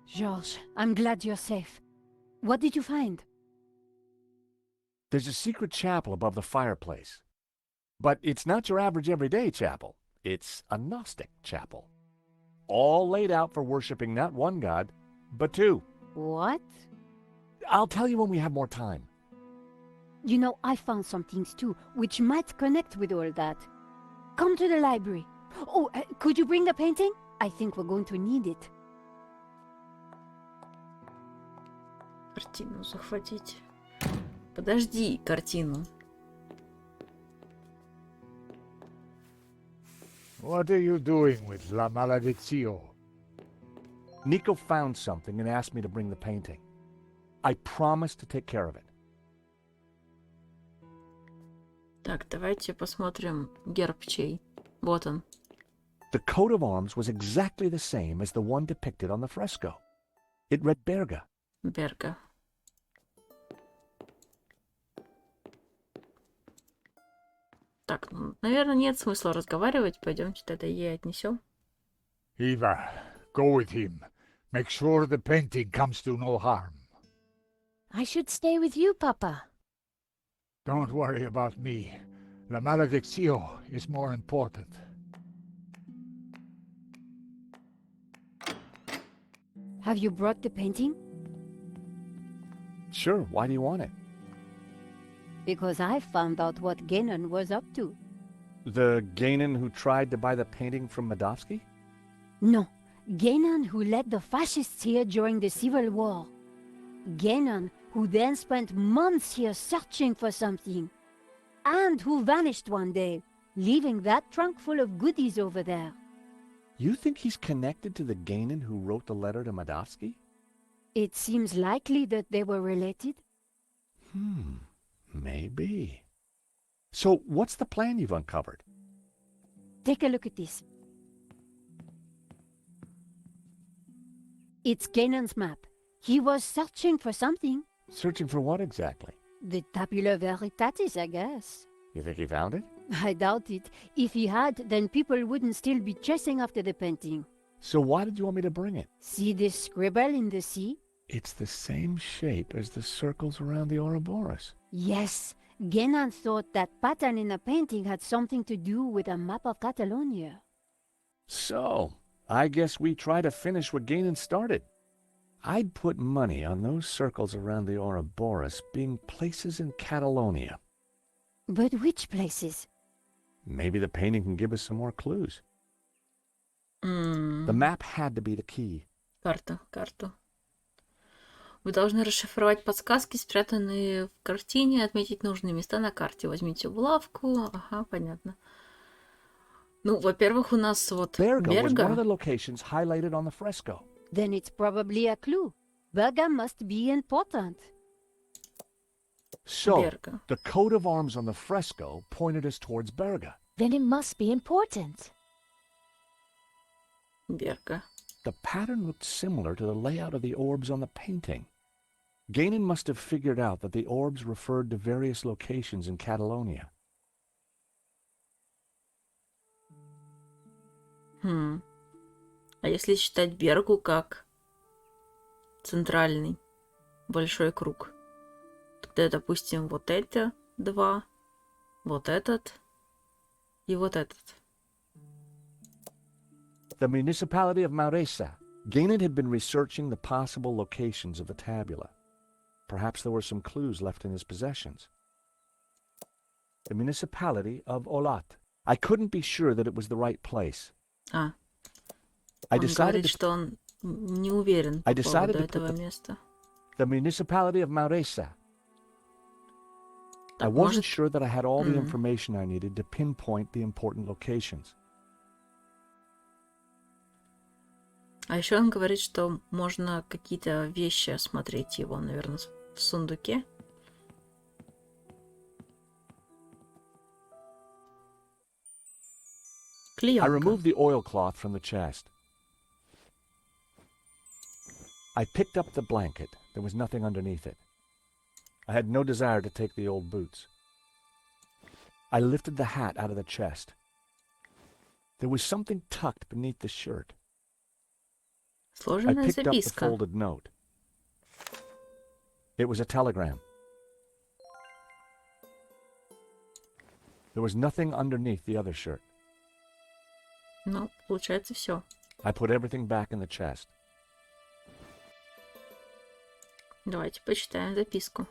Georges, I'm glad you're safe. What did you find? There's a secret chapel above the fireplace. But it's not your average everyday chapel. It's a Gnostic chapel. All laid out for worshiping not one god, but two. What? I'll tell you when we have more time. You know, I found some things too, which might connect with all that. Come to the library. Oh, could you bring the painting? I think we're going to need it. Картину захватить. Подожди картину. What are you doing with La Malediccio? Nico found something and asked me to bring the painting. I promised to take care of it. Так, давайте посмотрим герб чей. Вот он. The coat of arms was exactly the same as the one depicted on the fresco. It read Berga. Берга. Так, ну, наверное, нет смысла разговаривать. Пойдемте тогда ей отнесем. Eva, go with him. Make sure the painting comes to no harm. I should stay with you, Papa. Don't worry about me. La Malediccio is more important. Have you brought the painting? Sure, why do you want it? Because I found out what Genon was up to. The Gainan who tried to buy the painting from Medovsky? No, Genon who led the fascists here during the Civil War. Genon who then spent months here searching for something. And who vanished one day, leaving that trunk full of goodies over there. You think he's connected to the Gainan who wrote the letter to Medovsky? It seems likely that they were related. Maybe. So what's the plan you've uncovered? Take a look at this. It's Genon's map. He was searching for something. Searching for what exactly? The Tabula Veritatis, I guess. You think he found it? I doubt it. If he had, then people wouldn't still be chasing after the painting. So why did you want me to bring it? See this scribble in the sea? It's the same shape as the circles around the Ouroboros. Yes. Genon thought that pattern in the painting had something to do with a map of Catalonia. So, I guess we try to finish what Gainan started. I'd put money on those circles around the Ouroboros being places in Catalonia. But which places? Maybe the painting can give us some more clues. The map had to be the key. Карту. Вы должны расшифровать подсказки, спрятанные в картине, отметить нужные места на карте. Возьмите булавку. Ага, понятно. Ну, во-первых, у нас вот Berga was one of the Берга. locations highlighted on the fresco. Then it's probably a clue. Berga must be important. So, Berga. the coat of arms on the fresco pointed us towards Berga. Then it must be important. Берга. The pattern looked similar to the layout of the orbs on the painting. Gainan must have figured out that the orbs referred to various locations in Catalonia. А если считать Бергу как центральный большой круг. Тогда, допустим, вот это два, вот этот и вот этот. The municipality of Mauresa. Gaynor had been researching the possible locations of the tabula. Perhaps there were some clues left in his possessions. The municipality of Olat. I couldn't be sure that it was the right place. А, I он decided говорит, to что он не уверен I по decided поводу to put этого the- места. the municipality of Mauresa. I Так, wasn't может, sure that I had all the М. information I needed to pinpoint the important locations. А еще он говорит, что можно какие-то вещи осмотреть его, наверное, в сундуке. I Клеенка. removed the oilcloth from the chest. I picked up the blanket. There was nothing underneath it. I had no desire to take the old boots. I lifted the hat out of the chest. There was something tucked beneath the shirt. I Сложенная picked up the записка. folded note. It was a telegram. There was nothing underneath the other shirt. Ну, получается, все. I put everything back in the chest. Давайте почитаем записку.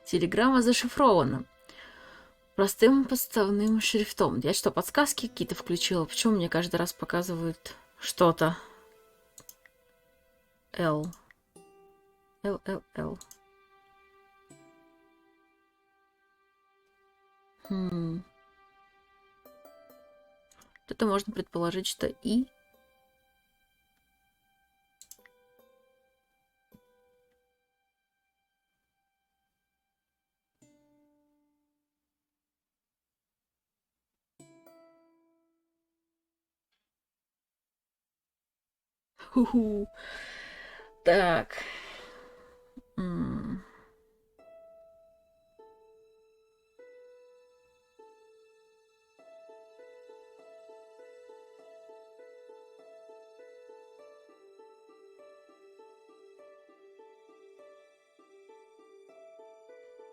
Телеграмма зашифрована. Простым подставным шрифтом. Я что, подсказки какие-то включила? Почему мне каждый раз показывают что-то? Л. Л. Это можно предположить, что И. Ху-ху. Так.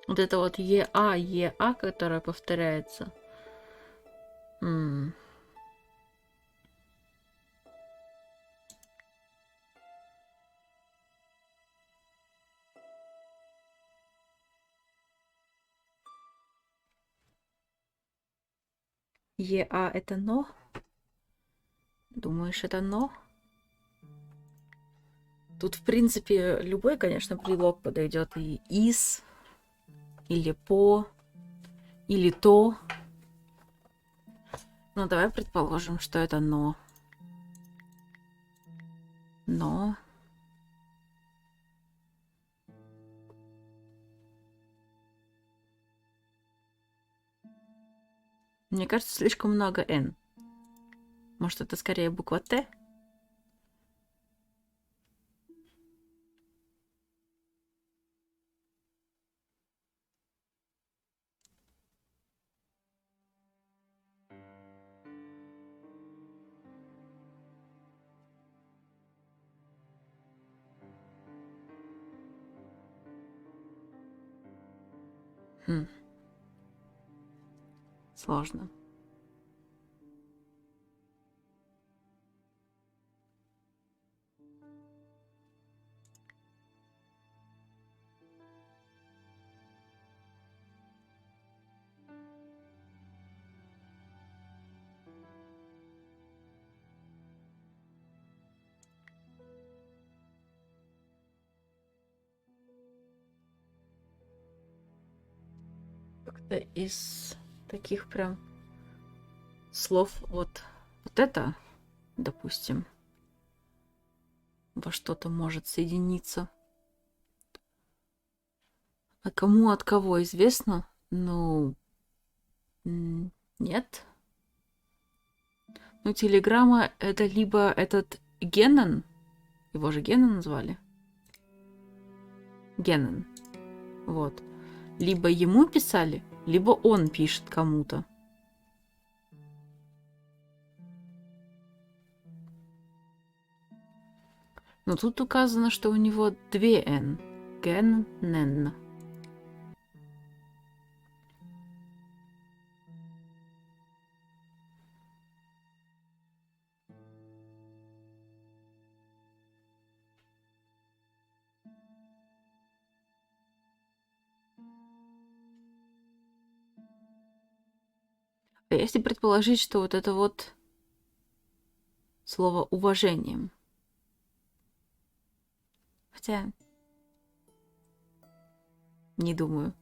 Вот это вот ЕА, которая повторяется. ЕА это но? Думаешь, это но? Тут, в принципе, любой, конечно, предлог подойдет. И из, или по, или то. Ну, давай предположим, что это но. Но. Мне кажется, слишком много «н». Может, это скорее буква «Т»? Сложно. Как-то из таких прям слов вот это, допустим, во что-то может соединиться. А кому от кого известно? Ну, нет. Ну, телеграмма это либо этот Геннон, его же Геннон назвали. Геннон. Вот. Либо ему писали, либо он пишет кому-то. Но тут указано, что у него две «н». Геннен. А если предположить, что вот это вот слово «уважением». Хотя... Не думаю.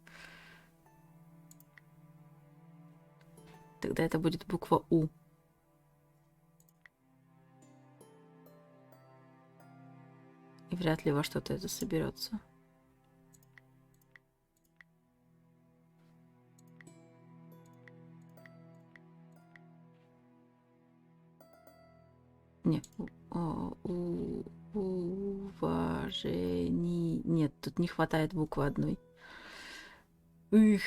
Тогда это будет буква «У». И вряд ли во что-то это соберется. Не, уважение. Нет, тут не хватает буквы одной. Их.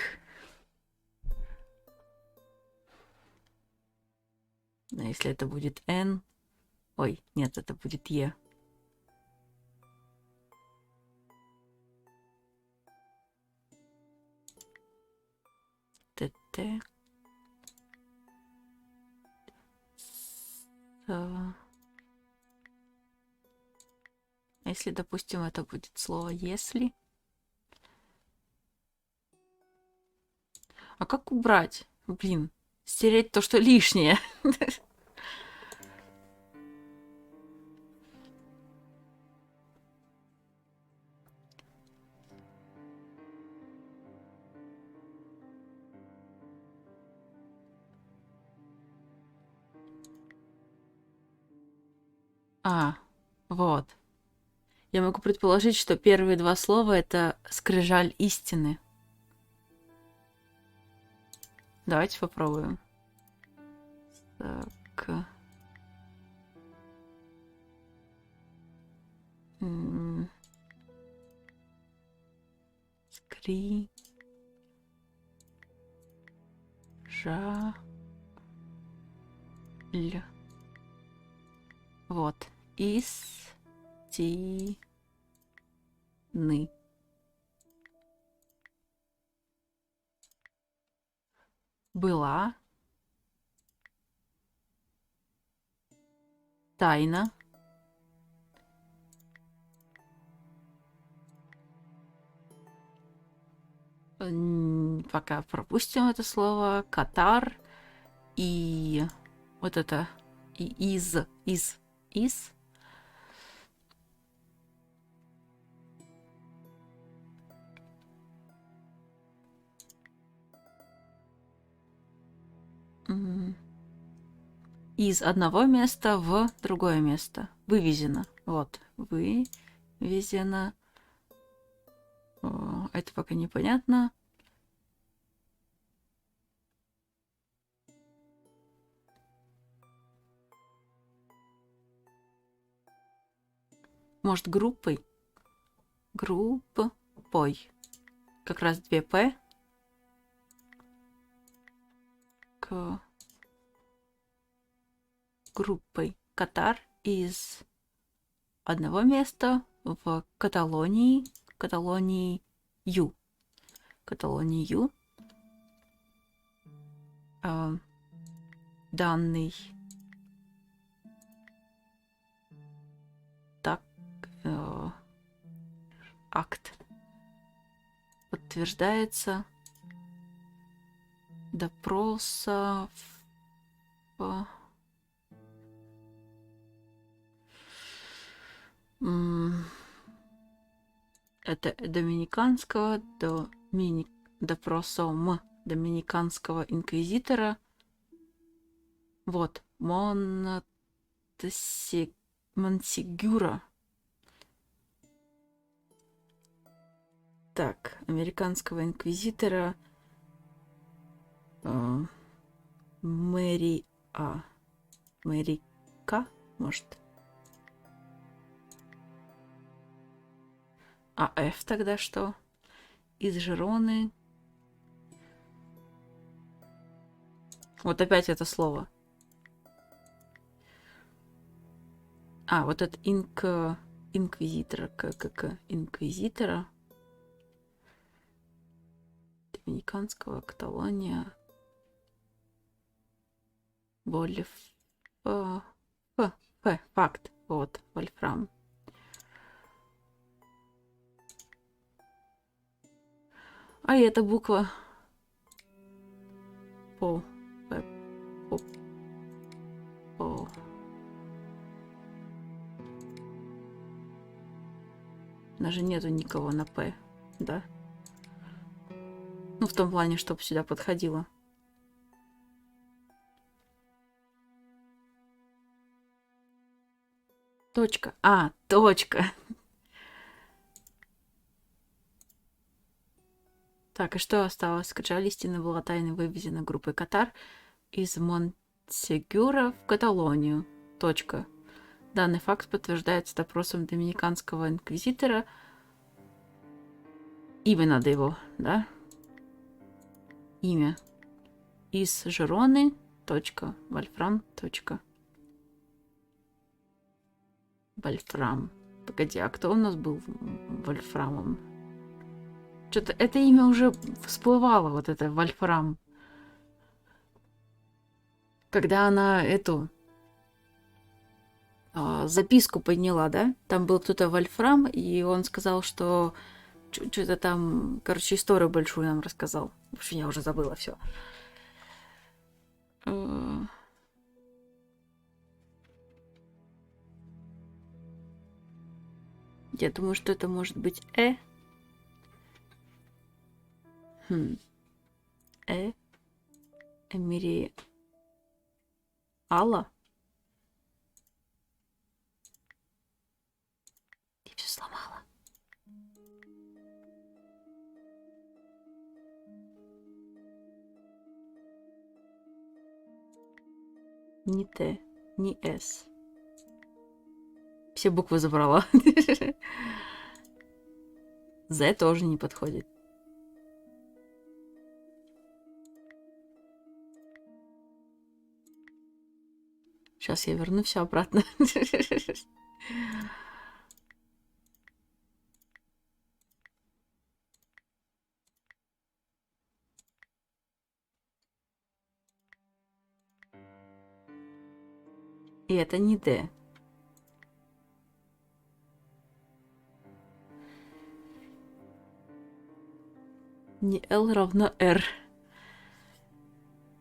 А если это будет Н? Ой, нет, это будет Е. ТТ. А если, допустим, это будет слово «если»? А как убрать? Блин, стереть то, что лишнее. А, вот. Я могу предположить, что первые два слова — это скрижаль истины. Давайте попробуем. Так. Скри. Жа. Л. Вот. Истины. Была. Тайна. Пока пропустим это слово. Катар. И вот это. И из. Из одного места в другое место. Вывезено. Вот. Вывезено. Это пока непонятно. Может, группой? Группой. Как раз две «п». К группой. Катар из одного места в Каталонию. Данный акт подтверждается допроса это доминиканского допросом доминиканского инквизитора. Вот. Монсигюра. Так, американского инквизитора Мэри К, может. А F тогда что? Из Жироны. Вот опять это слово. А, вот это инквизитора, инквизитора Доминиканского Каталония факт. Вот, вольфрам. А эта буква по. Даже нету никого на П, да? Ну, в том плане, чтобы сюда подходило. Точка. А, точка. Так, и что осталось? Скрижаль истины была тайно вывезена группой Катар из Монсегюра в Каталонию. Точка. Данный факт подтверждается допросом доминиканского инквизитора. Имя надо его, да? Имя. Из Жероны. Точка. Вольфрам. Точка. Вольфрам. Погоди, а кто у нас был Вольфрамом? Что-то это имя уже всплывало, вот это Вольфрам. Когда она эту записку подняла, да? Там был кто-то Вольфрам, и он сказал, что что-то там, короче, историю большую нам рассказал. В общем, я уже забыла все. Я думаю, что это может быть Эмири Алла. Я все сломала. Ни Т, ни С. Все буквы забрала. З тоже не подходит. Сейчас я верну все обратно. И это не Д. Не L равно R.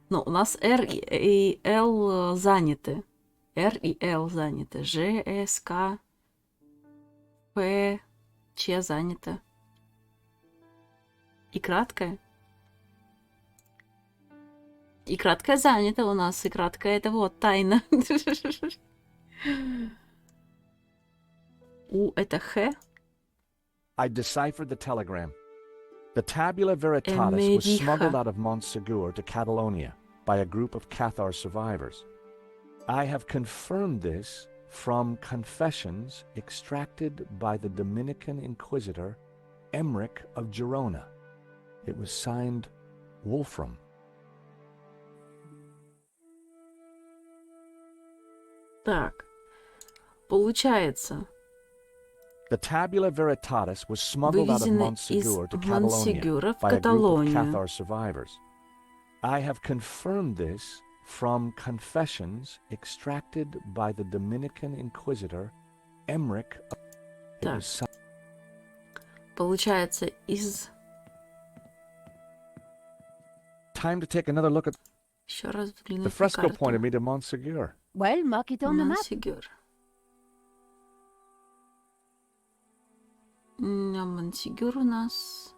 Но у нас R и L заняты. R и L заняты. Ж, С, К, П, Ч занято. И краткое. И краткое занято у нас. И краткое это вот тайна. У это Х. I deciphered the telegram. The tabula veritatis was smuggled out of Montsegur to Catalonia by a group of Cathar survivors. I have confirmed this from confessions extracted by the Dominican Inquisitor Emmerich of Girona. It was signed Wolfram. Так, получается, The tabula veritatis was smuggled out of вывезены Montsegur to из Catalonia Монсегюра в by a group of Каталонию. Cathar survivors. I have confirmed this from confessions extracted by the Dominican Inquisitor Emmerich. It was signed. Получается, из... Time to take another look at Еще раз the взглянуть на fresco. карту. Pointed me to Montsegur. Well, mark it on the map. Монсегюр. А Монсегюр у нас...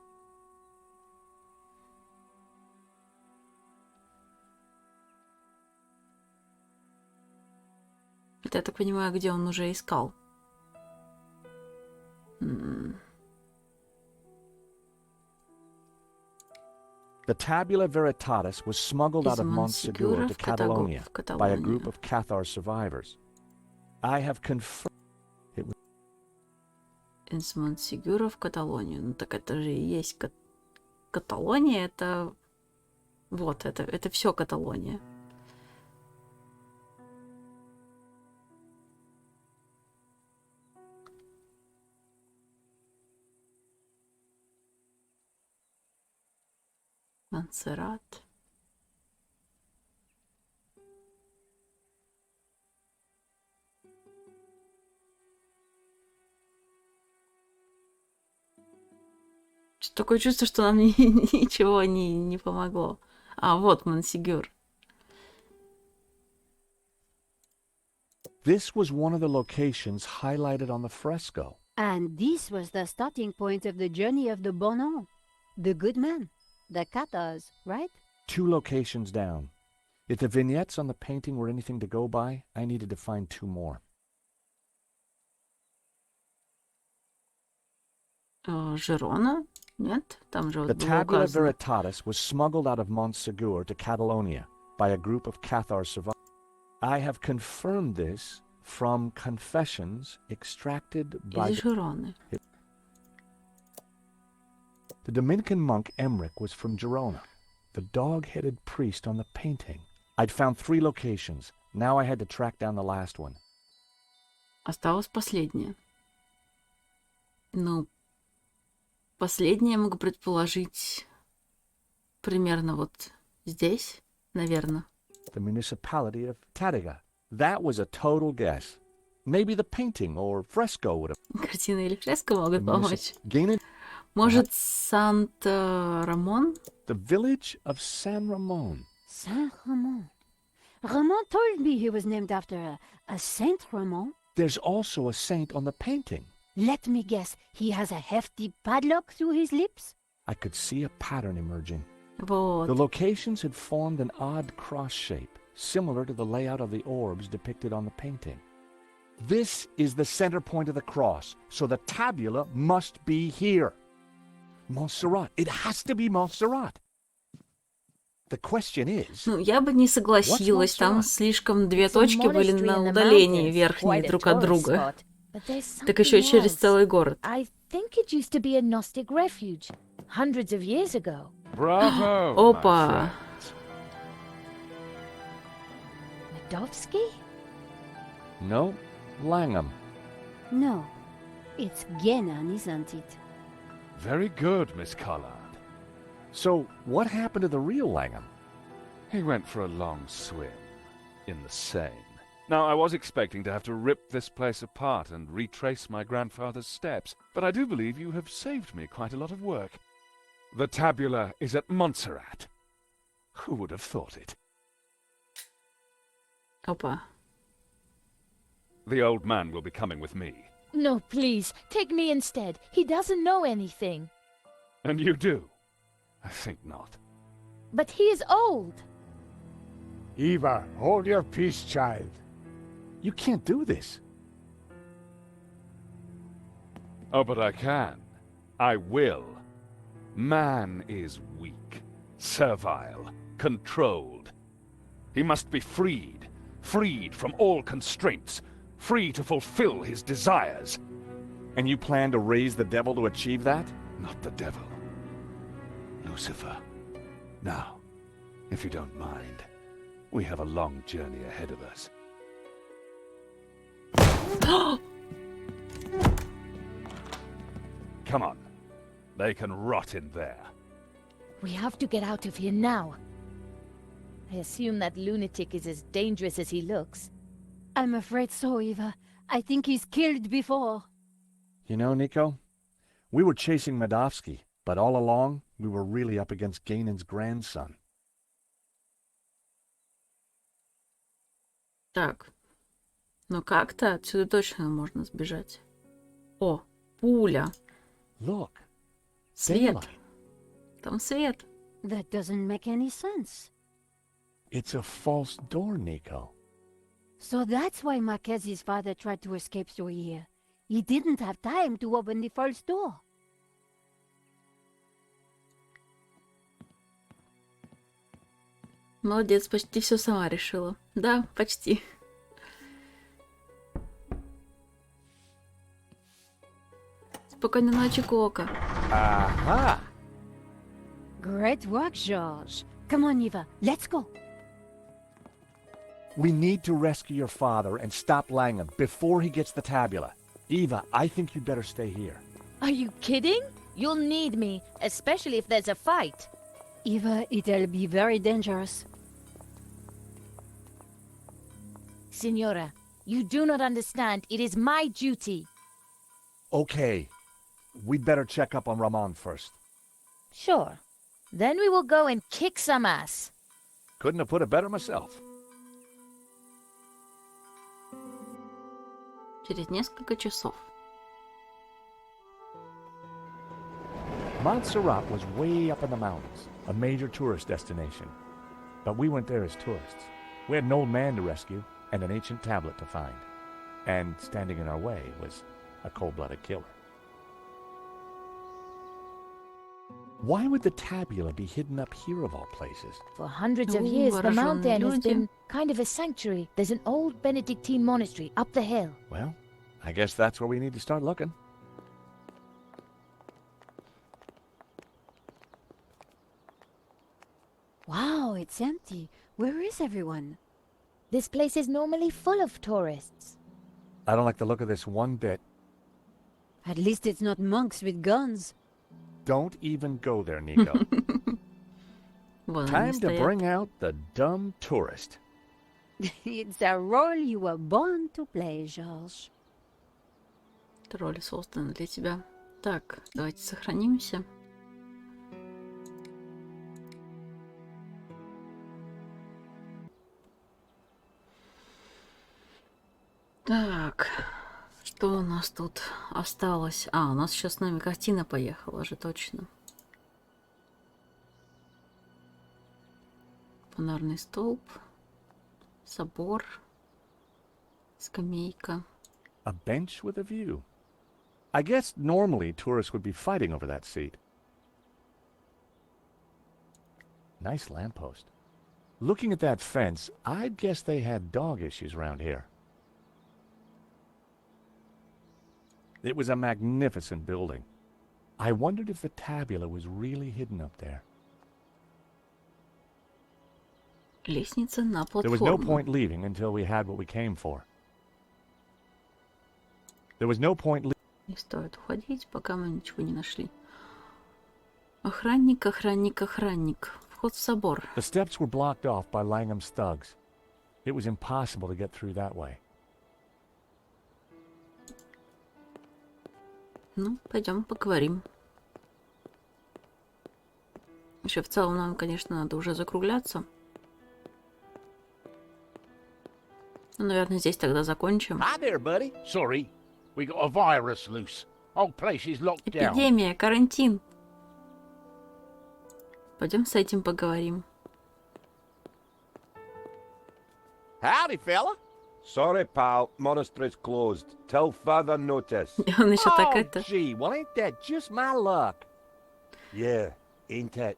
Это, я так понимаю, где он уже искал. The tabula veritatis was smuggled out of Montsegur to Catalonia by a group of Cathar survivors. I have confirmed. Из Монсегюра в Каталонию. Ну так это же и есть Каталония, это... Вот, это все Каталония. Монсеррат. Такое чувство, что нам ничего не помогло. А, вот Монсигюр. This was one of the locations highlighted on the fresco. And this was the starting point of the journey of the Bonan, the good man, the Cathars, right? 2 locations down. If the vignettes on the painting were anything to go by, I needed to find 2 more. Жерона? Нет? Там же The вот было Tabula указано. Veritatis was smuggled out of Montsegur to Catalonia by a group of Cathar survivors. I have confirmed this from confessions extracted by Из Жероны. the Dominican monk Emmerich was from Girona. The dog-headed priest on the painting. I'd found 3 locations. Now I had to track down the last one. Осталось последнее. Ну, последнее я могу предположить примерно вот здесь, наверное. The municipality of Tariga. That was a total guess. Maybe the painting or fresco would have... Картина или фреска могут помочь. Gained Может, Сант-Рамон? the village of San Ramon. Saint-Ramon. Ramon told me he was named after a Saint Ramon. There's also a saint on the painting. Let me guess, he has a hefty padlock through his lips? I could see a pattern emerging. The Вот. locations had formed an odd cross shape, similar to the layout of the orbs depicted on the painting. This is the center point of the cross, so the tabula must be here. Montserrat. It has to be Montserrat. The question is... Ну, я бы не согласилась, там слишком 2 точки были на удалении верхние друг от друга. Так еще и через целый город. I think it used to be a Gnostic refuge hundreds of years ago. Bravo! Опа! Medovsky? No, Langham. No, it's Genan, isn't it? Very good, Miss Collard. So, what happened to the real Langham? He went for a long swim in the Seine. Now, I was expecting to have to rip this place apart and retrace my grandfather's steps, but I do believe you have saved me quite a lot of work. The tabula is at Montserrat. Who would have thought it? Опа. The old man will be coming with me. No, please, take me instead. He doesn't know anything. And you do? I think not. But he is old. Eva, hold your peace, child. You can't do this. Oh, but I can. I will. Man is weak, servile, controlled. He must be freed, freed from all constraints, free to fulfill his desires. And you plan to raise the devil to achieve that? Not the devil. Lucifer. Now, if you don't mind, we have a long journey ahead of us. Come on. They can rot in there. We have to get out of here now. I assume that lunatic is as dangerous as he looks. I'm afraid so, Eva. I think he's killed before. You know, Nico, we were chasing Medovsky, but all along, we were really up against Gainan's grandson. Так. Но как-то отсюда точно можно сбежать. О, пуля. Look, Свет. daylight. Там свет. That doesn't make any sense. It's a false door, Nico. So that's why Marquez's father tried to escape through here. He didn't have time to open the false door. Молодец, почти все сама решила. Да, почти. Спокойной ночи, Кока. Aha! Great work, George. Come on, Eva. Let's go. We need to rescue your father and stop Langham before he gets the tabula. Eva, I think you'd better stay here. Are you kidding? You'll need me, especially if there's a fight. Eva, it'll be very dangerous. Signora, you do not understand. It is my duty. Okay. We'd better check up on Ramon first. Sure. Then we will go and kick some ass. Couldn't have put it better myself. Через несколько часов. Montserrat was way up in the mountains, a major tourist destination. But we went there as tourists. We had an old man to rescue and an ancient tablet to find. And standing in our way was a cold-blooded killer. Why would the tabula be hidden up here of all places? For hundreds of Oh, years, the вооруженные mountain has люди. been kind of a sanctuary. There's an old Benedictine monastery up the hill. Well, I guess that's where we need to start looking. Wow, it's empty. Where is everyone? This place is normally full of tourists. I don't like the look of this one bit. At least it's not monks with guns. Don't even go there, Nico. Вот они Time to стоят. bring out the dumb tourist. It's a role you were born to play, George. Эта роль создана для тебя. Так, давайте сохранимся. Так, что у нас тут осталось? А, у нас сейчас с нами картина поехала же, точно. Фонарный столб, собор, скамейка. A bench with a view. I guess normally tourists would be fighting over that seat. Nice lamppost. Looking at that fence, I'd guess they had dog issues around here. It was a magnificent building. I wondered if the tabula was really hidden up there. Лестница на There was no платформу. point leaving until we had what we came for. There was no point Не стоит уходить, пока мы ничего не нашли. Охранник, охранник, охранник. Вход в собор. The steps were blocked off by Langham's thugs. It was impossible to get through that way. Ну, пойдем поговорим. Еще в целом нам, конечно, надо уже закругляться. Ну, наверное, здесь тогда закончим. Hi there, buddy. Sorry, we got a virus loose. Whole place is locked down. Эпидемия, карантин. Пойдем с этим поговорим. Howdy, fella. Sorry, pal. Monastery's closed. Till further notice. И он еще так Oh, это... gee, well, ain't that just my luck? Yeah, ain't it?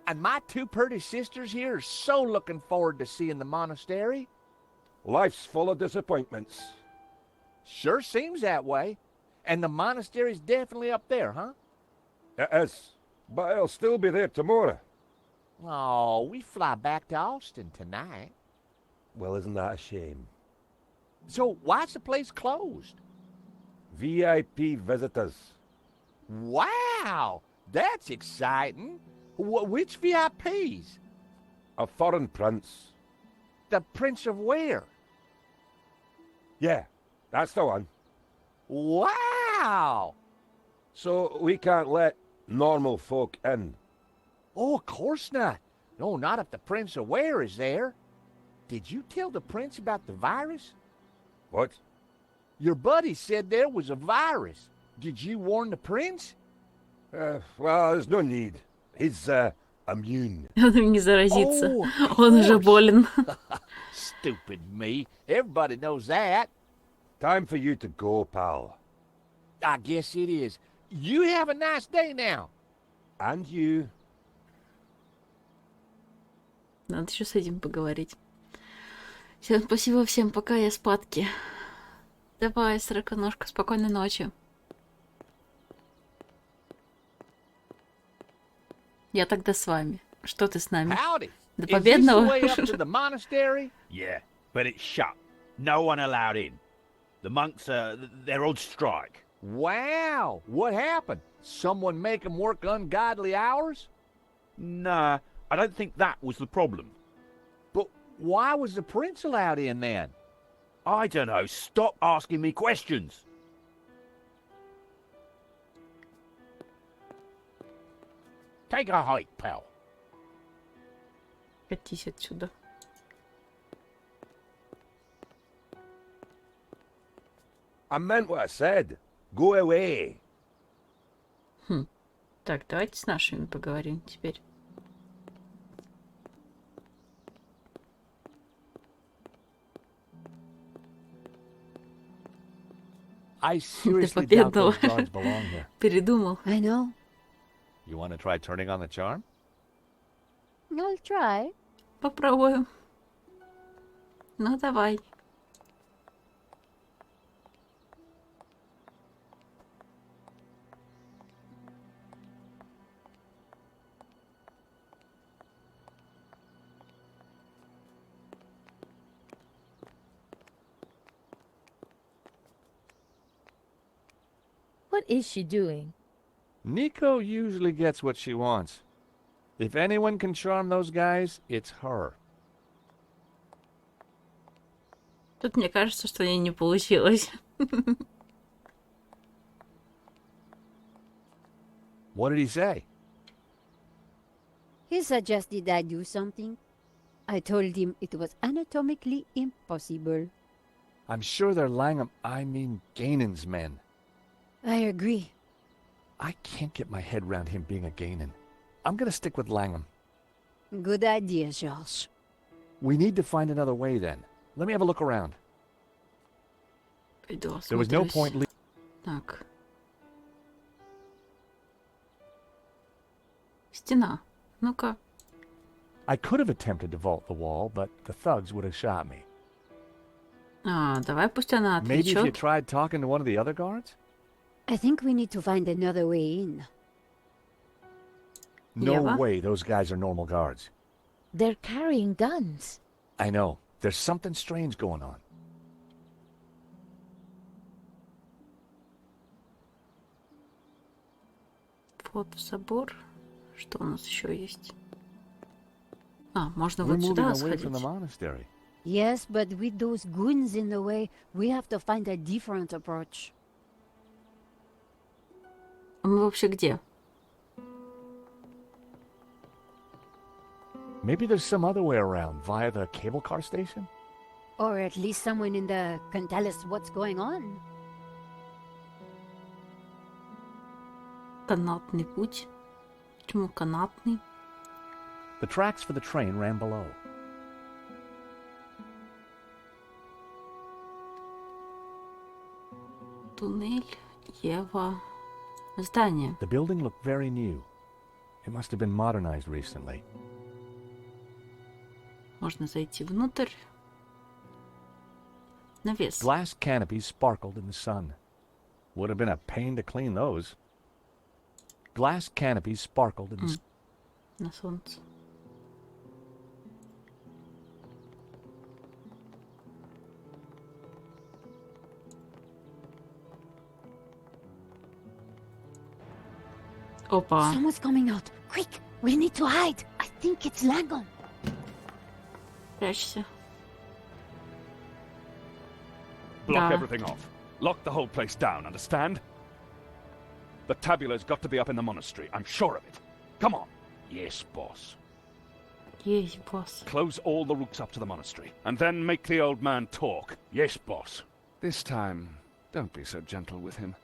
And my two pretty sisters here are so looking forward to seeing the monastery. Life's full of disappointments. Sure seems that way. And the monastery's definitely up there, huh? It is. But it'll still be there tomorrow. Oh, we fly back to Austin tonight. Well, isn't that a shame? So why's the place closed? VIP visitors. Wow, that's exciting. Which VIPs? A foreign prince. The Prince of where? Yeah, that's the one. Wow! So we can't let normal folk in. Oh, of course not. No, not if the Prince of where is there. Did you tell the prince about the virus? What? Your buddy said there was a virus. Did you warn the prince? Well, there's no need. He's immune. Он им не заразится. Oh, of Он уже course. болен. Stupid me. Everybody knows that. Time for you to go, pal. I guess it is. You have a nice day now. And you. Надо еще с этим поговорить. Всем спасибо, всем пока, я спадки. Давай, сороконожка, спокойной ночи. Я тогда с вами. Что ты с нами? Howdy. До Is this the победного. way up to the monastery? Yeah, but it's shut. No one allowed in. The monks they're on strike. Wow. What happened? Someone make them work ungodly hours? Nah, I don't think that was the problem. But why was the prince allowed in then? I don't know. Stop asking me questions. Take a hike, pal. Катись отсюда. I meant what I said. Go away. Так, давайте с нашими поговорим теперь. I Ты seriously doubt попедал. those guards belong here. Передумал. I know. You want to try turning on the charm? I'll try. Попробую. Ну, давай. What is she doing? Nico usually gets what she wants. If anyone can charm those guys, it's her. Тут мне кажется, что ей не получилось. What did he say? He suggested I do something. I told him it was anatomically impossible. I'm sure they're Ganon's men. I agree. I can't get my head round him being a Ganon. I'm gonna stick with Langham. Good idea, George. We need to find another way then. Let me have a look around. Пойду There was no осмотрюсь. point Так. Стена. Ну-ка. I could have attempted to vault the wall, but the thugs would have shot me. Давай пусть она Maybe if you отвлечет. tried talking to one of the other guards? I think we need to find another way in. No Ева? way those guys are normal guards. They're carrying guns. I know. There's something strange going on. Вход в собор. Что у нас еще есть? Можно We're вот moving сюда away from the сходить. monastery. Yes, but with those goons in the way, we have to find a different approach. Мы вообще где? Maybe there's some other way around via the cable car station? Or at least someone in the can tell us what's going on. Канатный путь. Почему канатный? The tracks for the train ran below. Туннель. Ева. Здание. The building looked very new. It must have been modernized recently. Можно зайти внутрь. Навес. Glass canopies sparkled in the sun. Would have been a pain to clean those. Glass canopies sparkled in the На солнце. Опа. Someone's coming out. Quick, we need to hide. I think it's Langon. Прячься. Block Да. everything off. Lock the whole place down, understand? The tabula's got to be up in the monastery. I'm sure of it. Come on. Yes, boss. Есть, босс. Close all the routes up to the monastery, and then make the old man talk. Yes, boss. This time, don't be so gentle with him.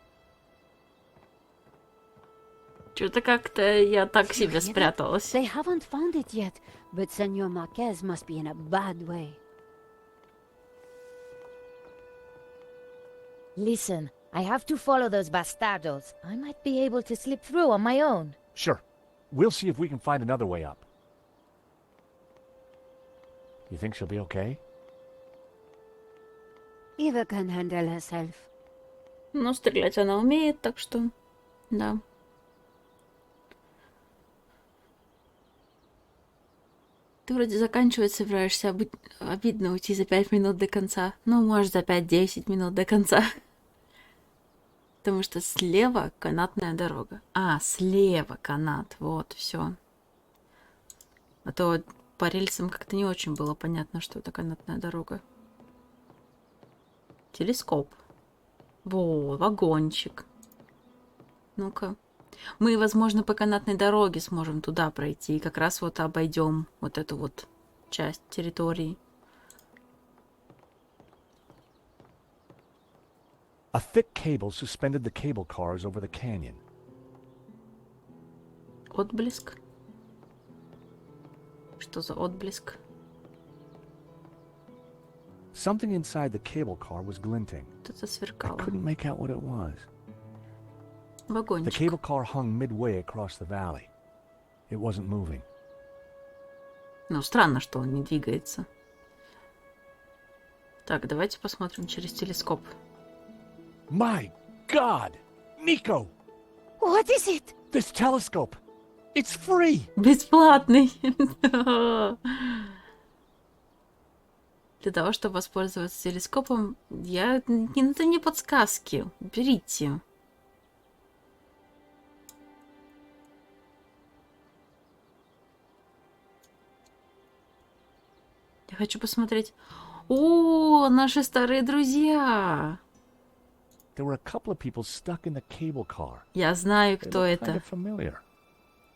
Что-то как-то я так себе You hear that? спряталась. They haven't found it yet, but Senor Marquez must be in a bad way. Listen, I have to follow those bastardos. I might be able to slip through on my own. Sure. We'll see if we can find another way up. You think she'll be okay? Eva can handle herself. Но стрелять она умеет, так что... Да. Ты вроде заканчивать собираешься, обидно уйти за 5 минут до конца. Ну, может, за 5-10 минут до конца. Потому что слева канатная дорога. Слева канат. Вот, все. то по рельсам как-то не очень было понятно, что это канатная дорога. Телескоп. Во, вагончик. Ну-ка. Мы, возможно, по канатной дороге сможем туда пройти. И как раз вот обойдем вот эту вот часть территории. A thick cable suspended the cable cars over the canyon. Отблеск. Что за отблеск? Something inside the cable car was glinting. Что-то I сверкало. couldn't make out what it was. The Вагончик. cable car hung midway across the valley. It wasn't moving. Ну, странно, что он не двигается. Так, давайте посмотрим через телескоп. My God! Nico! What is it? This telescope! It's free! Бесплатный! Для того, чтобы воспользоваться телескопом, это не подсказки. Берите. Я хочу посмотреть. О, наши старые друзья! There were a couple of people stuck in the cable car. Я знаю, They кто looked kind это. of familiar.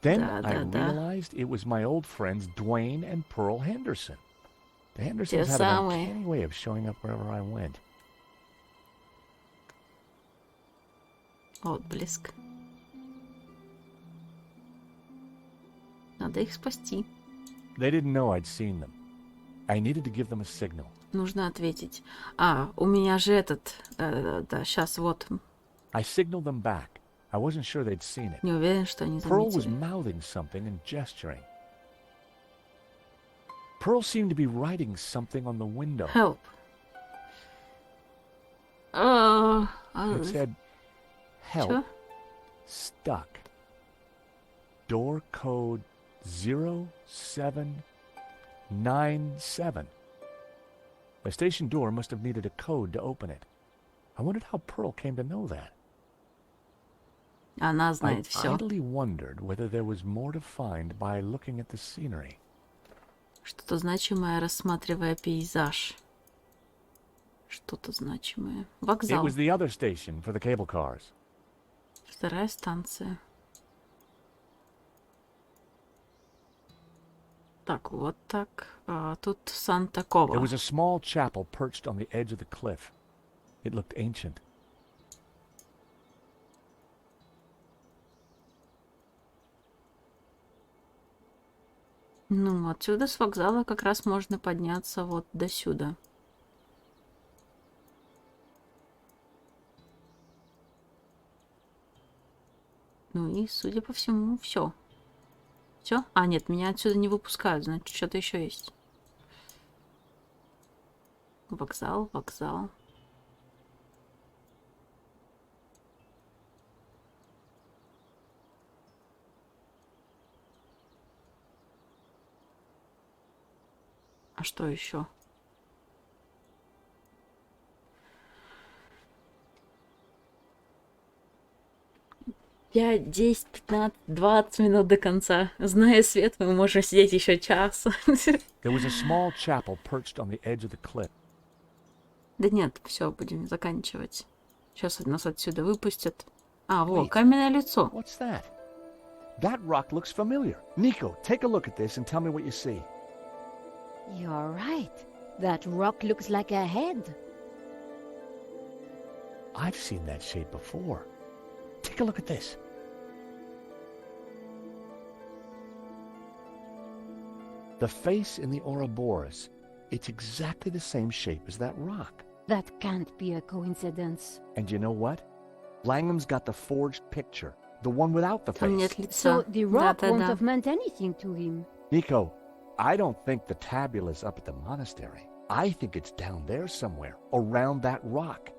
Then I Да. realized it was my old friends Dwayne and Pearl Henderson. The Hendersons Те had an самые. uncanny way of showing up wherever I went. Отблеск. Надо их спасти. They didn't know I'd seen them. I needed to give them a signal. Нужно ответить. У меня же этот... Да, сейчас вот. I signaled them back. I wasn't sure they'd seen it. Не уверен, что они Pearl was заметили. mouthing something and gesturing. Pearl seemed to be writing something on the window. Help. It said, help, Чё? stuck. Door code 0797. The station door must have needed a code to open it. I wondered how Pearl came to know that. Она I знает все. idly wondered whether there was more to find by looking at the scenery. Что-то значимое, рассматривая пейзаж. Что-то значимое. It Вокзал. was the other station for the cable cars. Вторая станция. Так, вот так. Тут There Санта-Кова. was a small chapel perched on the edge of the cliff. It looked ancient. Ну, отсюда с вокзала как раз можно подняться вот до сюда. Ну и, судя по всему, все. Все? Нет, меня отсюда не выпускают, значит, что-то еще есть. Вокзал, вокзал. А что еще? Пять, 10, 15, 20 минут до конца. Зная свет, мы можем сидеть еще час. There was a small chapel perched on the edge of the cliff. Да нет, все, будем заканчивать. Сейчас нас отсюда выпустят. Во, каменное лицо. What's that? That rock looks familiar. Nico, take a look at this and tell me what you see. You're right. That rock looks like a head. I've seen that shape before. Take a look at this. The face in the Ouroboros, it's exactly the same shape as that rock. That can't be a coincidence. And you know what? Langham's got the forged picture, the one without the Там face. нет лица. So the rock won't Да-да-да. have meant anything to him. Nico, I don't think the tabula's up at the monastery. I think it's down there somewhere, around that rock.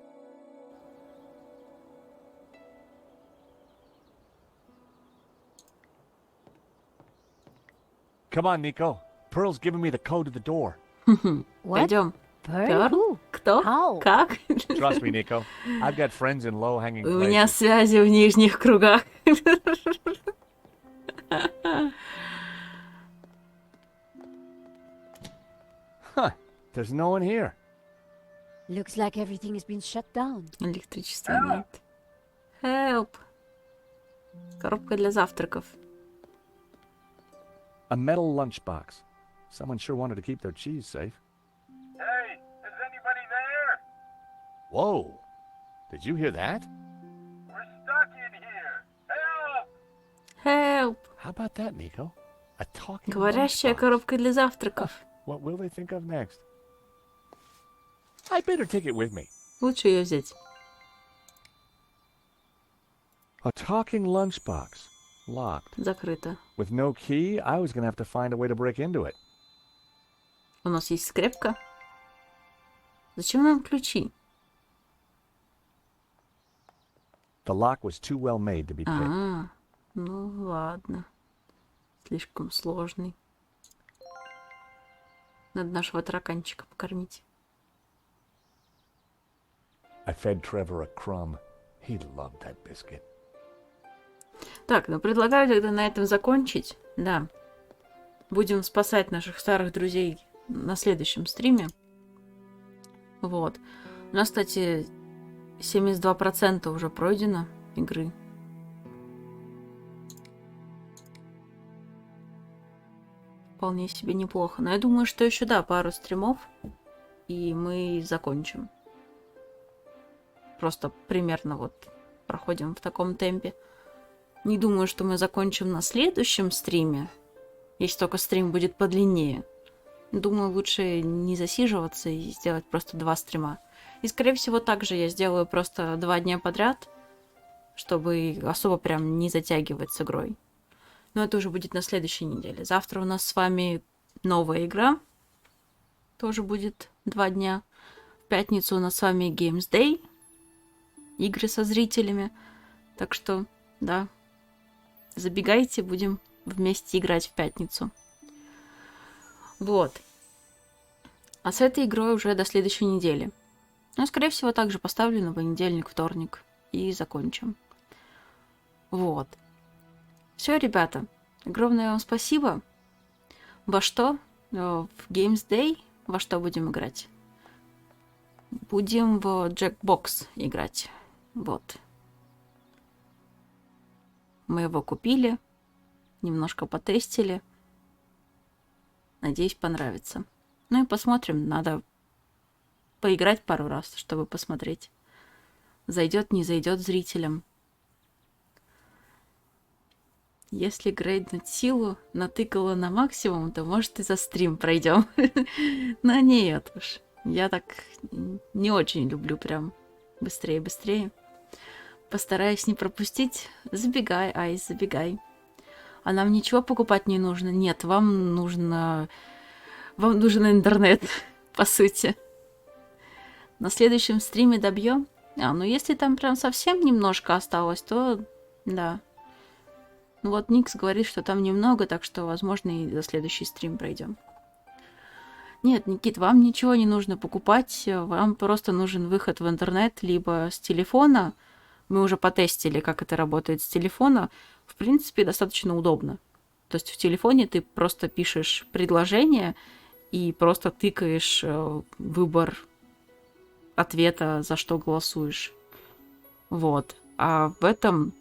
Come on, Nico. Pearl's giving me the code to the door. What? Пойдем. Pearl? Пёр? Who? Кто? How? Как? Trust me, Nico. I've got friends in low-hanging У меня places. связи в нижних кругах. Huh. There's no one here. Looks like everything has been shut down. Электричества нет. Help! Коробка для завтраков. A metal lunchbox. Someone sure wanted to keep their cheese safe. Hey, is anybody there? Whoa! Did you hear that? We're stuck in here. Help! Help! How about that, Nico? A talking Говорящая lunchbox. коробка для завтраков. What will they think of next? I better take it with me. Лучше ее взять. A talking lunchbox. Locked. Закрыто. With no key, I was gonna have to find a way to break into it. У нас есть скрепка. Зачем нам ключи? The lock was too well made to be picked. А, ну ладно. Слишком сложный. Надо нашего тараканчика покормить. I fed Trevor a crumb. He loved that biscuit. Так, ну предлагаю тогда на этом закончить. Да. Будем спасать наших старых друзей на следующем стриме. Вот. У нас, кстати, 72% уже пройдено игры. Вполне себе неплохо. Но я думаю, что еще, да, пару стримов, и мы закончим. Просто примерно вот проходим в таком темпе. Не думаю, что мы закончим на следующем стриме, если только стрим будет подлиннее. Думаю, лучше не засиживаться и сделать просто 2 стрима. И, скорее всего, также я сделаю просто 2 дня подряд, чтобы особо прям не затягивать с игрой. Но это уже будет на следующей неделе. Завтра у нас с вами новая игра. Тоже будет 2 дня. В пятницу у нас с вами Games Day. Игры со зрителями. Так что, да, забегайте, будем вместе играть в пятницу. Вот. А с этой игрой уже до следующей недели. Ну, скорее всего, также поставлю на понедельник, вторник. И закончим. Вот. Все, ребята. Огромное вам спасибо. Во что? В Games Day во что будем играть? Будем в Jackbox играть. Вот. Мы его купили. Немножко потестили. Надеюсь, понравится. Ну и посмотрим. Надо поиграть пару раз, чтобы посмотреть. Зайдет, не зайдет зрителям. Если грейднуть силу натыкала на максимум, то, может, и за стрим пройдем. Но нет уж. Я так не очень люблю прям быстрее. Постараюсь не пропустить. Забегай, Айс, забегай. А нам ничего покупать не нужно? Нет, вам нужен интернет, по сути. На следующем стриме добьем. Ну если там прям совсем немножко осталось, то да. Ну вот Никс говорит, что там немного, так что, возможно, и за следующий стрим пройдем. Нет, Никит, вам ничего не нужно покупать, вам просто нужен выход в интернет, либо с телефона. Мы уже потестили, как это работает с телефона. В принципе, достаточно удобно. То есть в телефоне ты просто пишешь предложение и просто тыкаешь выбор ответа, за что голосуешь. Вот. А в этом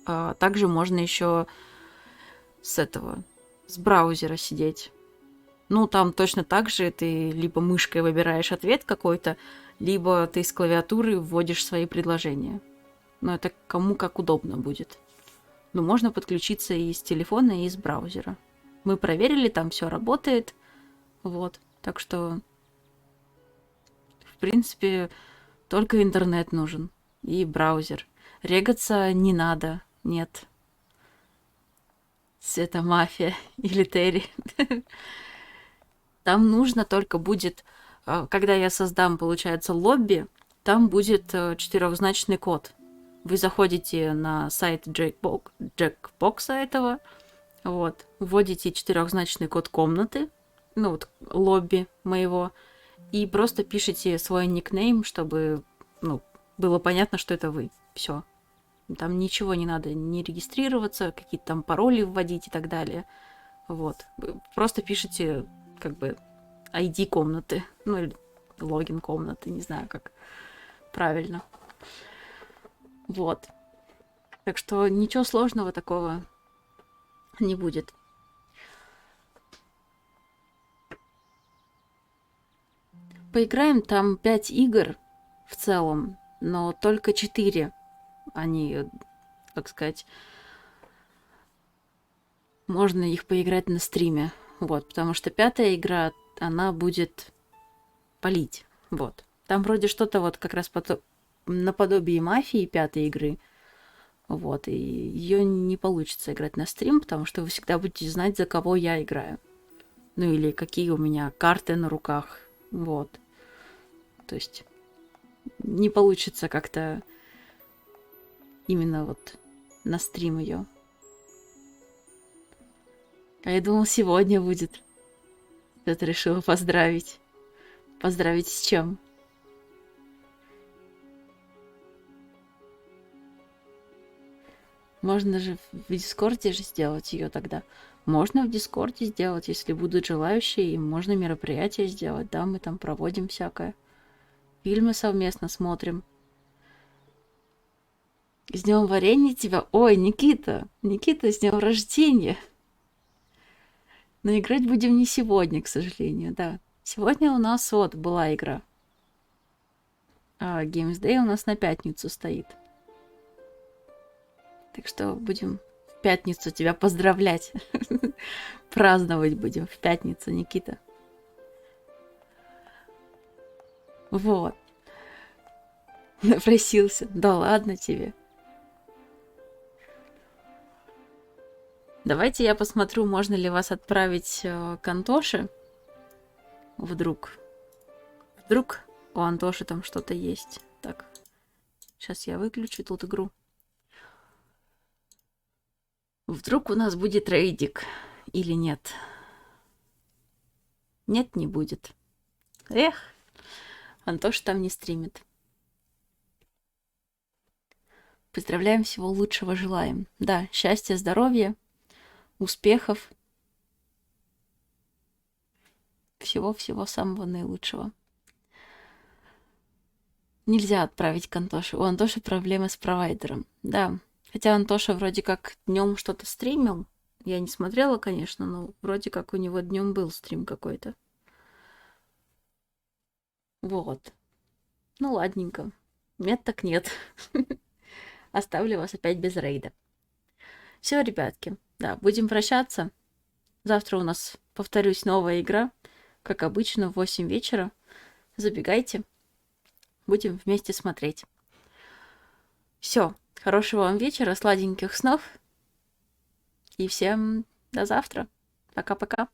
также можно еще с браузера сидеть. Ну, там точно так же ты либо мышкой выбираешь ответ какой-то, либо ты с клавиатуры вводишь свои предложения. Но это кому как удобно будет. Но можно подключиться и с телефона, и из браузера. Мы проверили, там все работает. Вот. Так что, в принципе, только интернет нужен. И браузер. Регаться не надо. Нет. Это мафия или Терри. Там нужно только будет, когда я создам, получается, лобби, там будет 4-значный код. Вы заходите на сайт Jackbox этого, вот, вводите 4-значный код комнаты, ну вот, лобби моего, и просто пишите свой никнейм, чтобы, было понятно, что это вы. Все. Там ничего не надо, не регистрироваться, какие-то там пароли вводить и так далее. Вот. Вы просто пишите, ID комнаты. Ну, или логин комнаты, не знаю, как правильно. Вот. Так что ничего сложного такого не будет. Поиграем там 5 игр в целом, но только 4 они, как сказать, можно их поиграть на стриме. Вот, потому что 5-я игра, она будет палить. Вот. Там вроде что-то вот как раз наподобие мафии 5-й игры. Вот, и ее не получится играть на стрим, потому что вы всегда будете знать, за кого я играю. Ну или какие у меня карты на руках. Вот. То есть не получится как-то именно вот на стрим ее. А я думал, сегодня будет. Кто-то решила поздравить. Поздравить с чем? Можно же в Дискорде же сделать ее тогда. Можно в Дискорде сделать, если будут желающие, и можно мероприятие сделать. Да, мы там проводим всякое. Фильмы совместно смотрим. С днем варенья тебя! Ой, Никита! Никита, с днем рождения! Но играть будем не сегодня, к сожалению, да. Сегодня у нас вот была игра. А Games Day у нас на пятницу стоит. Так что будем в пятницу тебя поздравлять. Праздновать будем в пятницу, Никита. Вот. Напросился. Да ладно тебе. Давайте я посмотрю, можно ли вас отправить к Антоше. Вдруг у Антоши там что-то есть. Так, сейчас я выключу тут игру. Вдруг у нас будет рейдик или нет? Нет, не будет. Эх, Антоша там не стримит. Поздравляем, всего лучшего желаем. Да, счастья, здоровья, успехов. Всего-всего самого наилучшего. Нельзя отправить к Антоше. У Антоши проблемы с провайдером. Да. Хотя Антоша вроде как днем что-то стримил. Я не смотрела, конечно, но вроде как у него днем был стрим какой-то. Вот. Ну ладненько. Нет так нет. Оставлю вас опять без рейда. Все, ребятки. Да, будем прощаться. Завтра у нас, повторюсь, новая игра. Как обычно, в 8 вечера. Забегайте. Будем вместе смотреть. Все. Хорошего вам вечера, сладеньких снов. И всем до завтра. Пока-пока.